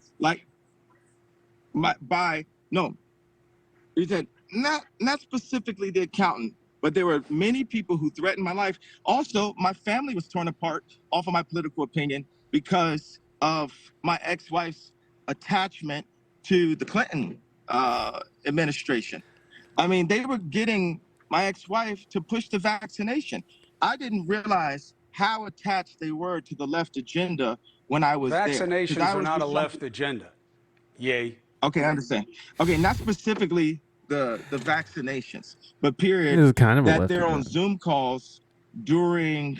He said not specifically the accountant, but there were many people who threatened my life. Also, my family was torn apart off of my political opinion because of my ex-wife's attachment to the Clinton administration. I mean, they were getting my ex-wife to push the vaccination. I didn't realize how attached they were to the left agenda when I was there. Vaccinations are not a left agenda. Yay. Okay, I understand. Okay, not specifically the vaccinations, but period. This is kind of a that left they're on agenda. Zoom calls during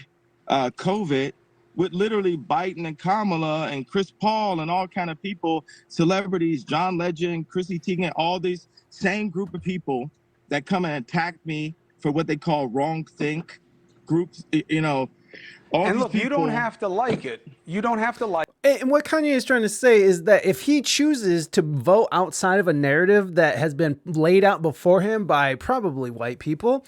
COVID with literally Biden and Kamala and Chris Paul and all kind of people, celebrities, John Legend, Chrissy Teigen, all these same group of people that come and attack me for what they call wrong think groups, all And these look, people. you don't have to like it. You don't have to like it. And what Kanye is trying to say is that if he chooses to vote outside of a narrative that has been laid out before him by probably white people,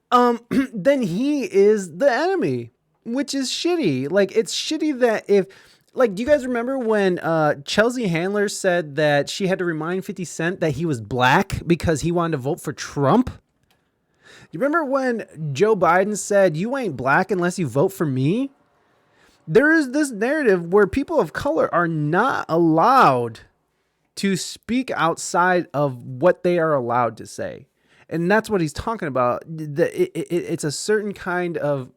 then he is the enemy, which is shitty. Like, it's shitty that do you guys remember when Chelsea Handler said that she had to remind 50 Cent that he was black because he wanted to vote for Trump? You remember when Joe Biden said, "You ain't black unless you vote for me"? There is this narrative where people of color are not allowed to speak outside of what they are allowed to say. And that's what he's talking about. It's a certain kind of,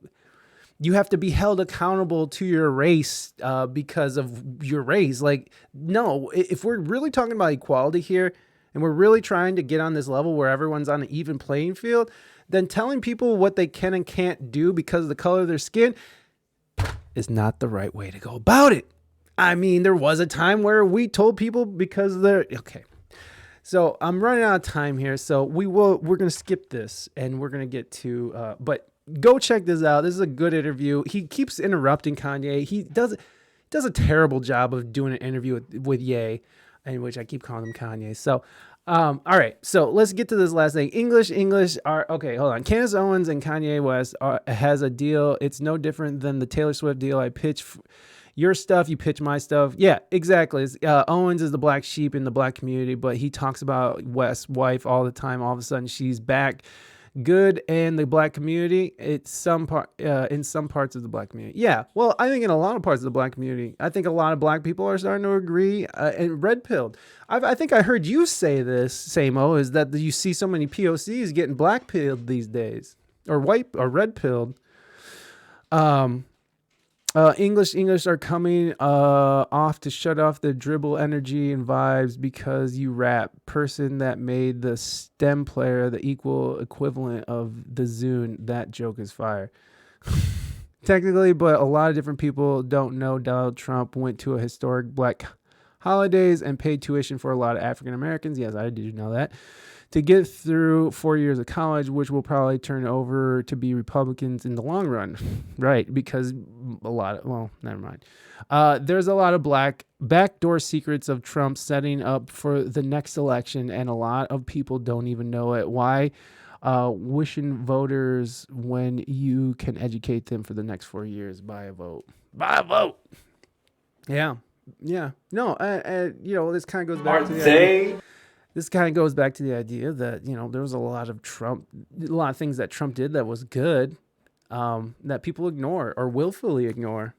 you have to be held accountable to your race because of your race. Like, no, if we're really talking about equality here and we're really trying to get on this level where everyone's on an even playing field, then telling people what they can and can't do because of the color of their skin is not the right way to go about it. I mean, there was a time where we told people because they're okay. So I'm running out of time here. So we're going to skip this and we're going to get to, but go check this out. This is a good interview. He keeps interrupting Kanye. He does a terrible job of doing an interview with Ye, in which I keep calling him Kanye. So, all right. So let's get to this last thing. English are okay. Hold on. Candace Owens and Kanye West has a deal. It's no different than the Taylor Swift deal. I pitch your stuff, you pitch my stuff. Yeah, exactly. Owens is the black sheep in the black community, but he talks about West's wife all the time. All of a sudden, she's back good in the black community. It's in some parts of the black community. Yeah, well, I think in a lot of parts of the black community, I think a lot of black people are starting to agree and red-pilled. I think I heard you say this, Samo, is that you see so many POCs getting black-pilled these days, or white or red-pilled. English are coming off to shut off the dribble energy and vibes because you rap. Person that made the STEM player the equivalent of the Zune. That joke is fire. Technically, but a lot of different people don't know Donald Trump went to a historic black holidays and paid tuition for a lot of African Americans. Yes, I did know that. To get through 4 years of college, which will probably turn over to be Republicans in the long run. Right, because never mind. There's a lot of black backdoor secrets of Trump setting up for the next election, and a lot of people don't even know it. Why wishing voters when you can educate them for the next 4 years? Buy a vote. Buy a vote. Yeah. No, this kind of goes back to the idea. This kind of goes back to the idea that, there was a lot of things that Trump did that was good, that people ignore or willfully ignore.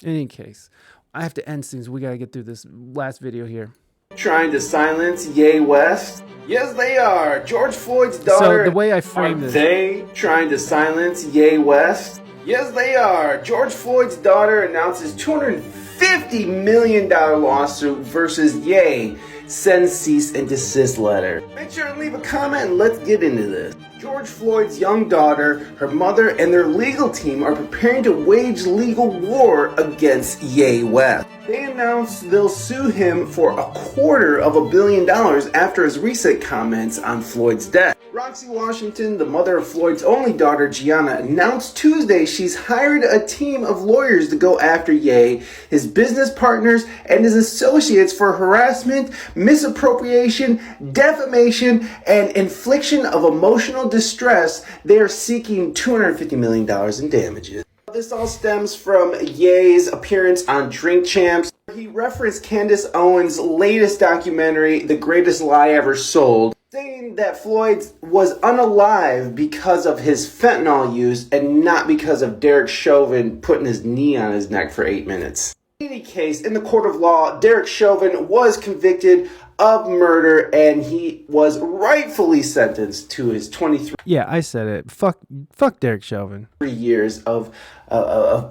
In any case, I have to end things. We got to get through this last video here. trying to silence Ye West? Yes, they are. George Floyd's daughter. So the way I frame this, they trying to silence Ye West? Yes, they are. George Floyd's daughter announces $250 million lawsuit versus Ye, sends cease and desist letter. Make sure to leave a comment and let's get into this. George Floyd's young daughter, her mother, and their legal team are preparing to wage legal war against Ye West. They announced they'll sue him for $250 million after his recent comments on Floyd's death. Roxy Washington, the mother of Floyd's only daughter, Gianna, announced Tuesday she's hired a team of lawyers to go after Ye, his business partners, and his associates for harassment, misappropriation, defamation, and infliction of emotional distress. They are seeking $250 million in damages. This all stems from Ye's appearance on Drink Champs. He referenced Candace Owens' latest documentary, The Greatest Lie Ever Sold, saying that Floyd was unalive because of his fentanyl use and not because of Derek Chauvin putting his knee on his neck for 8 minutes. In any case, in the court of law, Derek Chauvin was convicted of murder and he was rightfully sentenced to his 23 I said it. Fuck Derek Chauvin. years of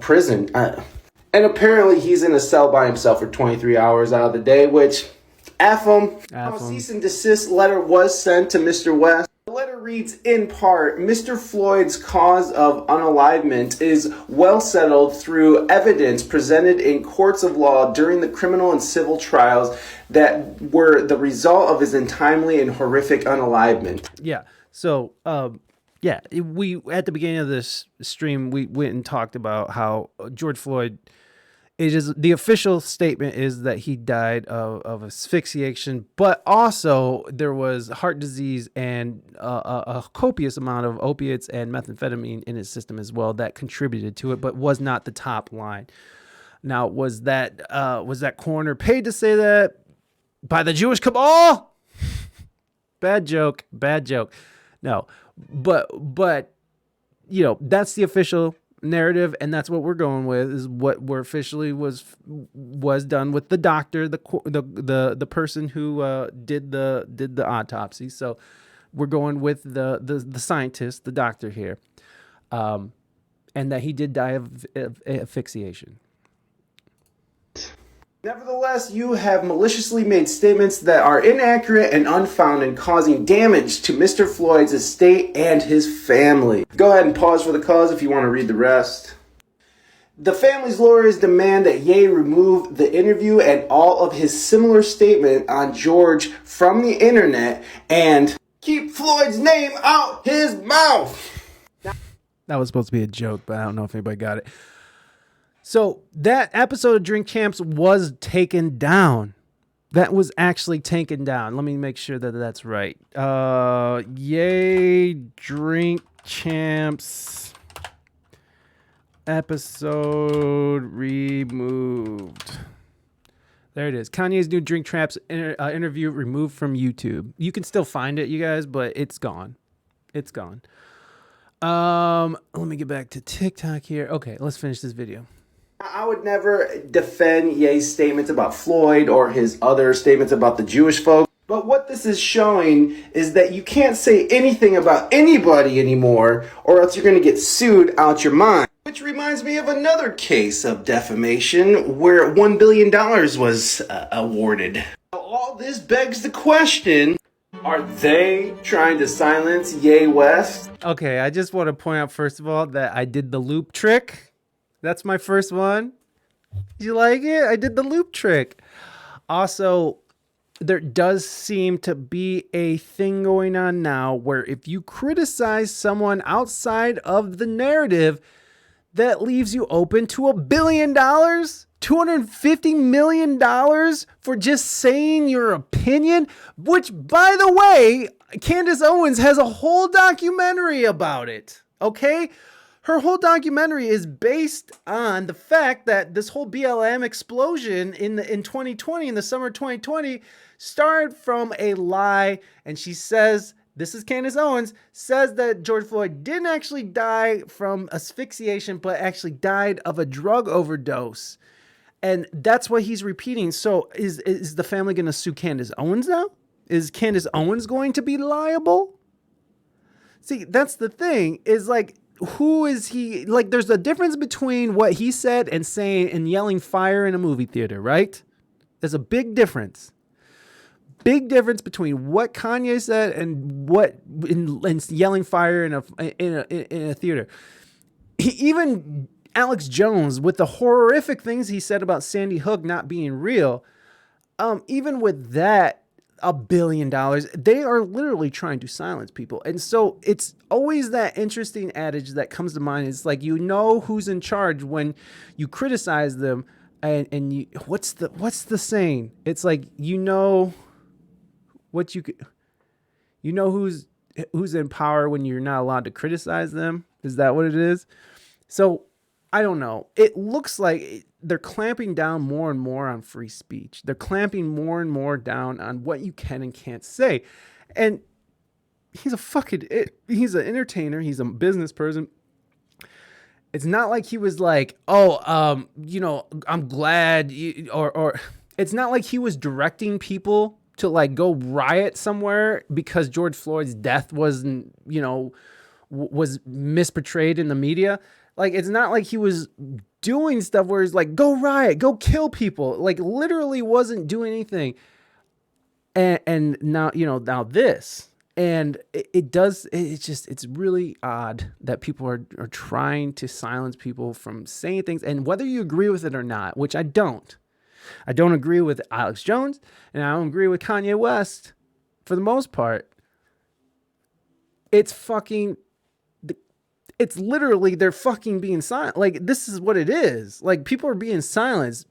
prison. And apparently he's in a cell by himself for 23 hours out of the day, which, F him. A cease and desist letter was sent to Mr. West. The letter reads, in part, Mr. Floyd's cause of unalivement is well settled through evidence presented in courts of law during the criminal and civil trials that were the result of his untimely and horrific unalivement. Yeah. So, we at the beginning of this stream, we went and talked about how George Floyd, the official statement is that he died of asphyxiation, but also there was heart disease and a copious amount of opiates and methamphetamine in his system as well that contributed to it, but was not the top line. Now, was that coroner paid to say that by the Jewish cabal? Bad joke. No, but that's the official narrative, and that's what we're going with, is what were officially was done with the doctor, the person who did the autopsy. So we're going with the scientist, the doctor here, and that he did die of asphyxiation. Nevertheless, you have maliciously made statements that are inaccurate and unfounded, causing damage to Mr. Floyd's estate and his family. Go ahead and pause for the cause if you want to read the rest. The family's lawyers demand that Ye remove the interview and all of his similar statement on George from the internet and keep Floyd's name out his mouth. That was supposed to be a joke, but I don't know if anybody got it. So that episode of Drink Champs was taken down. That was actually taken down. Let me make sure that that's right. Ye Drink Champs episode removed. There it is. Kanye's new Drink Champs interview removed from YouTube. You can still find it, you guys, but it's gone. It's gone. Let me get back to TikTok here. Okay, let's finish this video. I would never defend Ye's statements about Floyd or his other statements about the Jewish folk. But what this is showing is that you can't say anything about anybody anymore, or else you're going to get sued out your mind. Which reminds me of another case of defamation where $1 billion was awarded. All this begs the question, are they trying to silence Ye West? Okay, I just want to point out, first of all, that I did the loop trick. That's my first one. Did you like it? I did the loop trick. Also, there does seem to be a thing going on now where if you criticize someone outside of the narrative, that leaves you open to $1 billion, $250 million for just saying your opinion, which, by the way, Candace Owens has a whole documentary about it, okay? Her whole documentary is based on the fact that this whole BLM explosion in 2020, in the summer of 2020, started from a lie. And she says, this is Candace Owens, says that George Floyd didn't actually die from asphyxiation, but actually died of a drug overdose. And that's what he's repeating. So is the family going to sue Candace Owens now? Is Candace Owens going to be liable? See, that's the thing, is like, who is he? Like, there's a difference between what he said and saying and yelling fire in a movie theater, right? There's a big difference. Big difference between what Kanye said and what in yelling fire in a theater. Even Alex Jones, with the horrific things he said about Sandy Hook not being real, even with that, $1 billion, they are literally trying to silence people. And so it's always that interesting adage that comes to mind. It's like, you know who's in charge when you criticize them, and you, what's the saying? It's like, you know who's in power when you're not allowed to criticize them. Is that what it is? So I don't know. It looks like they're clamping down more and more on free speech. They're clamping more and more down on what you can and can't say. And he's an entertainer. He's a business person. It's not like he was like, I'm glad or it's not like he was directing people to like go riot somewhere because George Floyd's death wasn't, was misportrayed in the media. Like, it's not like he was doing stuff where he's like, go riot, go kill people. Like, literally wasn't doing anything. And now, now this. And it's really odd that people are trying to silence people from saying things. And whether you agree with it or not, which I don't agree with Alex Jones, and I don't agree with Kanye West for the most part. It's literally they're fucking being silent. Like, this is what it is. Like, people are being silenced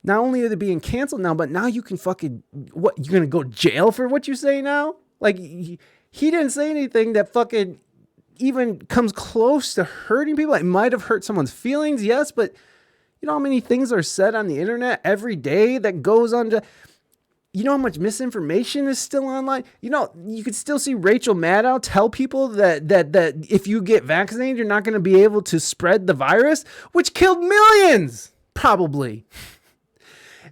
not only are they being canceled now, but now you can you're going to go to jail for what you say now? Like, he didn't say anything that fucking even comes close to hurting people. It might have hurt someone's feelings, yes, but you know how many things are said on the internet every day that goes on to... You know how much misinformation is still online? You could still see Rachel Maddow tell people that if you get vaccinated, you're not going to be able to spread the virus, which killed millions, probably.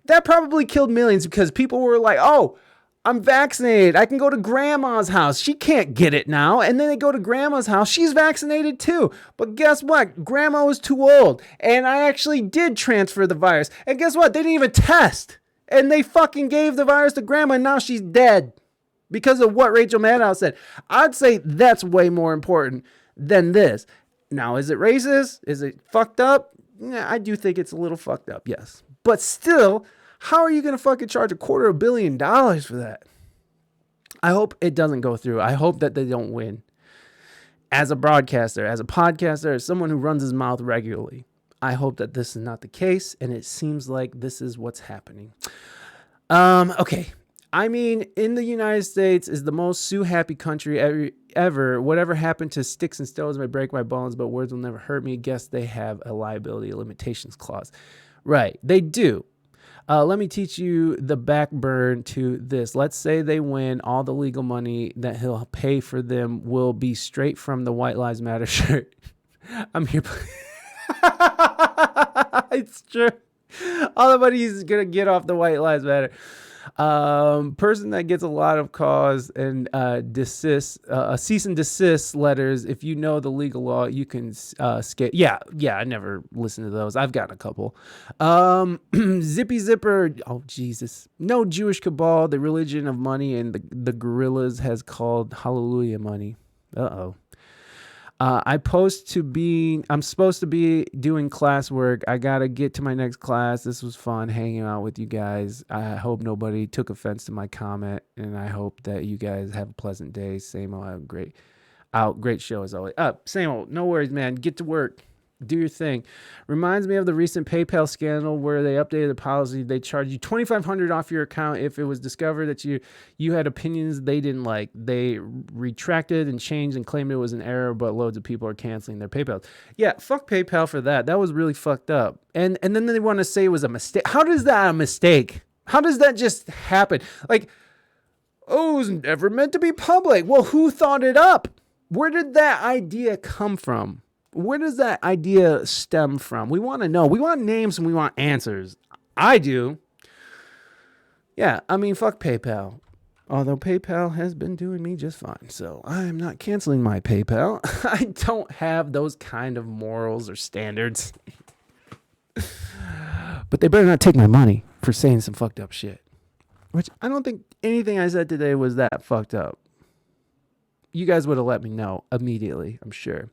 That probably killed millions because people were like, oh, I'm vaccinated. I can go to grandma's house. She can't get it now. And then they go to grandma's house. She's vaccinated too. But guess what? Grandma was too old. And I actually did transfer the virus. And guess what? They didn't even test. And they fucking gave the virus to grandma, and now she's dead because of what Rachel Maddow said. I'd say that's way more important than this. Now, is it racist? Is it fucked up? Yeah, I do think it's a little fucked up, yes. But still, how are you going to fucking charge $250 million for that? I hope it doesn't go through. I hope that they don't win. As a broadcaster, as a podcaster, as someone who runs his mouth regularly, I hope that this is not the case, and it seems like this is what's happening. Okay. I mean, in the United States is the most sue-happy country ever. Whatever happened to sticks and stones may break my bones, but words will never hurt me. Guess they have a liability limitations clause. Right. They do. Let me teach you the backburn to this. Let's say they win. All the legal money that he'll pay for them will be straight from the White Lives Matter shirt. I'm here... It's true. All the money he's gonna get off the White Lives Matter. Person that gets a lot of cause and cease and desist letters. If you know the legal law, you can skip. Yeah. I never listened to those. I've gotten a couple. Zippy Zipper. Oh Jesus. No Jewish cabal. The religion of money and the gorillas has called hallelujah money. Uh-oh. I'm supposed to be doing classwork. I got to get to my next class. This was fun hanging out with you guys. I hope nobody took offense to my comment, and I hope that you guys have a pleasant day. Same old, great show as always. Same old, no worries, man. Get to work. Do your thing. Reminds me of the recent PayPal scandal where they updated the policy. They charged you $2,500 off your account if it was discovered that you had opinions they didn't like. They retracted and changed and claimed it was an error, but loads of people are canceling their PayPals. Yeah, fuck PayPal for that. That was really fucked up. And then they want to say it was a mistake. How is that a mistake? How does that just happen? Like, oh, it was never meant to be public. Well, who thought it up? Where did that idea come from? Where does that idea stem from? We want to know. We want names and we want answers. I do. Yeah, I mean, fuck PayPal. Although PayPal has been doing me just fine. So I am not canceling my PayPal. I don't have those kind of morals or standards. But they better not take my money for saying some fucked up shit. Which I don't think anything I said today was that fucked up. You guys would have let me know immediately, I'm sure.